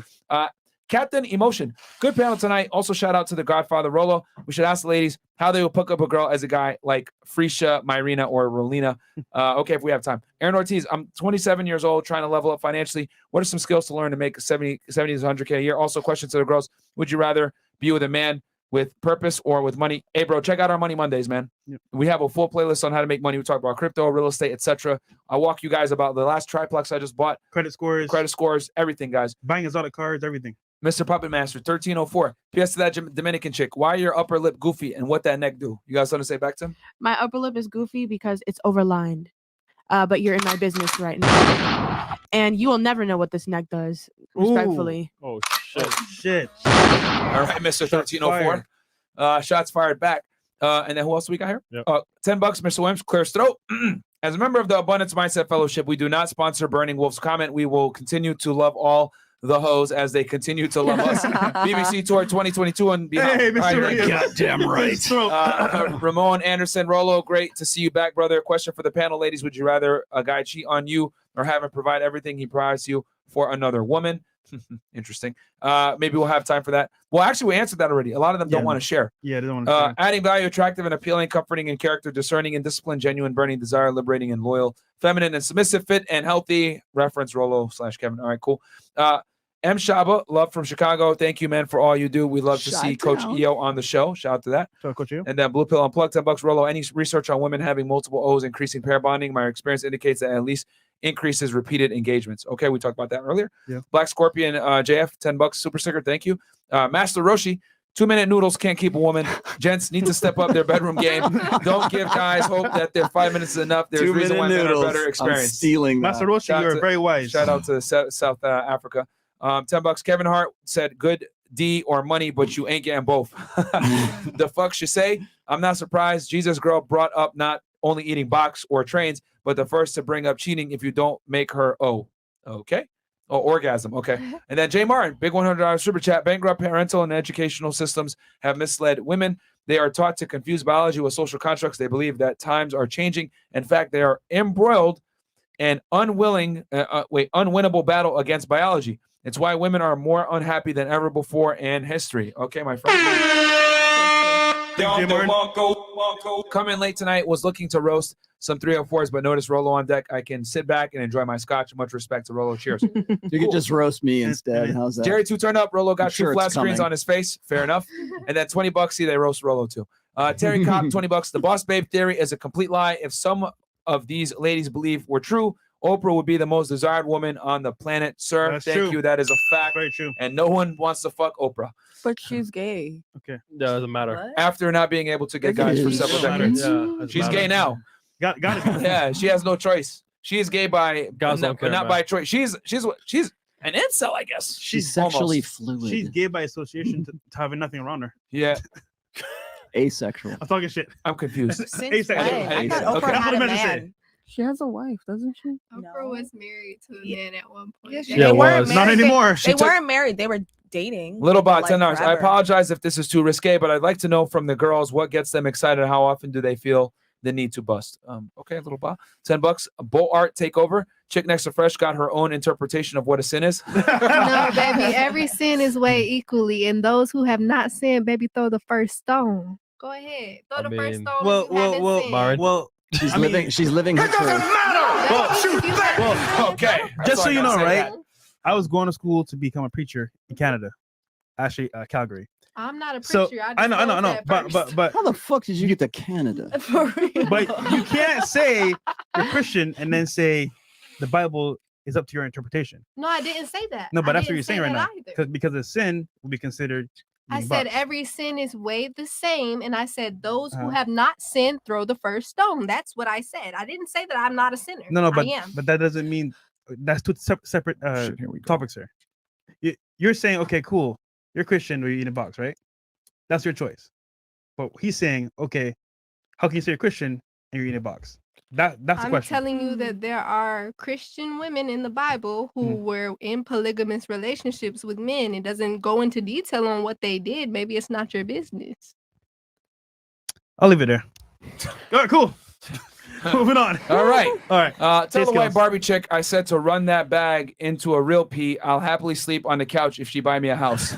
Captain Emotion. Good panel tonight. Also, shout out to the Godfather Rollo. We should ask the ladies how they would hook up a girl as a guy like Fresha, Myrina, or Rolina. Okay, if we have time. Aaron Ortiz, I'm 27 years old, trying to level up financially. What are some skills to learn to make 70 to 100K a year? Also, question to the girls. Would you rather be with a man with purpose or with money? Hey, bro, check out our Money Mondays, man. Yep. We have a full playlist on how to make money. We talk about crypto, real estate, etc. I'll walk you guys about the last triplex I just bought. Credit scores, everything, guys. Buying exotic cards, everything. Mr. Puppet Master, 1304. P.S. to that Dominican chick. Why your upper lip goofy and what that neck do? You guys want to say back to him? My upper lip is goofy because it's overlined. But you're in my business right now. And you will never know what this neck does, respectfully. Ooh. Oh, shit. All right, Mr. 1304. Shots fired back. And then who else we got here? Yep. $10, Mr. Williams, clear his throat. As a member of the Abundance Mindset Fellowship, we do not sponsor Burning Wolf's comment. We will continue to love all the hoes as they continue to love us. BBC Tour 2022 and beyond. Hey, Mr. Williams. Goddamn right. Ramon Anderson, Rollo, great to see you back, brother. Question for the panel, ladies. Would you rather a guy cheat on you or have him provide everything he provides you for another woman? Interesting. Maybe we'll have time for that. Well, actually, we answered that already. A lot of them don't want to share. Yeah, they don't want to share. Adding value, attractive and appealing, comforting in character, discerning and disciplined, genuine, burning desire, liberating and loyal, feminine and submissive, fit and healthy. Reference Rollo/Kevin. All right, cool. M. Shaba, love from Chicago. Thank you, man, for all you do. We love to see Coach EO on the show. Shout out to that. Shout out, Coach EO. And then Blue Pill Unplugged, $10. Rollo, any research on women having multiple O's increasing pair bonding? My experience indicates that at least increases repeated engagements. Okay, we talked about that earlier. Yeah. Black Scorpion, JF, $10. Super sticker. Thank you. Master Roshi, 2-minute noodles can't keep a woman. Gents need to step up their bedroom game. Don't give guys hope that their 5 minutes is enough. There's reason why men are better experienced. Stealing Master Roshi, you're very wise. Shout out to South Africa. $10. Kevin Hart said, good D or money, but you ain't getting both. The fuck should say? I'm not surprised. Jesus' girl brought up not only eating box or trains, but the first to bring up cheating if you don't make her okay. Oh, orgasm. Okay. And then Jay Martin, big $100 super chat. Bankrupt parental and educational systems have misled women. They are taught to confuse biology with social constructs. They believe that times are changing. In fact, they are embroiled in unwinnable battle against biology. It's why women are more unhappy than ever before in history. Okay, my friend. Come in late tonight, was looking to roast some 304s, but noticed Rollo on deck. I can sit back and enjoy my scotch. Much respect to Rollo. Cheers. You could just roast me instead. How's that? Jerry 2 turned up. Rollo got I'm sure two flat it's screens coming. on his face. Fair enough. And then $20. See, they roast Rollo too. Terry Cobb, $20. The boss babe theory is a complete lie. If some of these ladies believe were true, Oprah would be the most desired woman on the planet. Sir, That's thank true. you. That is a fact. Very true. And no one wants to fuck Oprah. But she's gay. Okay. Doesn't matter. After not being able to get guys for several decades. She's gay now. Got it. Yeah, she has no choice. She is gay by Guys don't but care, not man. by choice. She's an incel, I guess. She's sexually almost. fluid. She's gay by association to having nothing around her. Yeah. Asexual. I'm talking shit. I'm confused. Asexual. I thought Okay, Oprah that's had what I a meant to man. say. She has a wife, doesn't she? Oprah was married to a man at one point. Yeah, Yeah, they it weren't was. married. Not anymore. They, She took- weren't married. They were dating. Little bot, for, $10. I forever. apologize if this is too risque, but I'd like to know from the girls what gets them excited. How often do they feel the need to bust? Okay, little bot. $10. Bo Art takeover. Chick next to Fresh got her own interpretation of what a sin is. No, baby, every sin is weighed equally, and those who have not sinned, baby, throw the first stone. Go ahead, throw the first stone. if you haven't sinned. Well, She's living her truth. Okay. Just so you know, right? That. I was going to school to become a preacher in Canada, actually, Calgary. I'm not a So preacher. I know, but How the fuck did you get to Canada? but you can't say you're Christian and then say the Bible is up to your interpretation. No, I didn't say that. No, but I that's what didn't you're saying say right now. that either. Because the sin will be considered. I being said boxed. every sin is weighed the same, and I said those who Uh-huh. have not sinned throw the first stone. That's what I said. I didn't say that I'm not a sinner. No, but I am. but that doesn't mean that's two separate topics here. You're saying, okay, cool, you're Christian, but you eat a box, right? That's your choice. But he's saying, okay, how can you say you're Christian and you're eating a box? That's the I'm question. telling you that there are Christian women in the Bible who were in polygamous relationships with men. It doesn't go into detail on what they did. Maybe it's not your business. I'll leave it there. All right, cool. Moving on. All right. All right. Tell Taste the white skills. Barbie chick I said to run that bag into a real pee. I'll happily sleep on the couch if she buy me a house.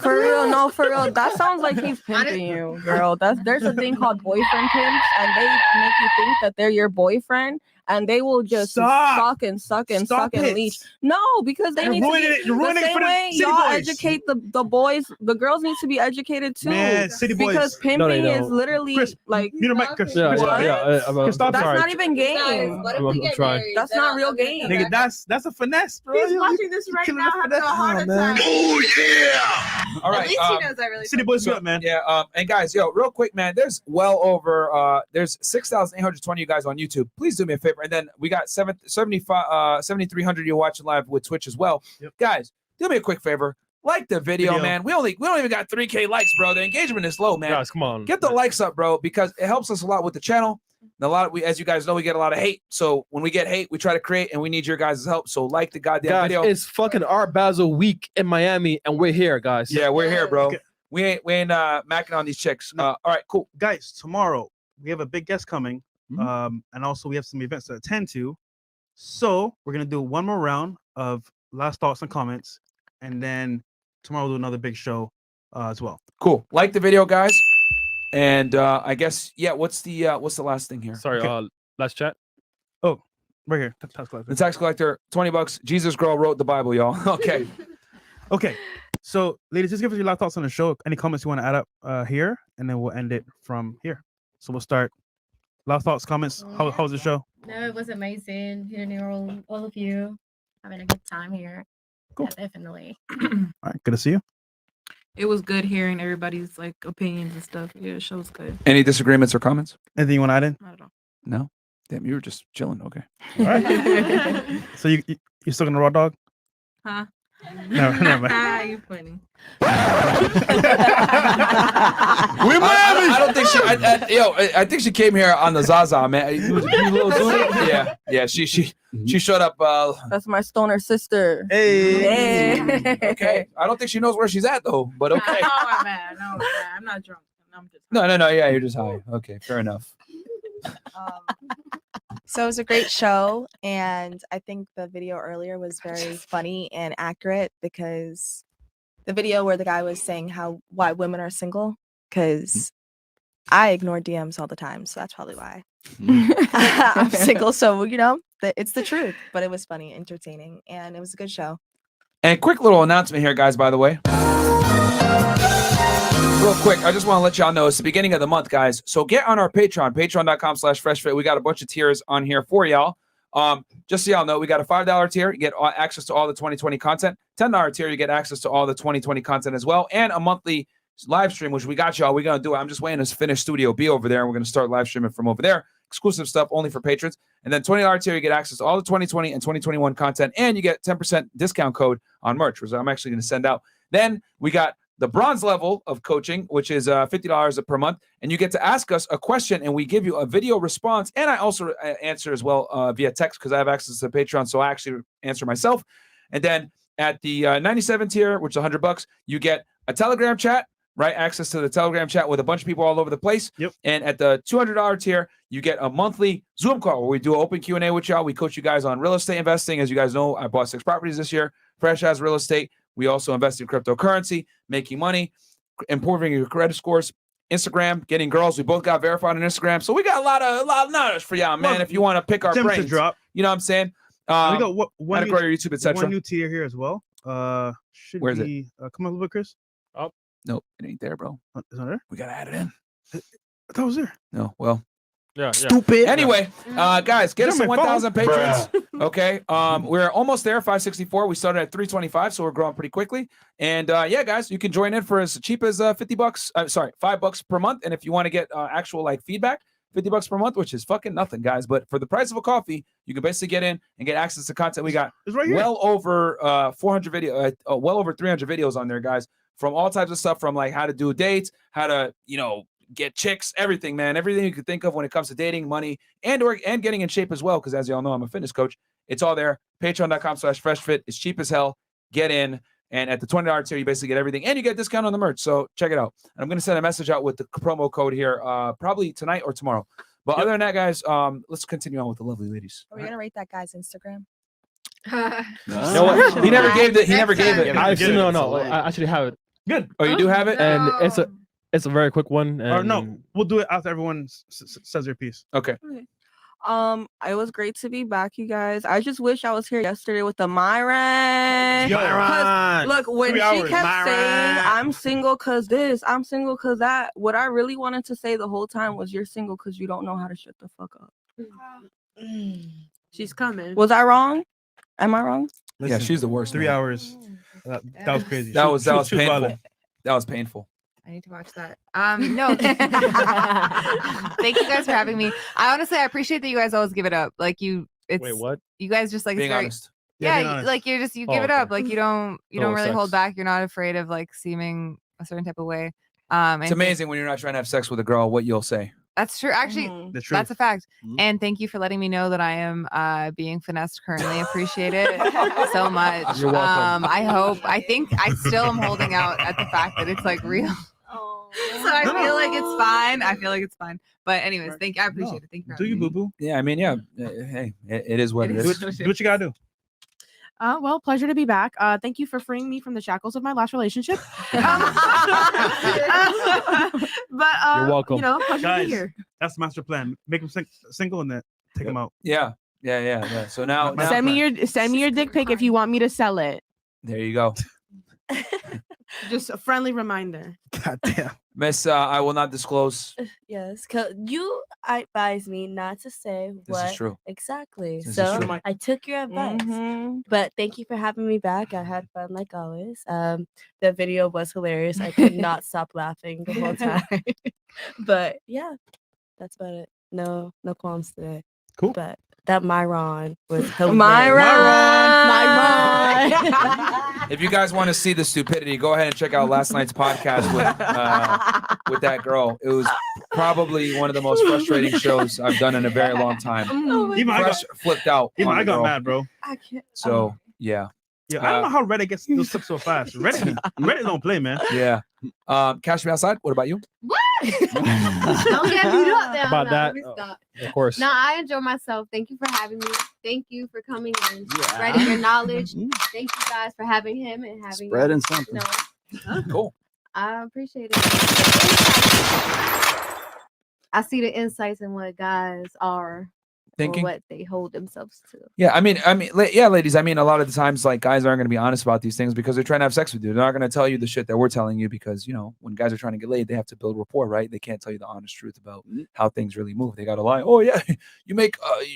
For real, no, for real. That sounds like he's pimping you, girl. There's a thing called boyfriend pimps, and they make you think that they're your boyfriend, and they will just suck and suck and Stop suck and it. leech. No, because they You're need to ruining be it. You're ruining the it same for the way city y'all boys. educate the boys. The girls need to be educated too. Man, city boys. Because No, they pimping is don't. literally Chris, like mute your mic, Chris. Yeah, Chris, yeah, what? yeah. I'm Chris, stop. that's sorry. not even game. I'm trying. That's not real game. Nigga, that's a finesse, bro. He's You- watching this right killing now, the having a finesse. heart Oh, man. attack. Oh yeah! All At right. least he knows I really City boys, good man. Yeah. And guys, yo, real quick, man, there's well over there's 6,820 you guys on YouTube. Please do me a favor. And then we got 7,300 you watching live with Twitch as well. Yep. Guys, do me a quick favor. Like the video, man. We don't even got 3K likes, bro. The engagement is low, man. Guys, come on. Get the likes up, bro, because it helps us a lot with the channel. And as you guys know, we get a lot of hate. So when we get hate, we try to create, and we need your guys' help. So like the goddamn Guys, video. it's fucking Art Basel week in Miami, and we're here, guys. Yeah, we're here, bro. Okay. We ain't macking on these chicks. All right, cool. Guys, tomorrow we have a big guest coming. And also we have some events to attend to. So we're gonna do one more round of last thoughts and comments, and then tomorrow we'll do another big show as well. Cool. Like the video, guys. And I guess what's the last thing here? Sorry, last chat. Oh, right here. Tax collector. The tax collector, $20. Jesus girl wrote the Bible, y'all. Okay. Okay. So, ladies, just give us your last thoughts on the show. Any comments you want to add up here, and then we'll end it from here. So we'll start. Last thoughts, comments. How was the show? No, it was amazing hearing all of you, having a good time here. Cool. Yeah, definitely. All right, good to see you. It was good hearing everybody's like opinions and stuff. Yeah, the show's good. Any disagreements or comments? Anything you want to add in? I don't know. No. Damn, you were just chilling. Okay. All right. So you're still gonna raw dog? Huh? No, never mind. You funny. I don't think I think she came here on the Zaza, man. Yeah. She showed up. That's my stoner sister. Hey. Okay. I don't think she knows where she's at though. But okay. No, man. I'm not drunk. I'm just. No. Yeah, you're just high. Okay, fair enough. So it was a great show, and I think the video earlier was very funny and accurate, because the video where the guy was saying why women are single, because I ignore DMs all the time, so that's probably why I'm single. So it's the truth, but it was funny, entertaining, and it was a good show. And quick little announcement here, guys, by the way. Real quick, I just want to let y'all know it's the beginning of the month, guys. So get on our Patreon, patreon.com/freshfit. We got a bunch of tiers on here for y'all. Just so y'all know, we got a $5 tier. You get access to all the 2020 content. $10 tier, you get access to all the 2020 content as well. And a monthly live stream, which we got y'all. We're going to do it. I'm just waiting to finish Studio B over there. And we're going to start live streaming from over there. Exclusive stuff only for patrons. And then $20 tier, you get access to all the 2020 and 2021 content. And you get 10% discount code on merch, which I'm actually going to send out. Then we got the bronze level of coaching, which is $50 per month, and you get to ask us a question, and we give you a video response, and I also answer as well via text because I have access to Patreon, so I actually answer myself. And then at the 97 tier, which is $100, you get a Telegram chat, right? Access to the Telegram chat with a bunch of people all over the place. Yep. And at the $200 tier, you get a monthly Zoom call where we do an open Q&A with y'all. We coach you guys on real estate investing. As you guys know, I bought 6 properties this year. Fresh has real estate. We also invest in cryptocurrency, making money, improving your credit scores, Instagram, getting girls. We both got verified on Instagram. So we got a lot of knowledge for y'all, man. If you want to pick our brains, drop. You know what I'm saying? We got one how to grow your YouTube, etc. One new tier here as well. Should Where is be, it? Come on a little bit, Chris. Oh, nope, it ain't there, bro. Is that there? We gotta add it in. I thought it was there. No, well. Yeah. Stupid. Anyway, guys, get us Is that to my 1,000 phone? patrons. Okay. We're almost there, 564. We started at 325, so we're growing pretty quickly. And yeah, guys, you can join in for as cheap as $5 per month. And if you want to get actual like feedback, $50 per month, which is fucking nothing, guys. But for the price of a coffee, you can basically get in and get access to content. We got right here. well over 400 video, well over 300 videos on there, guys, from all types of stuff, from like how to do dates, how to get chicks, everything, man, everything you could think of when it comes to dating, money, and getting in shape as well. Because as y'all know, I'm a fitness coach. It's all there. Patreon.com/freshfit. It's cheap as hell. Get in. And at the $20 tier, you basically get everything, and you get a discount on the merch. So check it out. And I'm going to send a message out with the promo code here, probably tonight or tomorrow. But other than that, guys, let's continue on with the lovely ladies. Are we gonna rate that guy's Instagram? You know what? He never gave it. He never gave it. No. I actually have it. Good. Oh, you do have it, and it's a very quick one. Or And no, we'll do it after everyone says their piece. Okay. It was great to be back, you guys. I just wish I was here yesterday with the Myron. Yo, 'Cause, look, when 3 she hours, kept Myron. saying, I'm single because this, I'm single because that, what I really wanted to say the whole time was, you're single because you don't know how to shut the fuck up. She's coming. Was I wrong? Am I wrong? Yeah, she's the worst. 3 man. hours. That was crazy. That was She was painful. violent. That was painful. I need to watch that. No. Thank you guys for having me. I appreciate that you guys always give it up. Like it's Wait, what? you guys just like Being it's very, honest. Yeah, being yeah, honest. like you give Oh, it up. okay. Like you don't No really hold sex. back. You're not afraid of like seeming a certain type of way. And It's amazing when you're not trying to have sex with a girl, what you'll say. That's true. Actually, Mhm. The truth. that's a fact. Mhm. And thank you for letting me know that I am being finessed currently. Appreciate it so much. You're welcome. I think I still am holding out at the fact that it's like real. So I feel like it's fine. I feel like it's fine. But anyways, I appreciate it. Thank you. For Do you, having me. boo boo? Yeah, I mean, yeah. Hey, it is what it It is. is. Do what you gotta do. Well, pleasure to be back. Thank you for freeing me from the shackles of my last relationship. But You're welcome. You know, pleasure to Guys, be here. that's the master plan. Make him single and then take him out. Yeah. So now Send me your dick pic if you want me to sell it. there you go. Just a friendly reminder. God damn. Miss, I will not disclose. Yes, cause you advised me not to say This is what true. exactly. This is So true. I took your advice. But thank you for having me back. I had fun like always. The video was hilarious. I could not stop laughing the whole time. But yeah, that's about it. No qualms today. Cool. But that Myron was hilarious. Myron! Myron! If you guys want to see the stupidity, go ahead and check out last night's podcast with that girl. It was probably one of the most frustrating shows I've done in a very long time. Even I got Flipped out. Even on I the got girl. mad, bro. I can't. So yeah. Yeah, I don't know how Reddit gets those clips so fast. Reddit don't play, man. Yeah. Cash me outside. What about you? What? Don't get me up there. About No, that, let me stop. of course. No, I enjoy myself. Thank you for having me. Thank you for coming and Yeah. spreading your knowledge. Thank you guys for having him and having Spreading you something. know, Cool. I appreciate it. I see the insights in what guys are Thinking. or what they hold themselves to. Yeah, I mean, yeah, ladies. I mean, a lot of the times, like, guys aren't going to be honest about these things because they're trying to have sex with you. They're not going to tell you the shit that we're telling you because, you know, when guys are trying to get laid, they have to build rapport, right? They can't tell you the honest truth about how things really move. They got to lie. Oh yeah,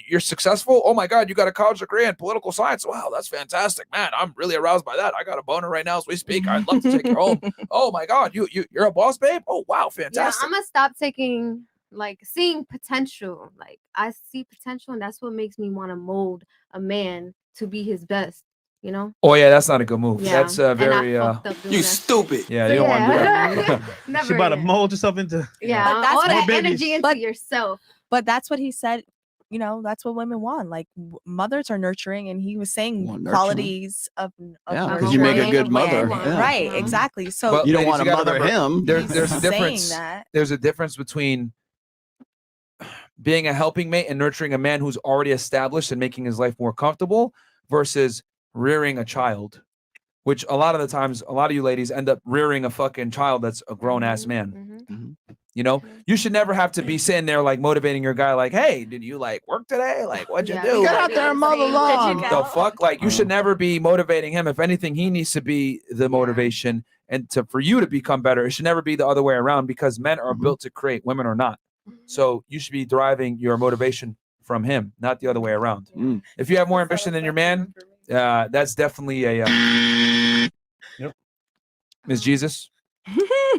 you're successful. Oh my God, you got a college degree in political science. Wow, that's fantastic, man. I'm really aroused by that. I got a boner right now as we speak. I'd love to take you home. Oh my God, you're a boss, babe. Oh wow, Yeah, fantastic. I'm gonna stop seeing potential. Like I see potential, and that's what makes me want to mold a man to be his best. You know. Oh yeah, that's not a good move. Yeah, That's and I very fucked up doing you that. stupid. Yeah, So you don't want to do yeah. that. Never. She about to yeah. mold yourself into. Yeah, But that's all what that babies. energy into yourself. But that's what he said. You know, that's what women want. Like mothers are nurturing, and he was saying Well, nurturing. qualities of Yeah, 'cause you make a nurturing good a mother. man. Yeah. Right? Exactly. So But You don't ladies, want to gotta mother remember, him. There's a saying difference. that. There's a difference between being a helping mate and nurturing a man who's already established and making his life more comfortable versus rearing a child, which a lot of the times, a lot of you ladies end up rearing a fucking child that's a grown ass man. You know, you should never have to be sitting there like motivating your guy, like, hey, did you like work today? Like, what'd you do? Get Like, out there and mow the lawn. the fuck? Like, you should never be motivating him. If anything, he needs to be the motivation and for you to become better. It should never be the other way around because men are built to create, women are not. So you should be deriving your motivation from him, not the other way around. If you have more ambition than your man, that's definitely a Ms. Jesus.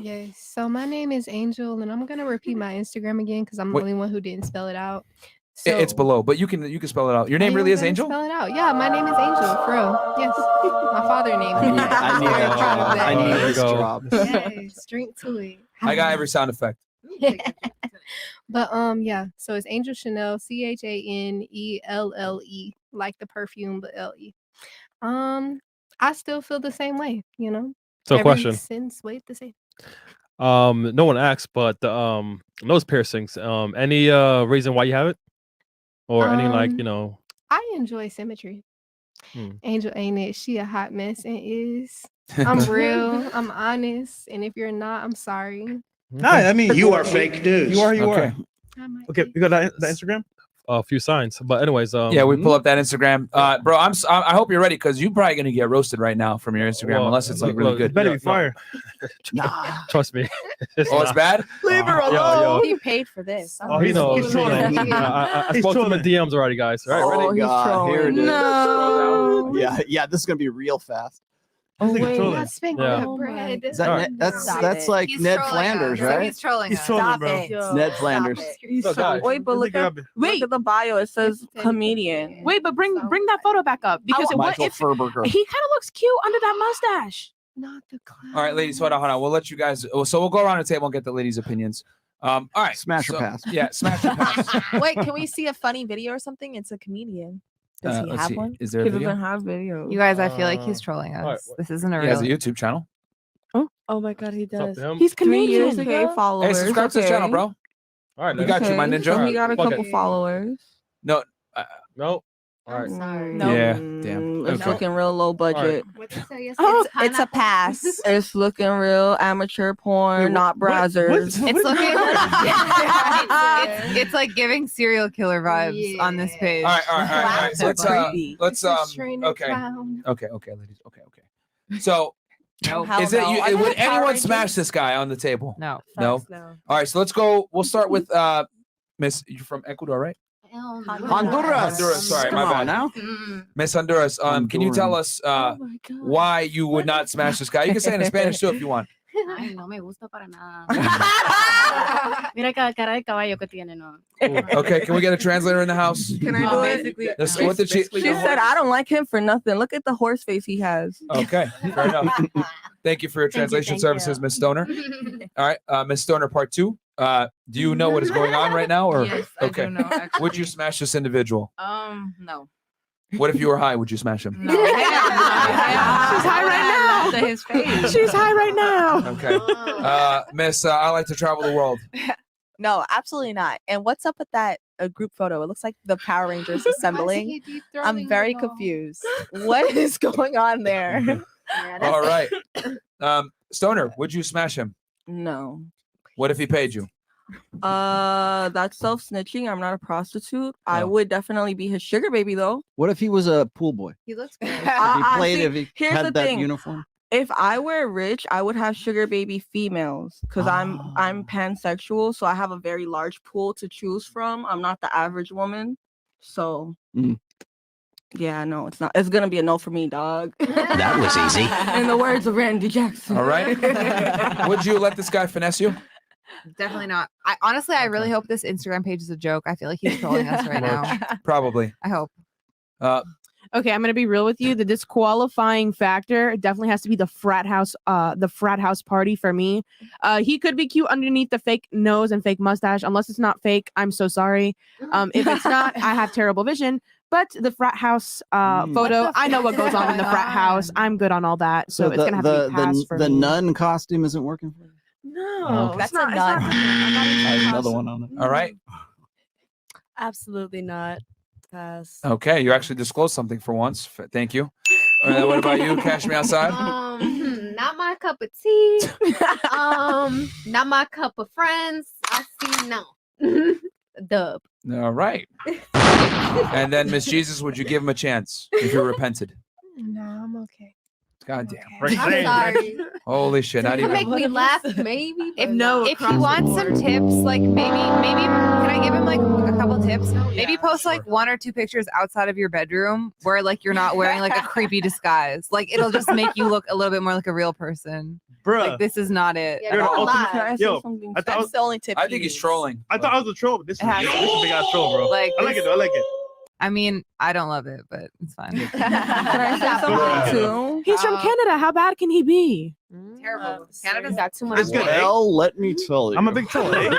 Yes. So my name is Angel, and I'm gonna repeat my Instagram again because I'm the Wait. only one who didn't spell it out. It's below, but you can spell it out. Your name Are you really is gonna Angel? Spell it out. Yeah, my name is Angel. For real. Yes. My father named me. I need Very a proud of job. that. I need There this you go. job. Yes, drink to it. I got every sound effect. But yeah, so it's Angel Chanel, CHANELLE, like the perfume, but LE. I still feel the same way, you know. So Ever question. since wait the same. No one asked, but the nose piercings. Any reason why you have it, or any like I enjoy symmetry. Hmm. Angel ain't it? She a hot mess and is. I'm real. I'm honest, and if you're not, I'm sorry. Nah, I mean You are fake news. You are. You Okay. are. Okay, you got that Instagram? A few signs, but anyways, Yeah, we pull up that Instagram, bro. I hope you're ready because you're probably gonna get roasted right now from your Instagram Well, unless it's like look, really look, good. Better Yeah, be fire. Trust me. Oh, it's bad. Leave her Yo, alone. He paid for this. Oh, He he's knows. trolling. I He's spoke to him in trolling. DMs already, guys. All right, Oh ready? God, here it is. No. Yeah, this is gonna be real fast. This nigga wait. trolling. I spent Yeah. the bread. Is that All right. that's like Ned Flanders, right? He's trolling He's us. trolling, Stop bro. it. It's Ned Flanders. He's So, guys, Wait, but This look nigga at, got- look at the bio. It says comedian. Wait, but bring that photo back up because what Michael if Furberger. he kind of looks cute under that mustache? Not the clown. All right, ladies, hold on. We'll let you guys. So we'll go around the table and get the ladies' opinions. All right, Smash or so- pass? Yeah, smash or pass. Wait, can we see a funny video or something? It's a comedian. Does he Let's have see. one? Is there a He video? doesn't have video. You guys, I feel like he's trolling all right, us. This isn't a He has real. a YouTube channel. Oh my god, he It's up does. to him. He's 3 years Canadian. okay, followers. Hey, subscribe to his channel, okay. bro. All right, We got you, my ninja. So he got a Fuck couple it. followers. No, No, All right. Sorry. Nope. Yeah, damn. It's Okay. looking real low budget. What'd you say? It's a pass. It's looking real amateur porn, not browsers. It's looking. it's like giving serial killer vibes on this page. All right. Let's Train okay. clown. Okay, ladies. Okay. So, No. is it? no. You, Are would those Power anyone Rangers? smash this guy on the table? No. No. All right. So let's go. We'll start with Miss. You're from Ecuador, right? Honduras. Sorry, Come my on bad. now. Miss Honduras. Can you tell us why you would not smash this guy? You can say it in Spanish too if you want. Ay, no me gusta para nada. Mira cada cara de caballo que tiene, no. Okay. Can we get a translator in the house? Can I do it? What did she? She said, I don't like him for nothing. Look at the horse face he has. Okay, fair enough. Thank you for your translation services, Miss Stoner. All right, Miss Stoner, part 2. Do you know what is going on right now? Or Yes, I okay, do know, actually. would you smash this individual? No. What if you were high? Would you smash him? No. She's high right now. To his face. She's high right now. Okay, Miss, I like to travel the world. No, absolutely not. And what's up with that group photo? It looks like the Power Rangers assembling. I'm very confused. What is going on there? All right, Stoner, would you smash him? No. What if he paid you? That's self-snitching. I'm not a prostitute. I would definitely be his sugar baby though. What if he was a pool boy? He looks good. If he played, see, if he here's had the that thing. uniform. If I were rich, I would have sugar baby females because I'm pansexual, so I have a very large pool to choose from. I'm not the average woman, so yeah, no, it's not. It's gonna be a no for me, dog. That was easy. In the words of Randy Jackson. All right. Would you let this guy finesse you? Definitely not. I really hope this Instagram page is a joke. I feel like he's trolling us right now. Probably. I hope. Okay, I'm gonna be real with you. The disqualifying factor definitely has to be the frat house party for me. He could be cute underneath the fake nose and fake mustache. Unless it's not fake, I'm so sorry. If it's not, I have terrible vision. But the frat house photo, I know what goes on in the frat house. I'm good on all that. So it's gonna have to be passed for the me. nun costume isn't working for you. No, That's it's not, a it's not nun. There's another one on it. All right. Absolutely not. Pass. Okay, you actually disclosed something for once. Thank you. What about you? Cash me outside. Not my cup of tea. Not my cup of friends. I see no. Dub. All right. And then Miss Jesus, would you give him a chance if you repented? No, I'm okay. God damn. I'm sorry. Holy shit. Not You even. make me laugh, maybe. If but if you want some tips, like maybe can I give him like a couple tips? Maybe post like 1 or 2 pictures outside of your bedroom where like you're not wearing like a creepy disguise. Like it'll just make you look a little bit more like a real person. Bruh. Like this is not it. You're the ultimate- Can I say Yo, something? I thought That's the only tip. I think he's trolling. I thought I was a troll, but this is has this to is a big ass troll, bro. Like, I like it though. I like it. I mean, I don't love it, but it's fine. Can I say something too? He's from Canada. How bad can he be? Terrible. Canada's got too much. It's good. eh? Well, let me tell you. I'm a big troll. Eh?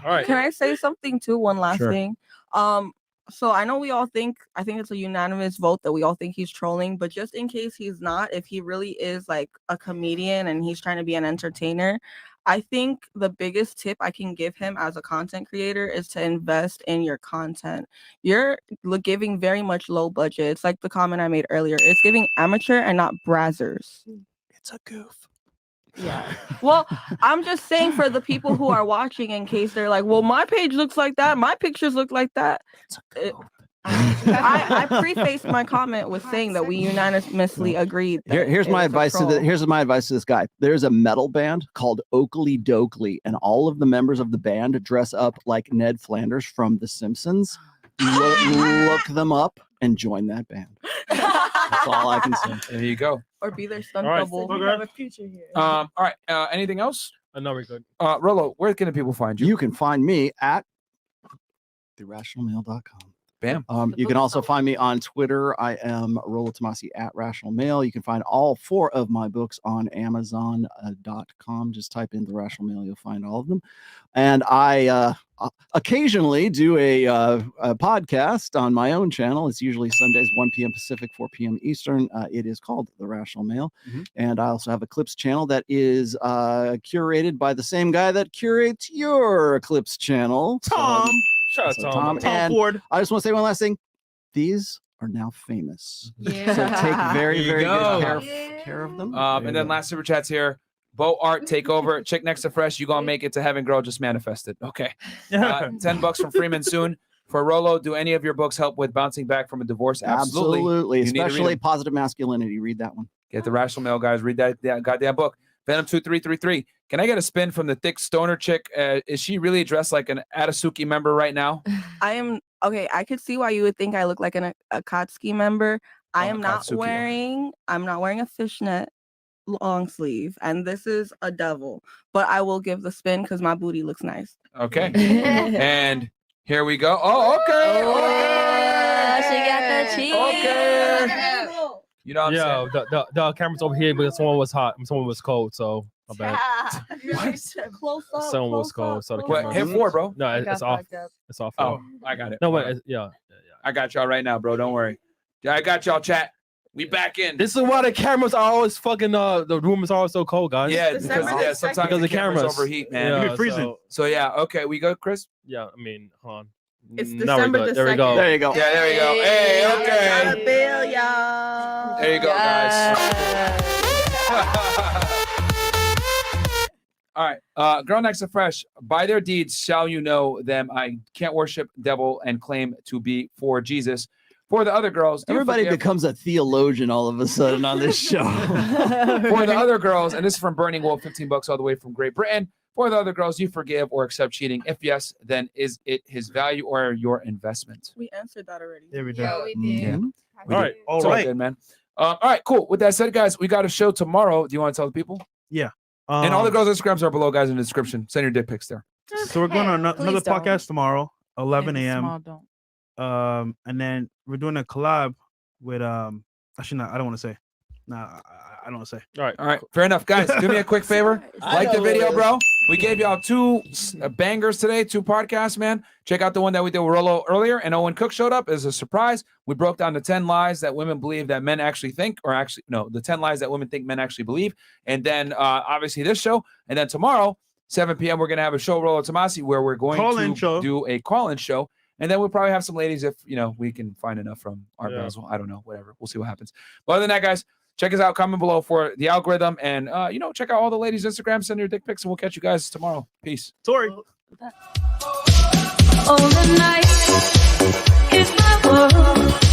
All right. Can I say something too? One last Sure. thing. So I know we all think, I think it's a unanimous vote that we all think he's trolling, but just in case he's not, if he really is like a comedian and he's trying to be an entertainer, I think the biggest tip I can give him as a content creator is to invest in your content. You're giving very much low budget. It's like the comment I made earlier. It's giving amateur and not brazzers. It's a goof. Yeah. Well, I'm just saying for the people who are watching, in case they're like, well, my page looks like that. My pictures look like that. I prefaced my comment with saying that we unanimously agreed. That Here's my advice to here's my advice to this guy. There's a metal band called Oakley Dokley, and all of the members of the band dress up like Ned Flanders from The Simpsons. Look them up and join that band. That's all I can say. There you go. Or be their stunt All right. double. Okay. We have a future here. All right. Anything else? No, we're good. Rollo, where can people find you? You can find me at therationalmail.com. Bam. You can also find me on Twitter. I am Rollo Tomassi at Rational Mail. You can find all 4 of my books on Amazon.com. Just type in The Rational Mail. You'll find all of them. And I occasionally do a podcast on my own channel. It's usually Sundays, 1 p.m. Pacific, 4 p.m. Eastern. It is called The Rational Mail. Mm-hmm. And I also have a Clips channel that is curated by the same guy that curates your Clips channel. Tom. Shout out So Tom. And Ford. I just want to say one last thing. these are now famous. Yeah. So take very, There you very go. good care of them. And then last super chats here. Bo Art, take over. Chick next to Fresh. You gonna make it to heaven, girl. Just manifest it. Okay. $10 from Freeman soon. For Rollo, do any of your books help with bouncing back from a divorce? Absolutely. You need to read Especially them. Positive Masculinity. Read that one. Get the Rational Male, guys. Read that goddamn book. Venom 2333. Can I get a spin from the thick stoner chick? Is she really dressed like an Atasuki member right now? I am okay. I could see why you would think I look like an Akatsuki member. I am not Akatsuki, wearing. I'm not wearing a fishnet long sleeve, and this is a devil. But I will give the spin because my booty looks nice. Okay. And here we go. Oh, okay. She got the cheese. Okay. You know what I'm saying? The camera's over here because someone was hot and someone was cold. So my bad. Close up. Someone was cold. So the What? camera. Hit 4, bro. No, it's off. It's off. Oh, I got it. No, wait. Yeah. I got y'all right now, bro. Don't worry. Yeah, I got y'all, chat. We back in. This is why the cameras are always fucking. The room is always so cold, guys. Yeah, because sometimes because the cameras overheat, man. Yeah, freezing. So yeah, okay, we go, Chris. Yeah, I mean, hold on. It's Now we're December good. the There we go. 2nd. There you go. Yeah, there we go. Hey, okay. Got a bill, y'all. There you go, guys. All right. Girl next to Fresh. By their deeds shall you know them. I can't worship devil and claim to be for Jesus. For the other girls, do Everybody forgive. becomes a theologian all of a sudden on this show. For the other girls, and this is from Burning Wolf, $15 all the way from Great Britain. For the other girls, you forgive or accept cheating. If yes, then is it his value or your investment? We answered that already. There we go. Yeah, we did. Yeah. We All did. right. All It's all right. good, man. All right, cool. With that said, guys, we got a show tomorrow. Do you want to tell the people? Yeah. And all the girls' Instagrams are below, guys, in the description. Send your dick pics there. So we're going on another please don't. podcast tomorrow, 11 Small a.m. don't. And then we're doing a collab with actually not. I don't want to say. Nah, I don't want to say. All right, fair enough, guys. Do me a quick favor. Like the video, bro. We gave y'all 2 bangers today, 2 podcasts, man. Check out the one that we did with Rollo earlier, and Owen Cook showed up as a surprise. We broke down the 10 lies that women believe that men actually think, or actually, no, the 10 lies that women think men actually believe. And then obviously this show, and then tomorrow, 7 p.m., we're gonna have a show, Rollo Tomassi, where we're going Call-in to show. do a call-in show. And then we'll probably have some ladies if, we can find enough from our girls. Well, I don't know, whatever. We'll see what happens. But other than that, guys, check us out. Comment below for the algorithm. And, check out all the ladies' Instagram. Send your dick pics, and we'll catch you guys tomorrow. Peace. Sorry. All the night is my world.